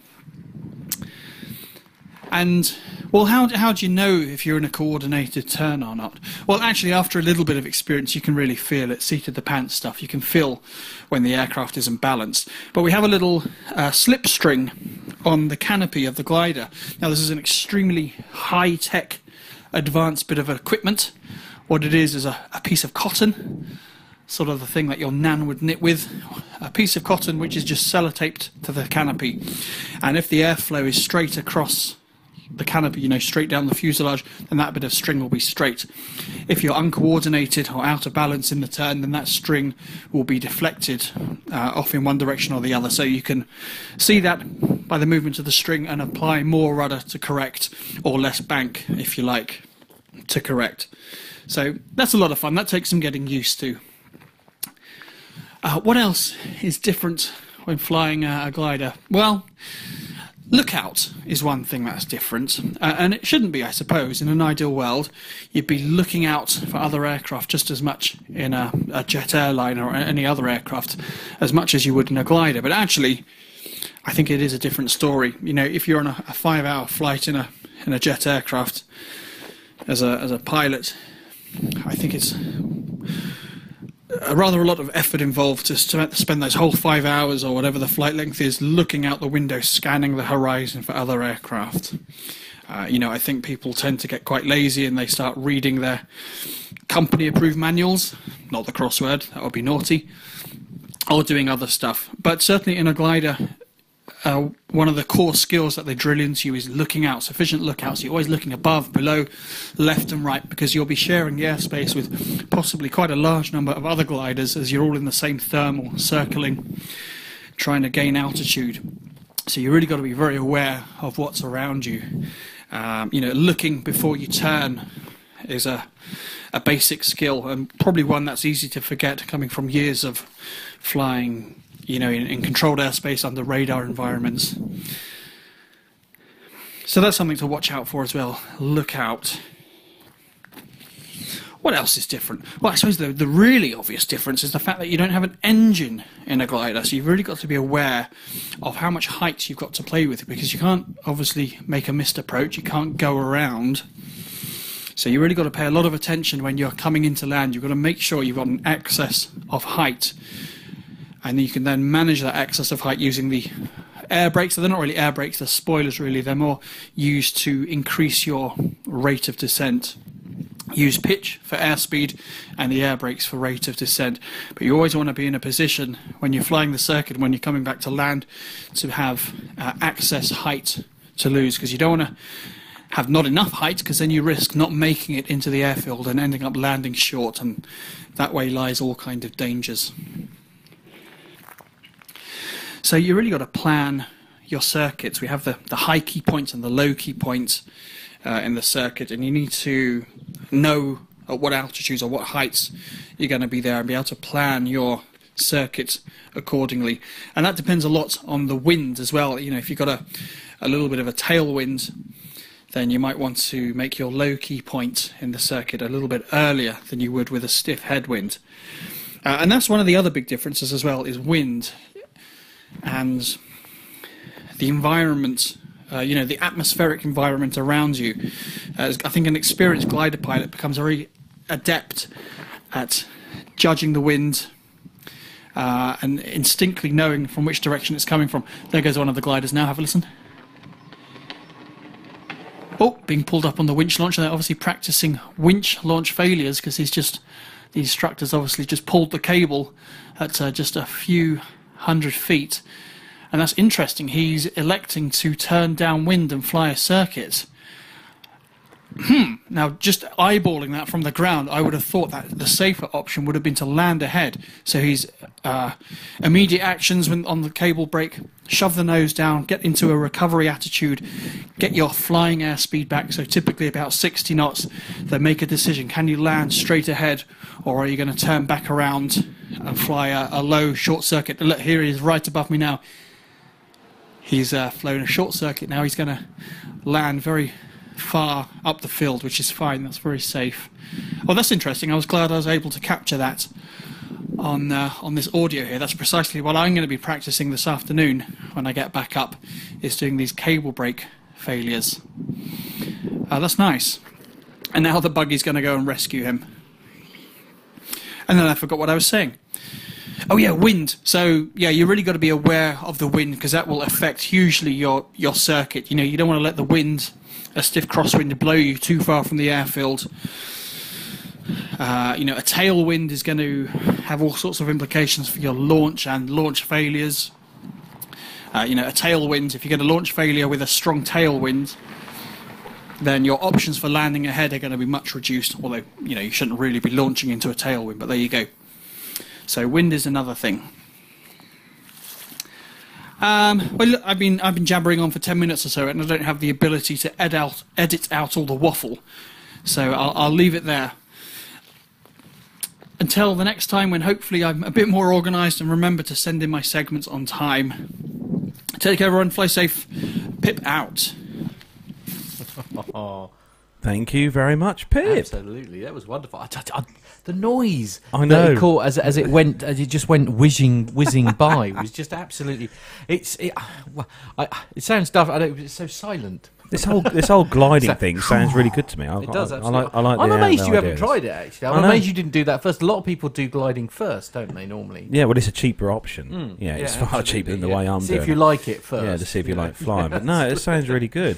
And, well, how do you know if you're in a coordinated turn or not? Well, actually, after a little bit of experience, you can really feel it. Seat of the pants stuff. You can feel when the aircraft isn't balanced. But we have a little slip string on the canopy of the glider. Now, this is an extremely high-tech, advanced bit of equipment. What it is a piece of cotton, sort of the thing that your nan would knit with. A piece of cotton which is just sellotaped to the canopy. And if the airflow is straight across the canopy, you know, straight down the fuselage, then that bit of string will be straight. If you're uncoordinated or out of balance in the turn, then that string will be deflected off in one direction or the other. So you can see that by the movement of the string and apply more rudder to correct, or less bank, if you like, to correct. So that's a lot of fun. That takes some getting used to. What else is different when flying a glider? Well, Lookout is one thing that's different, and it shouldn't be, I suppose. In an ideal world, you'd be looking out for other aircraft just as much in a jet airline or any other aircraft as much as you would in a glider. But actually, I think it is a different story. You know, if you're on a 5-hour flight in a jet aircraft as a pilot, I think it's rather a lot of effort involved to spend those whole 5 hours or whatever the flight length is looking out the window, scanning the horizon for other aircraft. You know, I think people tend to get quite lazy and they start reading their company-approved manuals, not the crossword, that would be naughty, or doing other stuff. But certainly in a glider, one of the core skills that they drill into you is looking out, sufficient lookouts. So you're always looking above, below, left and right, because you'll be sharing the airspace with possibly quite a large number of other gliders as you're all in the same thermal, circling, trying to gain altitude. So you really got to be very aware of what's around you. You know, looking before you turn is a basic skill, and probably one that's easy to forget coming from years of flying, you know, in controlled airspace under radar environments. So that's something to watch out for as well. Look out. What else is different? Well, I suppose the really obvious difference is the fact that you don't have an engine in a glider, so you've really got to be aware of how much height you've got to play with, because you can't obviously make a missed approach, you can't go around. So you really got to pay a lot of attention when you're coming into land. You've got to make sure you've got an excess of height, and you can then manage that excess of height using the air brakes. So they're not really air brakes, they're spoilers really. They're more used to increase your rate of descent. Use pitch for airspeed and the air brakes for rate of descent. But you always want to be in a position when you're flying the circuit, when you're coming back to land, to have excess height to lose, because you don't want to have not enough height, because then you risk not making it into the airfield and ending up landing short, and that way lies all kind of dangers. So you really got to plan your circuits. We have the high key points and the low key points in the circuit, and you need to know at what altitudes or what heights you're going to be there and be able to plan your circuit accordingly. And that depends a lot on the wind as well. You know, if you've got a little bit of a tailwind, then you might want to make your low key point in the circuit a little bit earlier than you would with a stiff headwind. And that's one of the other big differences as well, is wind and the environment, you know, the atmospheric environment around you. I think an experienced glider pilot becomes very adept at judging the wind and instinctively knowing from which direction it's coming from. There goes one of the gliders now, have a listen. Oh, being pulled up on the winch launcher. They're obviously practicing winch launch failures, because the instructor's obviously just pulled the cable at just a few 100 feet. And that's interesting. He's electing to turn downwind and fly a circuit. Now, just eyeballing that from the ground, I would have thought that the safer option would have been to land ahead. So he's immediate actions when on the cable brake, shove the nose down, get into a recovery attitude, get your flying airspeed back, so typically about 60 knots, then make a decision. Can you land straight ahead, or are you going to turn back around and fly a low short circuit? Look, here he is right above me now. He's flown a short circuit now. He's going to land very far up the field, which is fine. That's very safe. Well, that's interesting. I was glad I was able to capture that on this audio here. That's precisely what I'm going to be practicing this afternoon when I get back up, is doing these cable brake failures. That's nice. And now the buggy's going to go and rescue him. And then I forgot what I was saying. Oh yeah, wind. So yeah, you really got to be aware of the wind, because that will affect hugely your circuit. You know, you don't want to let the wind, a stiff crosswind, blow you too far from the airfield. You know, a tailwind is going to have all sorts of implications for your launch and launch failures. You know, a tailwind, if you get a launch failure with a strong tailwind, then your options for landing ahead are going to be much reduced. Although, you know, you shouldn't really be launching into a tailwind, but there you go. So wind is another thing. Well, look, I've been jabbering on for 10 minutes or so, and I don't have the ability to edit out all the waffle. So I'll leave it there. Until the next time, when hopefully I'm a bit more organised and remember to send in my segments on time. Take care, everyone. Fly safe. Pip out. Oh, Thank you very much, Pip. absolutely, that was wonderful. The noise I that know. it caught as it just went whizzing by was just absolutely. It sounds daft. It's so silent. This whole gliding thing sounds really good to me. It does. I Absolutely. like I'm the amazed you haven't ideas. tried it. Actually, I I'm know. amazed you didn't do that first. A lot of people do gliding first, don't they? Normally. Yeah, well, it's a cheaper option. It's far absolutely, cheaper than the yeah. way I'm See doing if you it. like it first. Yeah, to see if you like flying. But no, it sounds really good.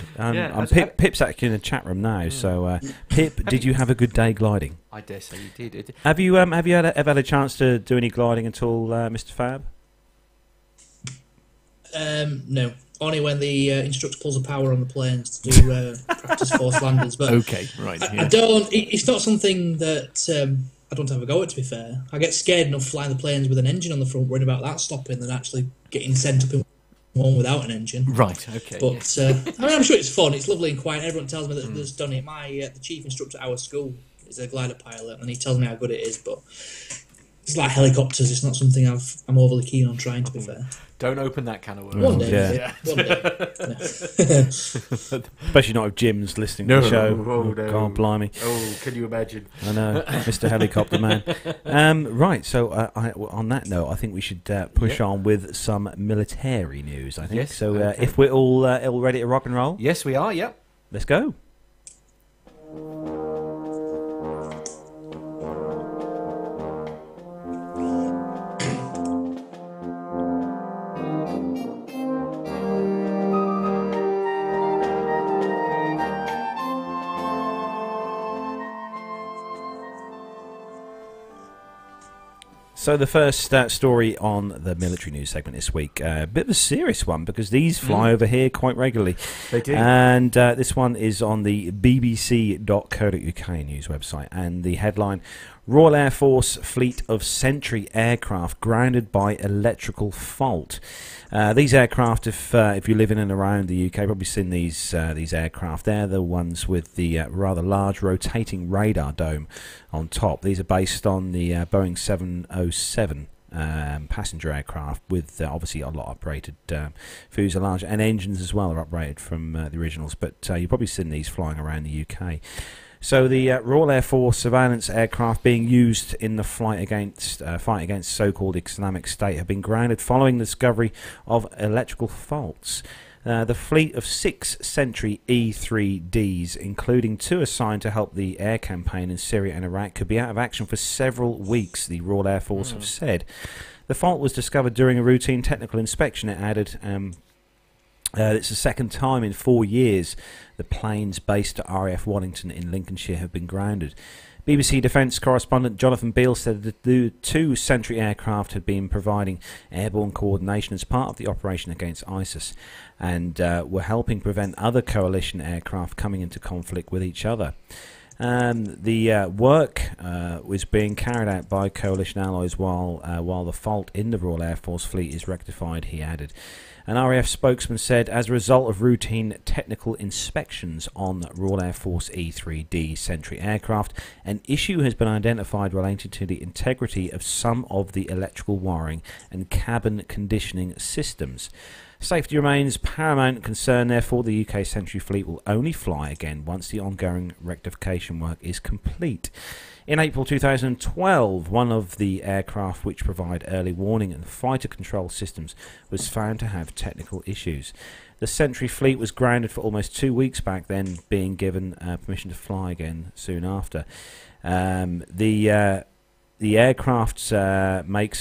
Pip's actually in the chat room now. So, Pip, did you have a good day gliding? I dare say you did. Have you ever had a chance to do any gliding at all, Mr. Fab? No. Only when the instructor pulls a power on the planes to do practice force landings. But Okay, right. Yeah. I don't. It's not something that I don't have a go at. To be fair, I get scared enough flying the planes with an engine on the front, worried about that stopping, than actually getting sent up in one without an engine. Right. Okay. But I mean, I'm sure it's fun. It's lovely and quiet. Everyone tells me that's done it. My the chief instructor at our school is a glider pilot, and he tells me how good it is. But it's like helicopters. It's not something I'm overly keen on trying. To be fair. Don't open that can of worms. One day. yeah. One day. No. Especially not if Jim's listening to No, the show. oh, no. God blimey. Oh, can you imagine? I know, Mr. Helicopter Man. Right, so on that note, I think we should push on with some military news, I think. Yes, So okay. if we're all ready to rock and roll, Yes, we are. Yep. let's go. So the first story on the military news segment this week, a bit of a serious one because these fly over here quite regularly. They do. And this one is on the bbc.co.uk news website, and the headline, Royal Air Force fleet of Sentry aircraft grounded by electrical fault. These aircraft, if you live in and around the UK, probably seen these aircraft. They're the ones with the rather large rotating radar dome on top. These are based on the Boeing 707 passenger aircraft with obviously a lot operated fuselage, and engines as well are operated from the originals. But you've probably seen these flying around the UK. So the Royal Air Force surveillance aircraft being used in the fight against so-called Islamic State have been grounded following the discovery of electrical faults. The fleet of 6 Sentry E-3Ds, including 2 assigned to help the air campaign in Syria and Iraq, could be out of action for several weeks, the Royal Air Force have said. The fault was discovered during a routine technical inspection, it added. It's the second time in 4 years the planes based at RAF Waddington in Lincolnshire have been grounded. BBC Defence correspondent Jonathan Beale said that the 2 Sentry aircraft had been providing airborne coordination as part of the operation against ISIS, and were helping prevent other coalition aircraft coming into conflict with each other. The work was being carried out by coalition allies while the fault in the Royal Air Force fleet is rectified, he added. An RAF spokesman said, as a result of routine technical inspections on Royal Air Force E-3D Sentry aircraft, an issue has been identified related to the integrity of some of the electrical wiring and cabin conditioning systems. Safety remains paramount concern, therefore the UK Sentry fleet will only fly again once the ongoing rectification work is complete. In April 2012, one of the aircraft which provide early warning and fighter control systems was found to have technical issues. The Sentry fleet was grounded for almost 2 weeks back then, being given permission to fly again soon after. The aircraft's make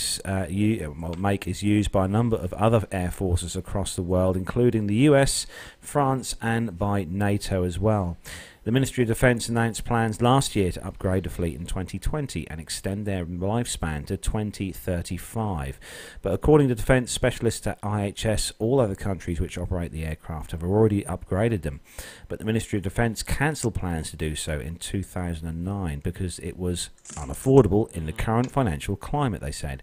is used by a number of other air forces across the world, including the US, France, and by NATO as well. The Ministry of Defence announced plans last year to upgrade the fleet in 2020 and extend their lifespan to 2035. But according to defence specialists at IHS, all other countries which operate the aircraft have already upgraded them. But the Ministry of Defence cancelled plans to do so in 2009 because it was unaffordable in the current financial climate, they said.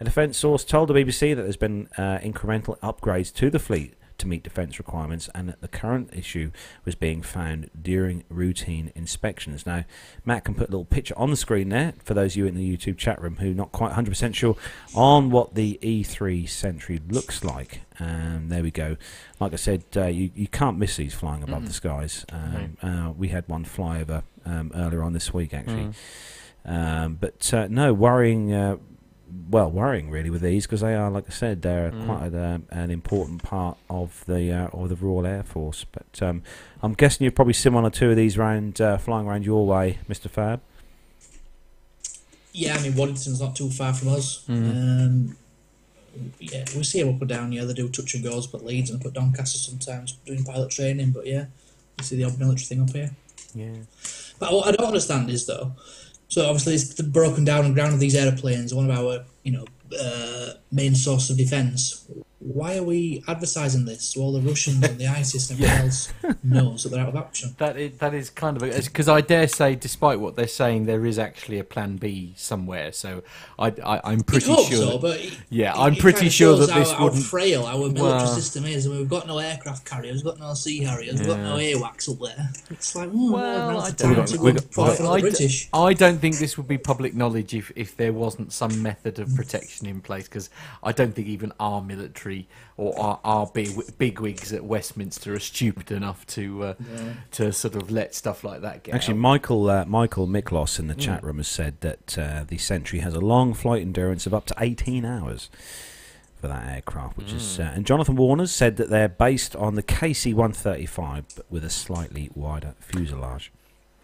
A defence source told the BBC that there's been incremental upgrades to the fleet to meet defence requirements, and that the current issue was being found during routine inspections. Now, Matt can put a little picture on the screen there for those of you in the YouTube chat room who are not quite 100% sure on what the E3 Sentry looks like. There we go. Like I said, you can't miss these flying above the skies. We had one fly over earlier on this week, actually. But no, worrying really with these, because they are, like I said, they're quite an important part of the Royal Air Force. But I'm guessing you've probably seen one or two of these flying around your way, Mr. Fab. Yeah, I mean, Waddington's not too far from us. Yeah, we see them up and down. Yeah, they do touch and goes, but Leeds and up at Doncaster sometimes doing pilot training. But yeah, you see the odd military thing up here. Yeah. But what I don't understand is, though, so obviously it's the broken down and ground of these aeroplanes, one of our, main source of defence. Why are we advertising this so all the Russians and the ISIS and everyone else knows that they're out of action? That is kind of because I dare say, despite what they're saying, there is actually a plan B somewhere. So I'm pretty sure. So, but I'm pretty sure that this how wouldn't. Frail our military system is. I mean, we've got no aircraft carriers, we've got no sea harriers, we've got no AWACS up there. It's like, British. I don't think this would be public knowledge if there wasn't some method of protection in place, because I don't think even our military or our bigwigs at Westminster are stupid enough to sort of let stuff like that get Actually, out. Michael Miklos in the chat room has said that the Sentry has a long flight endurance of up to 18 hours for that aircraft, which is... and Jonathan Warner's said that they're based on the KC-135, but with a slightly wider fuselage.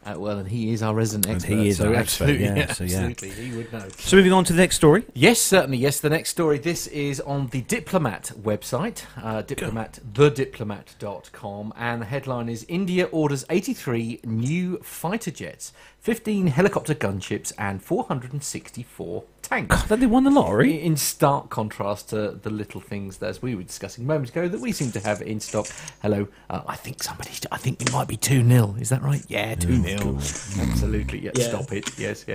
Well, and he is our resident expert. And he is our expert, Absolutely, he would know. So moving on to the next story. Yes, certainly. Yes, the next story. This is on the Diplomat website, thediplomat.com, and the headline is India orders 83 new fighter jets, 15 helicopter gunships, and 464 tanks. God, they won the lottery. In stark contrast to the little things that, as we were discussing moments ago, that we seem to have in stock. Hello, I think it might be 2-0. Is that right? Yeah, 2-0. Absolutely. Yeah, stop it. Yes.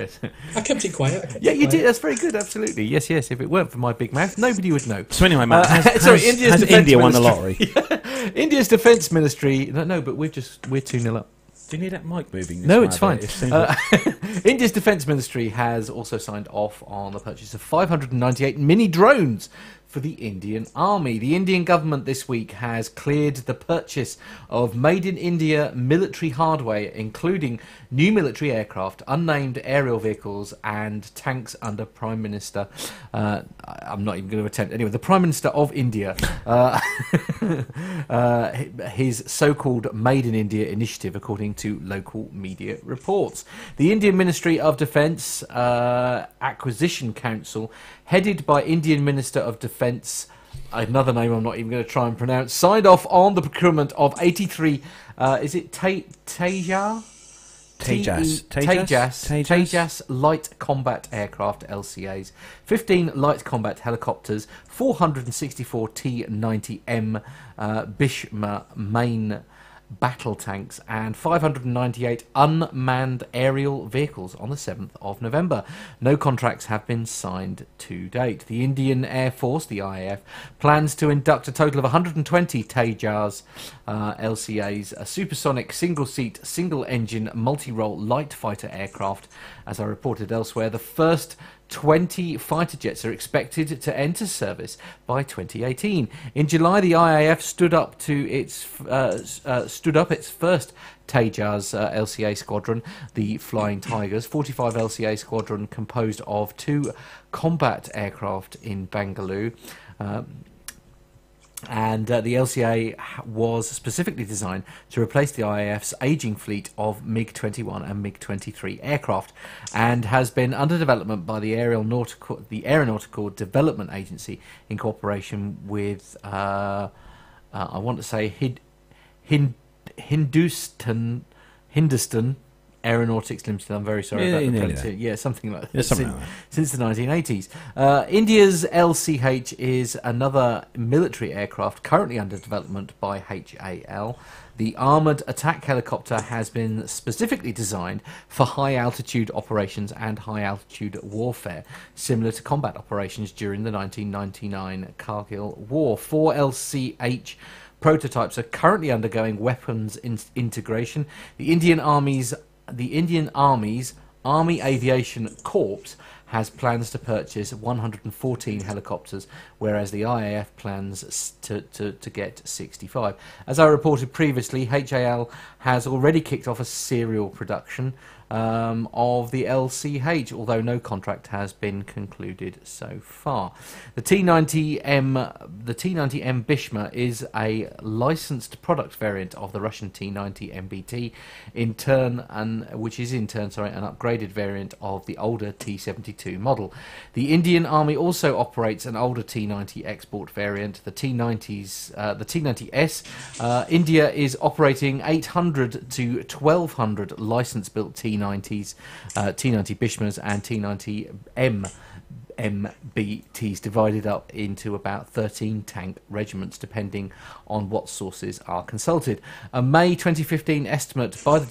I kept it quiet. You did. That's very good. Absolutely. Yes. If it weren't for my big mouth, nobody would know. So anyway, Matt, has India won the lottery? India's Defence Ministry. No, but we're 2-0 up. Do you need that mic moving? No, it's fine. India's Defence Ministry has also signed off on the purchase of 598 mini drones for the Indian Army. The Indian government this week has cleared the purchase of Made in India military hardware, including new military aircraft, unnamed aerial vehicles, and tanks under Prime Minister. I'm not even going to attempt. Anyway, the Prime Minister of India, his so-called Made in India initiative, according to local media reports. The Indian Ministry of Defence Acquisition Council, headed by Indian Minister of Defence, another name I'm not even going to try and pronounce, signed off on the procurement of 83, is it Tejas light combat aircraft, LCAs, 15 light combat helicopters, 464 T-90M Bhishma main battle tanks, and 598 unmanned aerial vehicles on the 7th of November. No contracts have been signed to date. The Indian Air Force, the IAF, plans to induct a total of 120 Tejas LCAs, a supersonic single-seat, single-engine, multi-role light fighter aircraft. As I reported elsewhere, the first 20 fighter jets are expected to enter service by 2018. In July, the IAF stood up its first Tejas LCA squadron, the Flying Tigers, 45 LCA squadron composed of 2 combat aircraft in Bangalore. And the LCA was specifically designed to replace the IAF's ageing fleet of MiG-21 and MiG-23 aircraft, and has been under development by the Aeronautical Development Agency in cooperation with, I want to say, Hindustan Aeronautics Limited. I'm very sorry about the pronunciation. Yeah, something like that. Since the 1980s. India's LCH is another military aircraft currently under development by HAL. The armoured attack helicopter has been specifically designed for high-altitude operations and high-altitude warfare, similar to combat operations during the 1999 Kargil War. 4 LCH prototypes are currently undergoing weapons integration. The Indian Army's Army Aviation Corps has plans to purchase 114 helicopters, whereas the IAF plans to get 65. As I reported previously, HAL has already kicked off a serial production of the LCH, although no contract has been concluded so far. The T-90M Bhishma is a licensed product variant of the Russian T-90 MBT, which is in turn an upgraded variant of the older T-72 model. The Indian Army also operates an older T-90 export variant, the T-90S. India is operating 800 to 1200 license-built T-90s, T-90 Bhishmas and T-90 MBTs, divided up into about 13 tank regiments, depending on what sources are consulted. A May 2015 estimate by the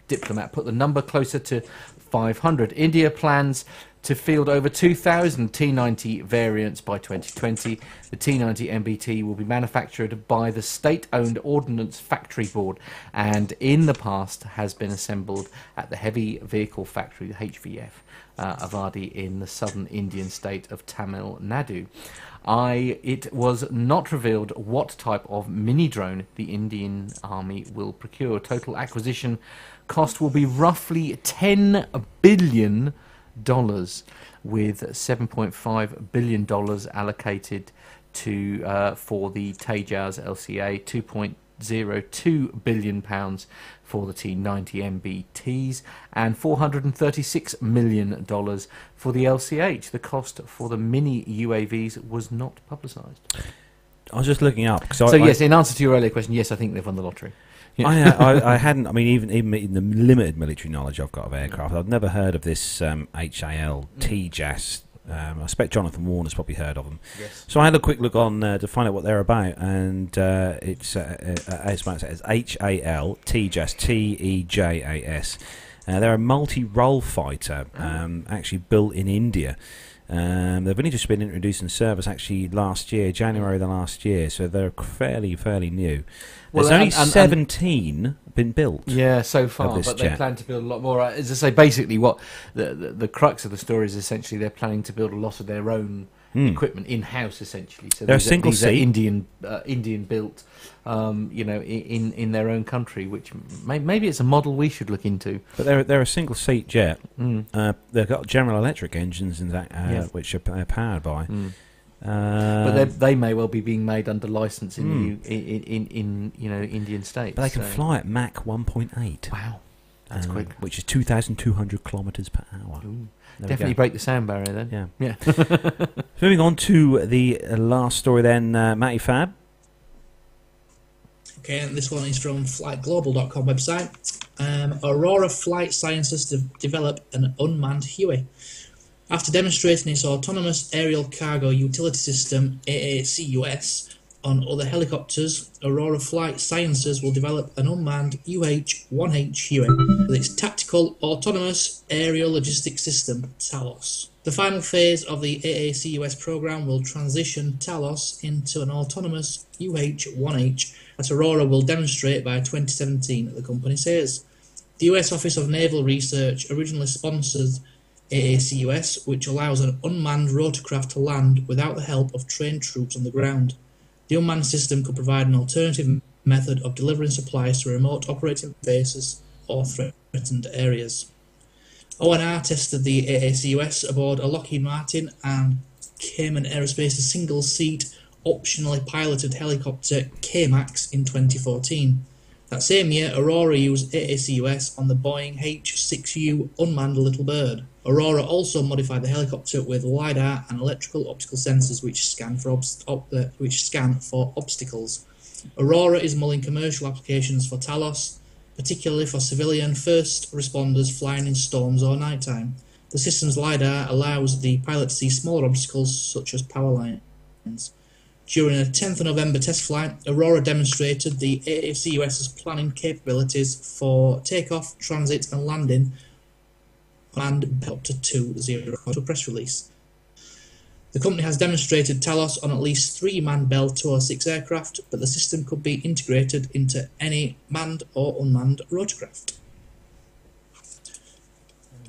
diplomat put the number closer to 500. India plans to field over 2,000 T-90 variants by 2020. The T-90 MBT will be manufactured by the state-owned Ordnance Factory Board, and in the past has been assembled at the Heavy Vehicle Factory, the HVF, Avadi, in the southern Indian state of Tamil Nadu. It was not revealed what type of mini-drone the Indian Army will procure. Total acquisition cost will be roughly $10 billion, with $7.5 billion allocated for the Tejas LCA, £2.02 billion for the T-90 MBTs, and $436 million for the LCH. The cost for the mini UAVs was not publicised. I was just looking up. Yes, in answer to your earlier question, yes, I think they've won the lottery. Yeah. I hadn't. I mean, even in the limited military knowledge I've got of aircraft, I've never heard of this HAL TJAS. I expect Jonathan Warner's probably heard of them. Yes. So I had a quick look on to find out what they're about, and it's as it says, HAL TJAS, TEJAS. They're a multi-role fighter, actually built in India. They've only just been introduced in service actually last year, January of the last year, so they're fairly new. There's only 17 been built. Yeah, so far, but they plan to build a lot more. As I say, basically what the crux of the story is essentially they're planning to build a lot of their own equipment in-house, essentially. So they're single seat, Indian built, in their own country, which maybe it's a model we should look into. But they're a single seat jet. They've got General Electric engines in that, which are powered by. But they may well be being made under license in Indian states. But they can fly at Mach 1.8. Wow, that's quick. Which is 2,200 kilometres per hour. Definitely break the sound barrier then. Yeah. Moving on to the last story then, Matty Fab. Okay, and this one is from flightglobal.com website. Aurora Flight Sciences develop an unmanned Huey. After demonstrating its autonomous aerial cargo utility system, AACUS, on other helicopters, Aurora Flight Sciences will develop an unmanned UH-1H Huey with its Tactical Autonomous Aerial Logistics System, TALOS. The final phase of the AACUS program will transition TALOS into an autonomous UH-1H that Aurora will demonstrate by 2017, the company says. The US Office of Naval Research originally sponsored AACUS, which allows an unmanned rotorcraft to land without the help of trained troops on the ground. The unmanned system could provide an alternative method of delivering supplies to remote operating bases or threatened areas. ONR tested the AACUS aboard a Lockheed Martin and Cayman Aerospace's single-seat, optionally piloted helicopter K-MAX in 2014. That same year, Aurora used AACUS on the Boeing H-6U unmanned Little Bird. Aurora also modified the helicopter with LiDAR and electrical-optical sensors which scan for obstacles. Aurora is mulling commercial applications for TALOS, particularly for civilian first responders flying in storms or nighttime. The system's LiDAR allows the pilot to see smaller obstacles such as power lines. During a 10th of November test flight, Aurora demonstrated the AACUS's planning capabilities for takeoff, transit and landing and up to 2.0 to a press release. The company has demonstrated Talos on at least 3 manned Bell 206 aircraft, but the system could be integrated into any manned or unmanned rotorcraft.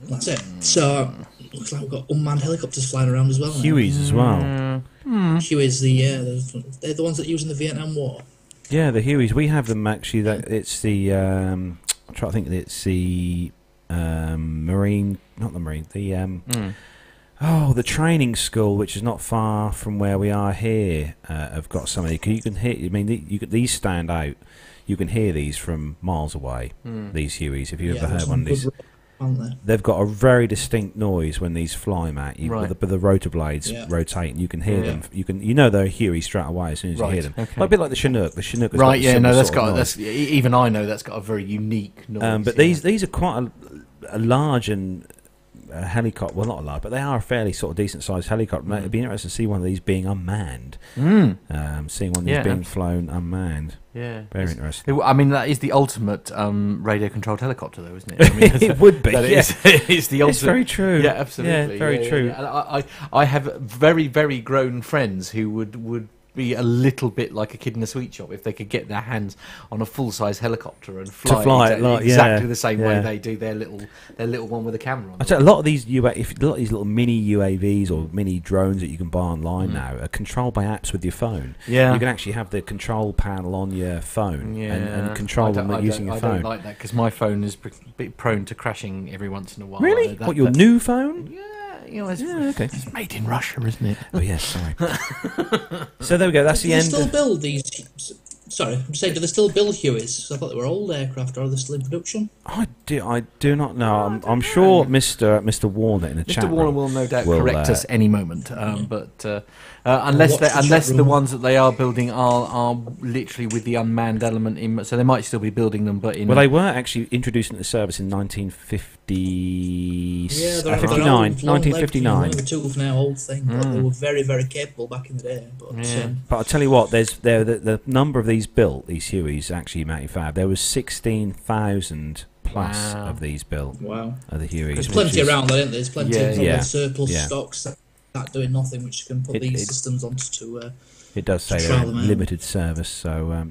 That's it. So, looks like we've got unmanned helicopters flying around as well. Hueys as well. Hueys, they're the ones that use in the Vietnam War. Yeah, the Hueys. We have them actually. It's the. I'm trying to think. It's the Marine, not the Marine. The the training school, which is not far from where we are here. Have got some of these. You can hear. I mean, these stand out. You can hear these from miles away. These Hueys. If you ever heard one of these. They've got a very distinct noise when these fly, Matt. With the rotor blades rotate, and you can hear them. You know they're Huey straight away as soon as you hear them. Okay. Like a bit like the Chinook. The Chinook has got that's even I know that's got a very unique noise. But these are quite a large and helicopter. Well, not a large, but they are a fairly sort of decent sized helicopter. It'd be interesting to see one of these being unmanned. Seeing one of these being flown unmanned. Yeah, very interesting. I mean, that is the ultimate radio-controlled helicopter, though, isn't it? I mean, it would be. It's the ultimate. It's very true. Yeah, absolutely. Yeah, very true. Yeah. And I have very, very grown friends who would be a little bit like a kid in a sweet shop if they could get their hands on a full-size helicopter and fly exactly the same way they do their little one with a camera on. I tell you, a lot of these little mini UAVs or mini drones that you can buy online now are controlled by apps with your phone. Yeah, you can actually have the control panel on your phone and control them using your phone. I don't like that because my phone is prone to crashing every once in a while. Really? What, your new phone? Yeah. It's made in Russia, isn't it? Oh, yes, sorry. So there we go, that's the end. Do they still build these? Sorry, I'm saying, do they still build Hueys? I thought they were old aircraft, or are they still in production? I do not know. I'm sure Mr. Warner in the chat room Mr. Warner will no doubt correct us any moment. But unless the ones that they are building are literally with the unmanned element in, so they might still be building them. But they were actually introduced into service in 1959. The two now old thing, but they were very, very capable back in the day. But I'll tell you what, the number of these built, these Hueys, actually, Matty Fab, there was 16,000 plus of these built. Wow. Of the Hueys. There's plenty around, there, isn't there? There's plenty of surplus stocks that doing nothing, which can put these systems onto to. It does say they're in limited service, so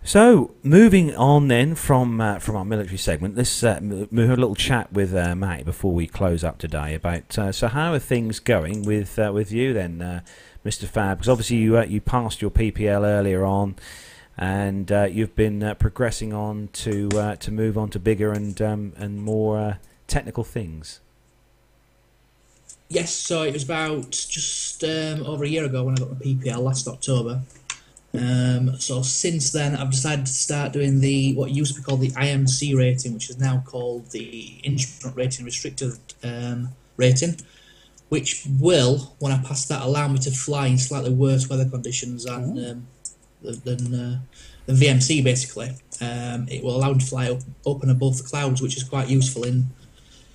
So moving on then from our military segment, let's we have a little chat with Matty before we close up today about so how are things going with you then, Mr. Fab? Because obviously you passed your PPL earlier on, and you've been progressing on to move on to bigger and more technical things. Yes, so it was about just over a year ago when I got my PPL last October. So since then, I've decided to start doing what used to be called the IMC rating, which is now called the Instrument Rating Restricted rating, which will, when I pass that, allow me to fly in slightly worse weather conditions than VMC, basically. It will allow me to fly up and above the clouds, which is quite useful in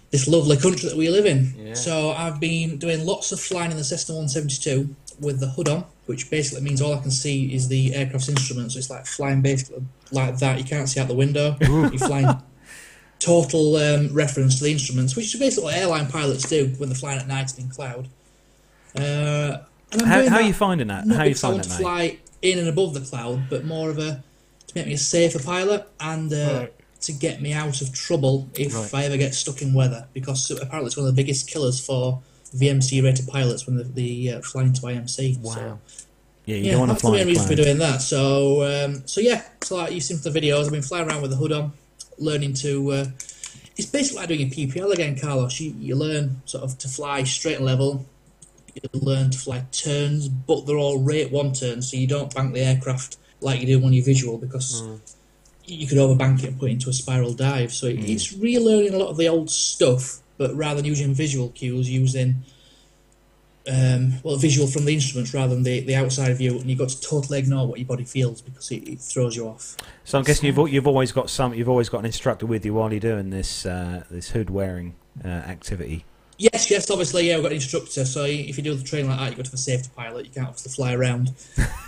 this lovely country that we live in. Yeah. So I've been doing lots of flying in the Cessna 172 with the hood on, which basically means all I can see is the aircraft's instruments. So it's like flying basically like that. You can't see out the window. You're flying total reference to the instruments, which is basically what airline pilots do when they're flying at night and in cloud. And how are you finding that? Not because I want to fly in and above the cloud, but more of to make me a safer pilot and to get me out of trouble if I ever get stuck in weather, because apparently it's one of the biggest killers for VMC rated pilots when they're flying to IMC. Wow. So, you don't want to fly. That's the main reason for doing that. So like you've seen from the videos, I've been flying around with the hood on, learning to. It's basically like doing a PPL again, Carlos. You learn sort of to fly straight and level. You learn to fly turns, but they're all rate 1 turns, so you don't bank the aircraft like you do when you're visual, because you could overbank it and put it into a spiral dive. So it's relearning a lot of the old stuff, but rather than using visual cues, using visual from the instruments rather than the outside view, and you've got to totally ignore what your body feels because it throws you off. So I'm guessing you've always got an instructor with you while you're doing this hood wearing activity. Yes, obviously, we've got an instructor, so if you do the training like that, you've got to have a safety pilot. You can't obviously fly around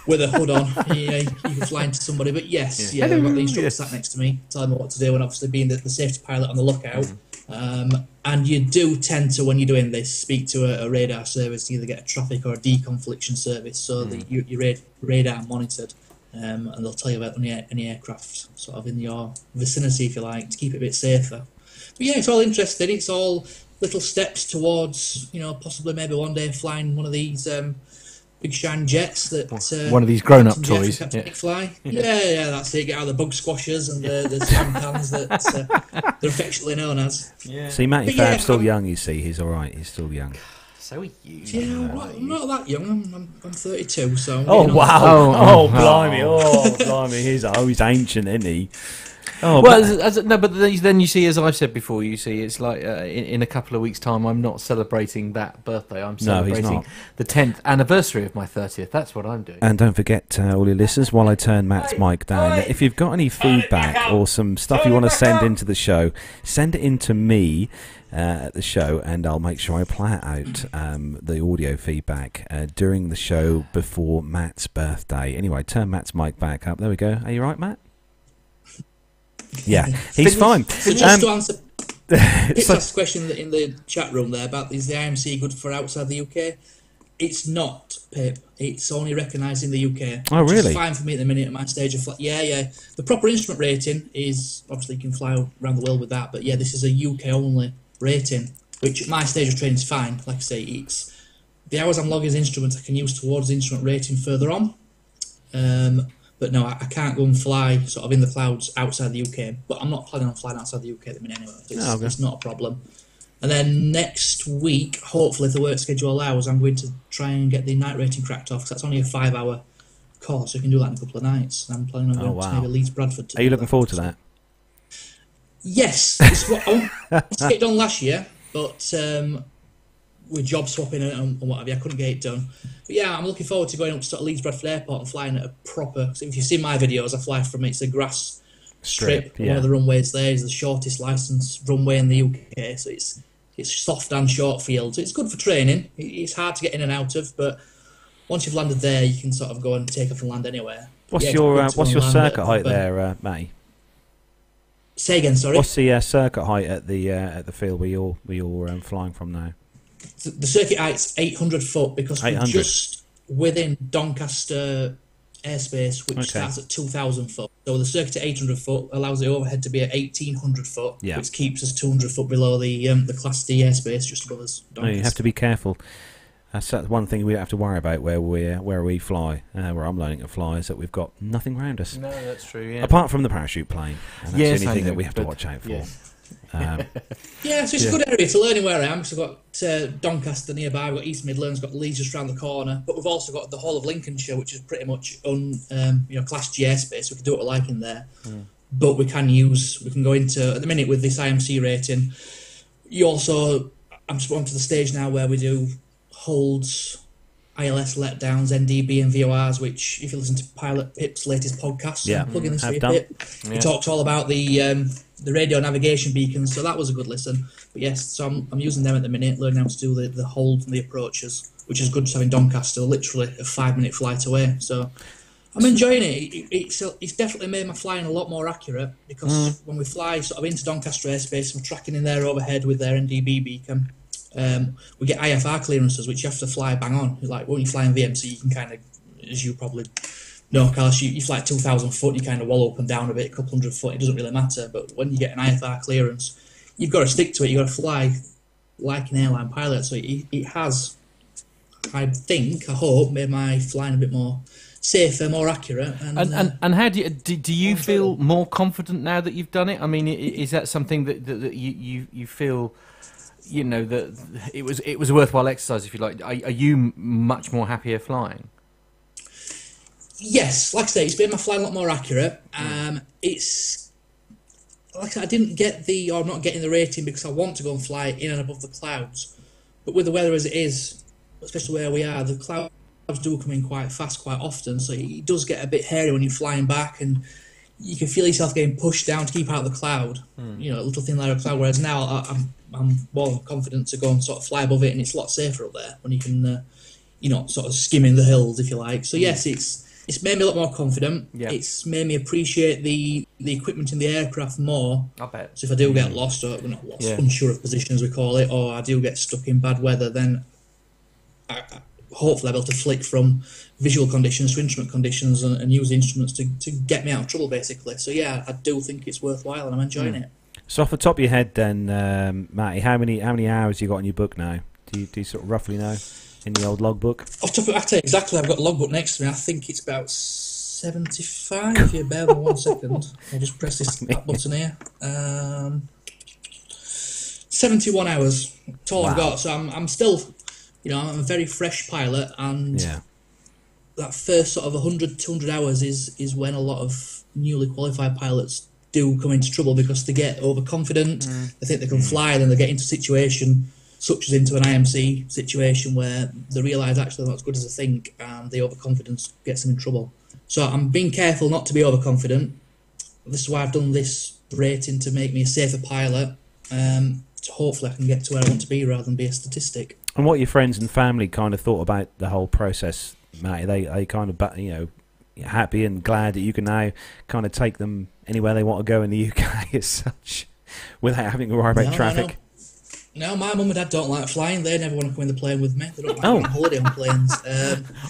with a hood on. You can fly into somebody, but I've got the instructor sat next to me, telling me what to do, and obviously being the safety pilot on the lookout, And you do tend to, when you're doing this, speak to a radar service to either get a traffic or a deconfliction service, so that your radar monitored, and they'll tell you about any aircraft sort of in your vicinity, if you like, to keep it a bit safer. But yeah, it's all interesting. It's all little steps towards, possibly maybe one day flying one of these big shine jets that one of these grown-up toys. Fly. Yeah, that's it. Get out the bug squashers and the sand cans that they're affectionately known as. Yeah. See, Matty Fab's still young. You see, he's all right. He's still young. So are you? Yeah, I'm not that young. I'm 32. So. Oh wow! Oh blimey! Oh blimey! He's ancient, isn't he? Oh, well, but then you see, as I've said before, you see, it's like in a couple of weeks' time, I'm not celebrating that birthday. I'm celebrating the 10th anniversary of my 30th. That's what I'm doing. And don't forget, all your listeners, while I turn Matt's mic down, that if you've got any feedback or some stuff you want to send into the show, send it in to me at the show, and I'll make sure I play it out, the audio feedback, during the show before Matt's birthday. Anyway, turn Matt's mic back up. There we go. Are you right, Matt? Yeah, he's fine. So just to answer Pip's question in the chat room there about is the IMC good for outside the UK? It's not, Pip. It's only recognised in the UK. Oh, really? Which is fine for me at the minute at my stage of flight. Yeah. The proper instrument rating is, obviously you can fly around the world with that, but yeah, this is a UK only rating, which at my stage of training is fine. Like I say, it's the hours I'm logging as instrument I can use towards the instrument rating further on. But no, I can't go and fly sort of in the clouds outside the UK. But I'm not planning on flying outside the UK at the minute anyway. It's not a problem. And then next week, hopefully if the work schedule allows, I'm going to try and get the night rating cracked off, because that's only a 5-hour course. So I can do that in a couple of nights. And I'm planning on going to maybe Leeds Bradford. Are you looking forward to that? Yes. It's what I wanted to get done last year, but with job swapping and what have you, I couldn't get it done. But yeah, I'm looking forward to going up to sort of Leeds Bradford Airport and flying at a proper. So if you see my videos, I fly from it's a grass strip. One of the runways there is the shortest licensed runway in the UK. So it's soft and short field. So it's good for training. It's hard to get in and out of, but once you've landed there, you can sort of go and take off and land anywhere. What's your circuit height there, Matty? Say again, sorry. What's the circuit height at the field where you're flying from now? The circuit height's 800 foot because we're just within Doncaster airspace, which starts at 2,000 foot. So the circuit at 800 foot allows the overhead to be at 1,800 foot, which keeps us 200 foot below the Class D airspace just above us. Doncaster. You have to be careful. That's one thing we don't have to worry about where we fly, where I'm learning to fly, is that we've got nothing around us. No, that's true. Yeah. Apart from the parachute plane, and that's the only thing that we have to watch out for. Yeah, so it's a good area to learning where I am. So I've got Doncaster nearby, we've got East Midlands, got Leeds just around the corner, but we've also got the whole of Lincolnshire, which is pretty much Class G airspace. We can do what we like in there, but we can go into at the minute with this IMC rating. I'm just on to the stage now where we do holds, ILS letdowns, NDB and VORs, which if you listen to Pilot Pip's latest podcast, I'm plugging this for you, Pip. He talks all about the radio navigation beacons, so that was a good listen. But yes, so I'm using them at the minute, learning how to do the holds and the approaches, which is good just having Doncaster literally a 5-minute flight away. So I'm enjoying it. It's definitely made my flying a lot more accurate, because when we fly sort of into Doncaster airspace, we're tracking in there overhead with their NDB beacon. We get IFR clearances, which you have to fly bang on. Like when you fly in VMC, you can kind of, as you probably know, Carlos, you fly at 2,000 foot, you kind of wall up and down a bit, a couple hundred foot, it doesn't really matter. But when you get an IFR clearance, you've got to stick to it. You've got to fly like an airline pilot. So it has, I hope, made my flying a bit more safer, more accurate. And how do you feel more confident now that you've done it? I mean, is that something that you feel, that it was a worthwhile exercise, if you like? Are you much more happier flying? Yes, like I say, it's made my flying a lot more accurate. It's like I said, I'm not getting the rating because I want to go and fly in and above the clouds. But with the weather as it is, especially where we are, the clouds do come in quite fast, quite often. So it does get a bit hairy when you're flying back, and you can feel yourself getting pushed down to keep out of the cloud. A little thin layer of cloud. Whereas now I'm more confident to go and sort of fly above it, and it's a lot safer up there when you can, sort of skimming the hills, if you like. So yes, it's made me a lot more confident. Yeah. It's made me appreciate the the equipment in the aircraft more. I bet. So if I do get lost, or not lost, Yeah. unsure of position as we call it, or I do get stuck in bad weather, then hopefully I'll be able to flick from visual conditions to instrument conditions and use the instruments to get me out of trouble, basically. So yeah, I do think it's worthwhile, and I'm enjoying it. So off the top of your head, then, Matty, how many hours you got in your book now? Do you sort of roughly know in the old logbook? Off the top of I tell you exactly, I've got a logbook next to me. I think it's about 75. If you bear with me 1 second, I'll just press that button here. 71 hours. That's all I've got. So I'm still, I'm a very fresh pilot, and that first sort of 100, 200 hours is when a lot of newly qualified pilots do come into trouble, because they get overconfident. They think they can fly, then they get into a situation such as into an IMC situation where they realise actually they're not as good as they think, and the overconfidence gets them in trouble. So I'm being careful not to be overconfident. This is why I've done this rating, to make me a safer pilot. So hopefully I can get to where I want to be rather than be a statistic. And what your friends and family kind of thought about the whole process, Matty? They kind of, happy and glad that you can now kind of take them anywhere they want to go in the UK as such, without having to worry about traffic? No, my mum and dad don't like flying. They never want to come in the plane with me. They don't like going on holiday on planes.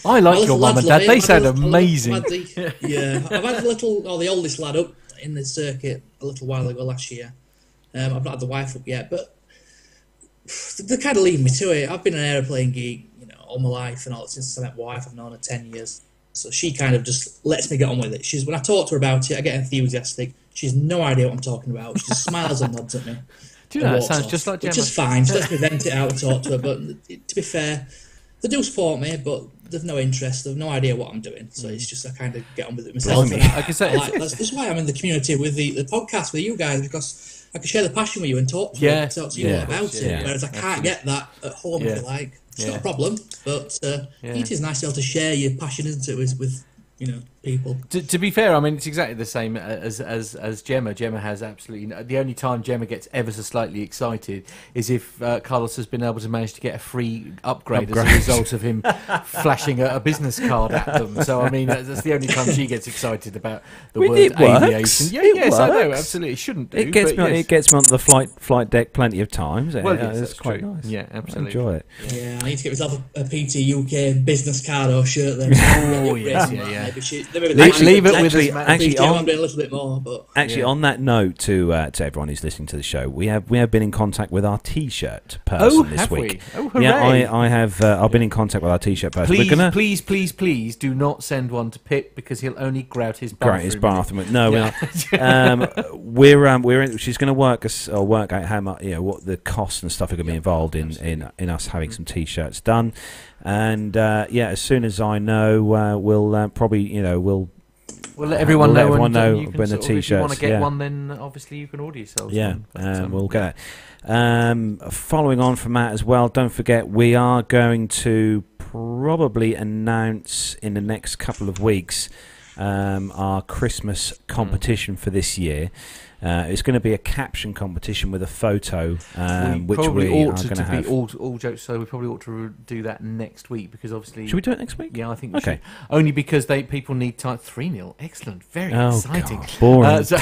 I like your mum and dad. They sound amazing. I've had the oldest lad up in the circuit a little while ago last year. I've not had the wife up yet, but they kind of leave me to it. I've been an aeroplane geek, all my life, and all since I met my wife. I've known her 10 years, so she kind of just lets me get on with it. When I talk to her about it, I get enthusiastic. She has no idea what I'm talking about. She just smiles and nods at me. Do you know, that sounds just like Gemma. Which is fine. She lets me vent it out and talk to her. But to be fair, they do support me, but they've no interest. They've no idea what I'm doing. So it's just I kind of get on with it myself. This is why I'm in the community with the podcast with you guys, because I can share the passion with you and talk to you about it. Whereas I can't get that at home, if you like. It's not a problem, but it is nice to be able to share your passion, isn't it, with people. To be fair, I mean, it's exactly the same as Gemma. Gemma has absolutely the only time Gemma gets ever so slightly excited is if Carlos has been able to manage to get a free upgrade. As a result of him flashing a business card at them. So I mean, that's the only time she gets excited about the word aviation. Yes, I know, absolutely. It shouldn't do. It gets me onto the flight deck plenty of times. Well, yes, it's quite true. Nice. Yeah, absolutely. I enjoy it. Yeah, I need to get myself a PT UK business card or shirt then. Leave it with us, actually, I'm doing a little bit more, but on that note, to everyone who's listening to the show, we have been in contact with our T-shirt person this week. Oh, hooray! Yeah, I have. I've been in contact with our T-shirt person. Please, do not send one to Pip, because he'll only grout his bathroom. No, we're not. She's going to work out how much, what the costs and stuff are going to be involved in us having some T-shirts done. And as soon as I know, we'll probably we'll let everyone know when the T-shirts. If you want to get one, then obviously you can order yourself. We'll get it. Following on from that as well, don't forget we are going to probably announce in the next couple of weeks our Christmas competition for this year. It's going to be a caption competition with a photo, which we are going to have. All jokes, so we probably ought to do that next week, because obviously. Should we do it next week? Yeah, I think we should. Only because people need type 3-0. Excellent, very exciting. God, boring. So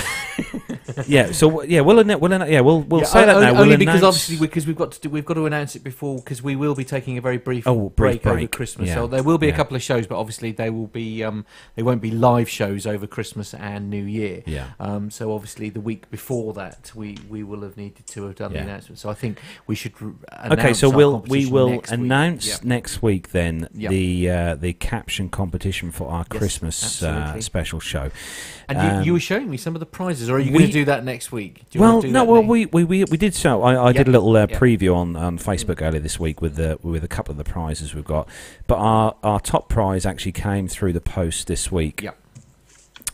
we'll say that now. Only because obviously we've got to announce it before, because we will be taking a very brief break over Christmas. So there will be a couple of shows, but obviously they won't be live shows over Christmas and New Year. Yeah. So obviously the week before that we will have needed to have done the announcement. So I think we should announce we will announce next week then the caption competition for our Christmas special show. And you were showing me some of the prizes, or are you going to do that next week? We did show. I did a little preview on Facebook earlier this week with a couple of the prizes we've got, but our top prize actually came through the post this week.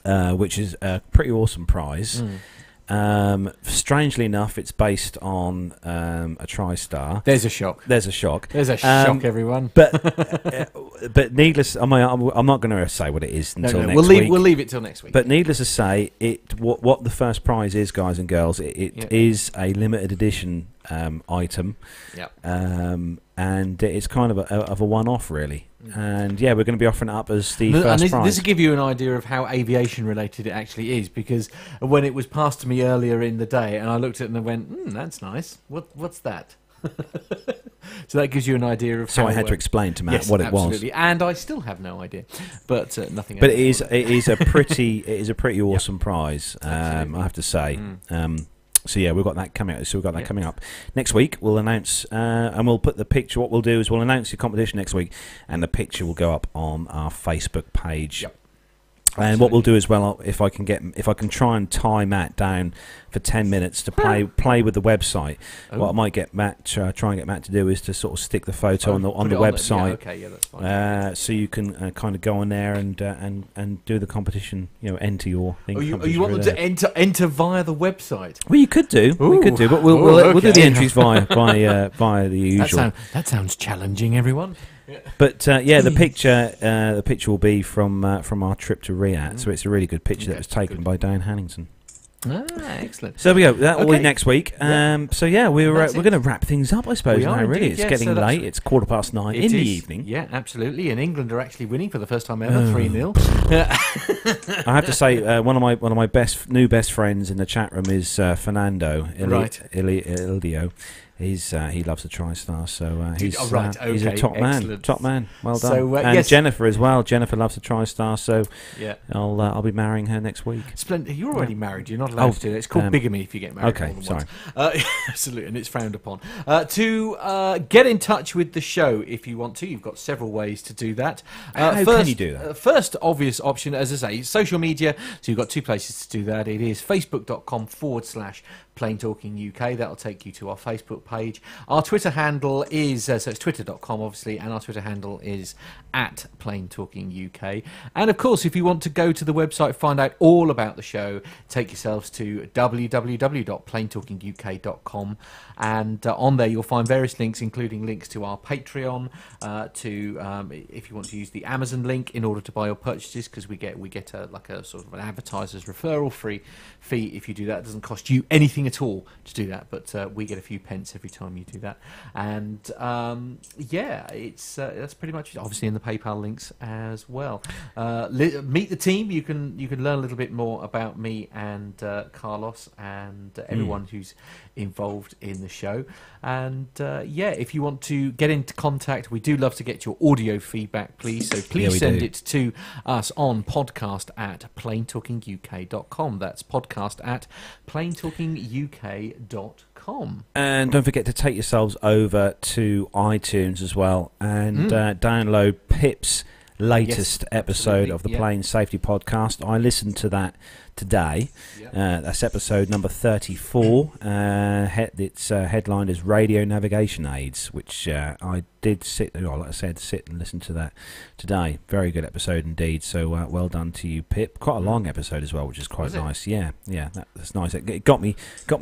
Which is a pretty awesome prize. Strangely enough, it's based on a TriStar. There's a shock. There's a shock, everyone. But needless, I'm not going to say what it is until next week. We'll leave it till next week. But needless to say, what the first prize is, guys and girls, it is a limited edition item. Yep. And it's kind of a one-off, really. And yeah, we're going to be offering it up as the first prize. This will give you an idea of how aviation-related it actually is, because when it was passed to me earlier in the day, and I looked at it and I went, "That's nice. What's that?" So that gives you an idea of. So how I had to explain to Matt what it absolutely. was, and I still have no idea, but nothing. But it is a pretty awesome prize. I have to say. So yeah, we've got that coming up. So we've got that coming up next week. We'll announce, and we'll put the picture. What we'll do is we'll announce the competition next week, and the picture will go up on our Facebook page. Yep. And what we'll do as well, if I can try and tie Matt down for 10 minutes to play with the website. What I might get Matt try and get Matt to do is to sort of stick the photo on the website. That's fine. So you can kind of go on there and do the competition. Enter your thing. You want them to enter via the website? Well, you could do. We could do, but we'll do the entries via the usual. That sounds challenging, everyone. But the picture will be from our trip to Riyadh. So it's a really good picture that was taken by Dan Hannington. Excellent. So we go. That will be next week. So yeah, we're going to wrap things up, I suppose. Now, really, it's getting late. It's 9:15 in the evening. Yeah, absolutely. And England are actually winning for the first time ever, 3-0. I have to say, one of my new best friends in the chat room is Fernando Ildio. He loves the TriStar, so he's a top man. Well done. So, and Jennifer as well. Jennifer loves the TriStar, so I'll be marrying her next week. Splendid. You're already married. You're not allowed to do that. It's called bigamy if you get married. Okay, sorry. Absolutely, and it's frowned upon. To get in touch with the show if you want to, you've got several ways to do that. How can you do that? First obvious option, as I say, social media. So you've got two places to do that. It is facebook.com/Plain Talking UK. That'll take you to our Facebook page. Our Twitter handle is so it's twitter.com obviously, and our Twitter handle is @Plain Talking UK. And of course, if you want to go to the website, find out all about the show, take yourselves to www.plaintalkinguk.com, and on there you'll find various links, including links to our Patreon, if you want to use the Amazon link in order to buy your purchases, because we get a sort of an advertiser's referral fee if you do that. It doesn't cost you anything at all to do that, but we get a few pence every time you do that. And that's pretty much it. Obviously in the PayPal links as well. Meet the team. You can learn a little bit more about me and Carlos and everyone who's involved in the show. And if you want to get into contact, we do love to get your audio feedback, please. So please send it to us on podcast@plaintalkinguk.com. That's podcast@plaintalkinguk.com. And don't forget to take yourselves over to iTunes as well and download Pip's latest episode of the Plane Safety Podcast. I listened to that today. That's episode number 34. Its headline is Radio Navigation Aids, which I did sit and listen to that today. Very good episode indeed. So well done to you, Pip. Quite a long episode as well, which is quite nice. Yeah, that's nice. It got me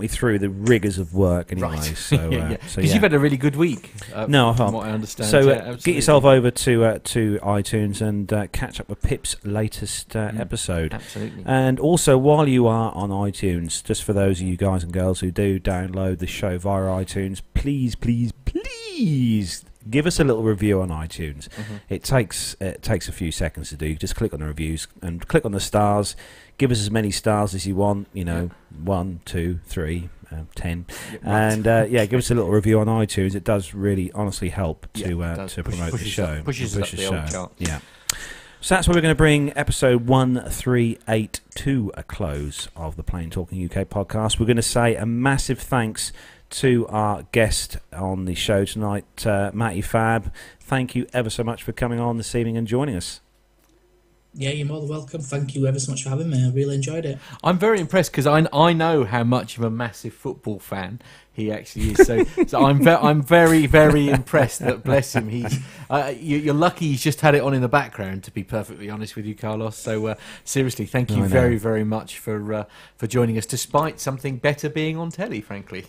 through the rigours of work anyway. Right. So because you've had a really good week. No, from what I understand. So get yourself over to iTunes and catch up with Pip's latest episode. Absolutely. And also, while you are on iTunes, just for those of you guys and girls who do download the show via iTunes, please give us a little review on iTunes. It takes a few seconds to do. Just click on the reviews and click on the stars. Give us as many stars as you want. 1, 2, 3, 10, and give us a little review on iTunes. It does really, honestly help to promote the show. Pushes up the old chart. Yeah. So that's where we're going to bring episode 138 to a close of the Plain Talking UK podcast. We're going to say a massive thanks to our guest on the show tonight, Matty Fab. Thank you ever so much for coming on this evening and joining us. Yeah, you're more than welcome. Thank you ever so much for having me. I really enjoyed it. I'm very impressed because I know how much of a massive football fan he actually is. So I'm very, very impressed that, bless him, you're lucky he's just had it on in the background, to be perfectly honest with you, Carlos. So seriously, thank you very, very much for joining us, despite something better being on telly, frankly.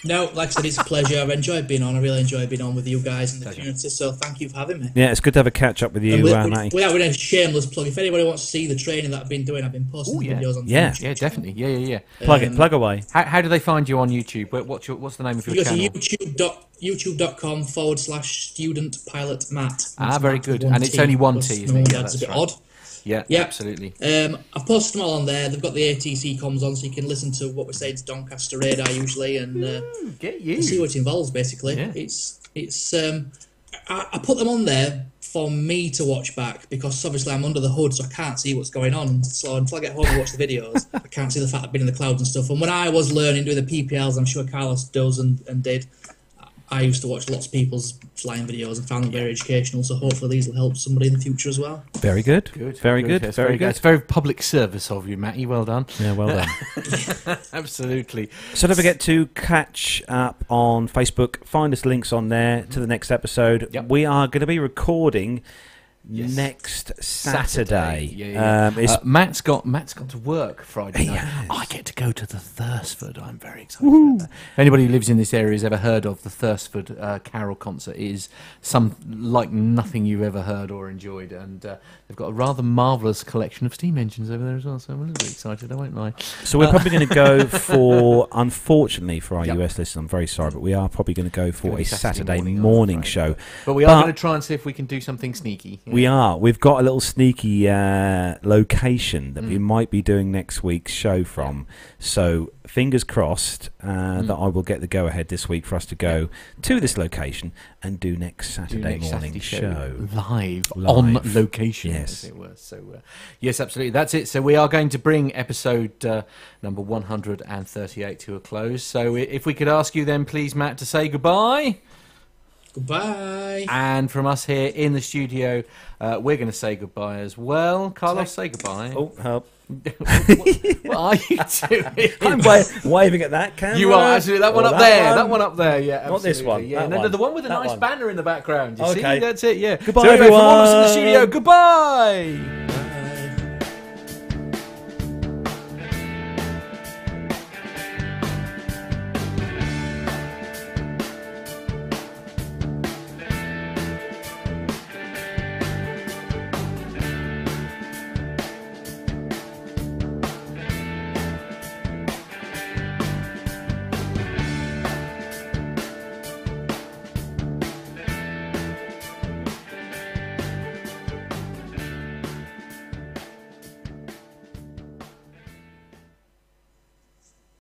No, like I said, it's a pleasure. I've enjoyed being on. I really enjoyed being on with you guys in the community. So thank you for having me. Yeah, it's good to have a catch up with you, Matty. Without a shameless plug, if anybody wants to see the training that I've been doing, I've been posting videos on YouTube. Yeah, definitely. Yeah. Plug away. How do they find you on YouTube? What's the name of your channel? You go to youtube.com/student pilot Matt. Very good. And it's only one T, isn't it? Yeah, that's a bit odd. Yeah, absolutely. I've posted them all on there. They've got the ATC comms on, so you can listen to what we're saying to Doncaster radar usually, and see what it involves. Basically, it's. I put them on there for me to watch back because obviously I'm under the hood, so I can't see what's going on. So until I get home and watch the videos, I can't see the fact I've been in the clouds and stuff. And when I was learning doing the PPLs, I'm sure Carlos does and did. I used to watch lots of people's flying videos and found them very educational, so hopefully these will help somebody in the future as well. Very good. Very good. Yes, very good. It's very public service of you, Matty. Well done. Yeah, well done. Absolutely. So don't forget to catch up on Facebook. Find us links on there to the next episode. Yep. We are going to be recording next Saturday. Matt's got to work Friday night. I get to go to the Thursford. I'm very excited about that. If anybody who lives in this area has ever heard of the Thursford Carol concert, it is like nothing you've ever heard or enjoyed, and they've got a rather marvellous collection of steam engines over there as well, so I'm a little bit excited, I won't lie. So we're probably going to go for, unfortunately for our US listeners, I'm very sorry, but we are probably going to go for a Saturday morning show. But we are going to try and see if we can do something sneaky. We are. We've got a little sneaky location that we might be doing next week's show from. So fingers crossed that I will get the go-ahead this week for us to go to this location and do next Saturday morning show. Live on location, as it were. So, yes, absolutely. That's it. So we are going to bring episode number 138 to a close. So if we could ask you then, please, Matt, to say goodbye. Goodbye. And from us here in the studio, we're going to say goodbye as well. Carlos, say goodbye. Oh, help. What are you doing? I'm waving at that camera. You are, actually. That one up there. That one up there, yeah. Absolutely. Not this one. Yeah, no, the one with the nice banner in the background. You see? That's it, yeah. Goodbye, so anyway, everyone. from all of us in the studio, goodbye.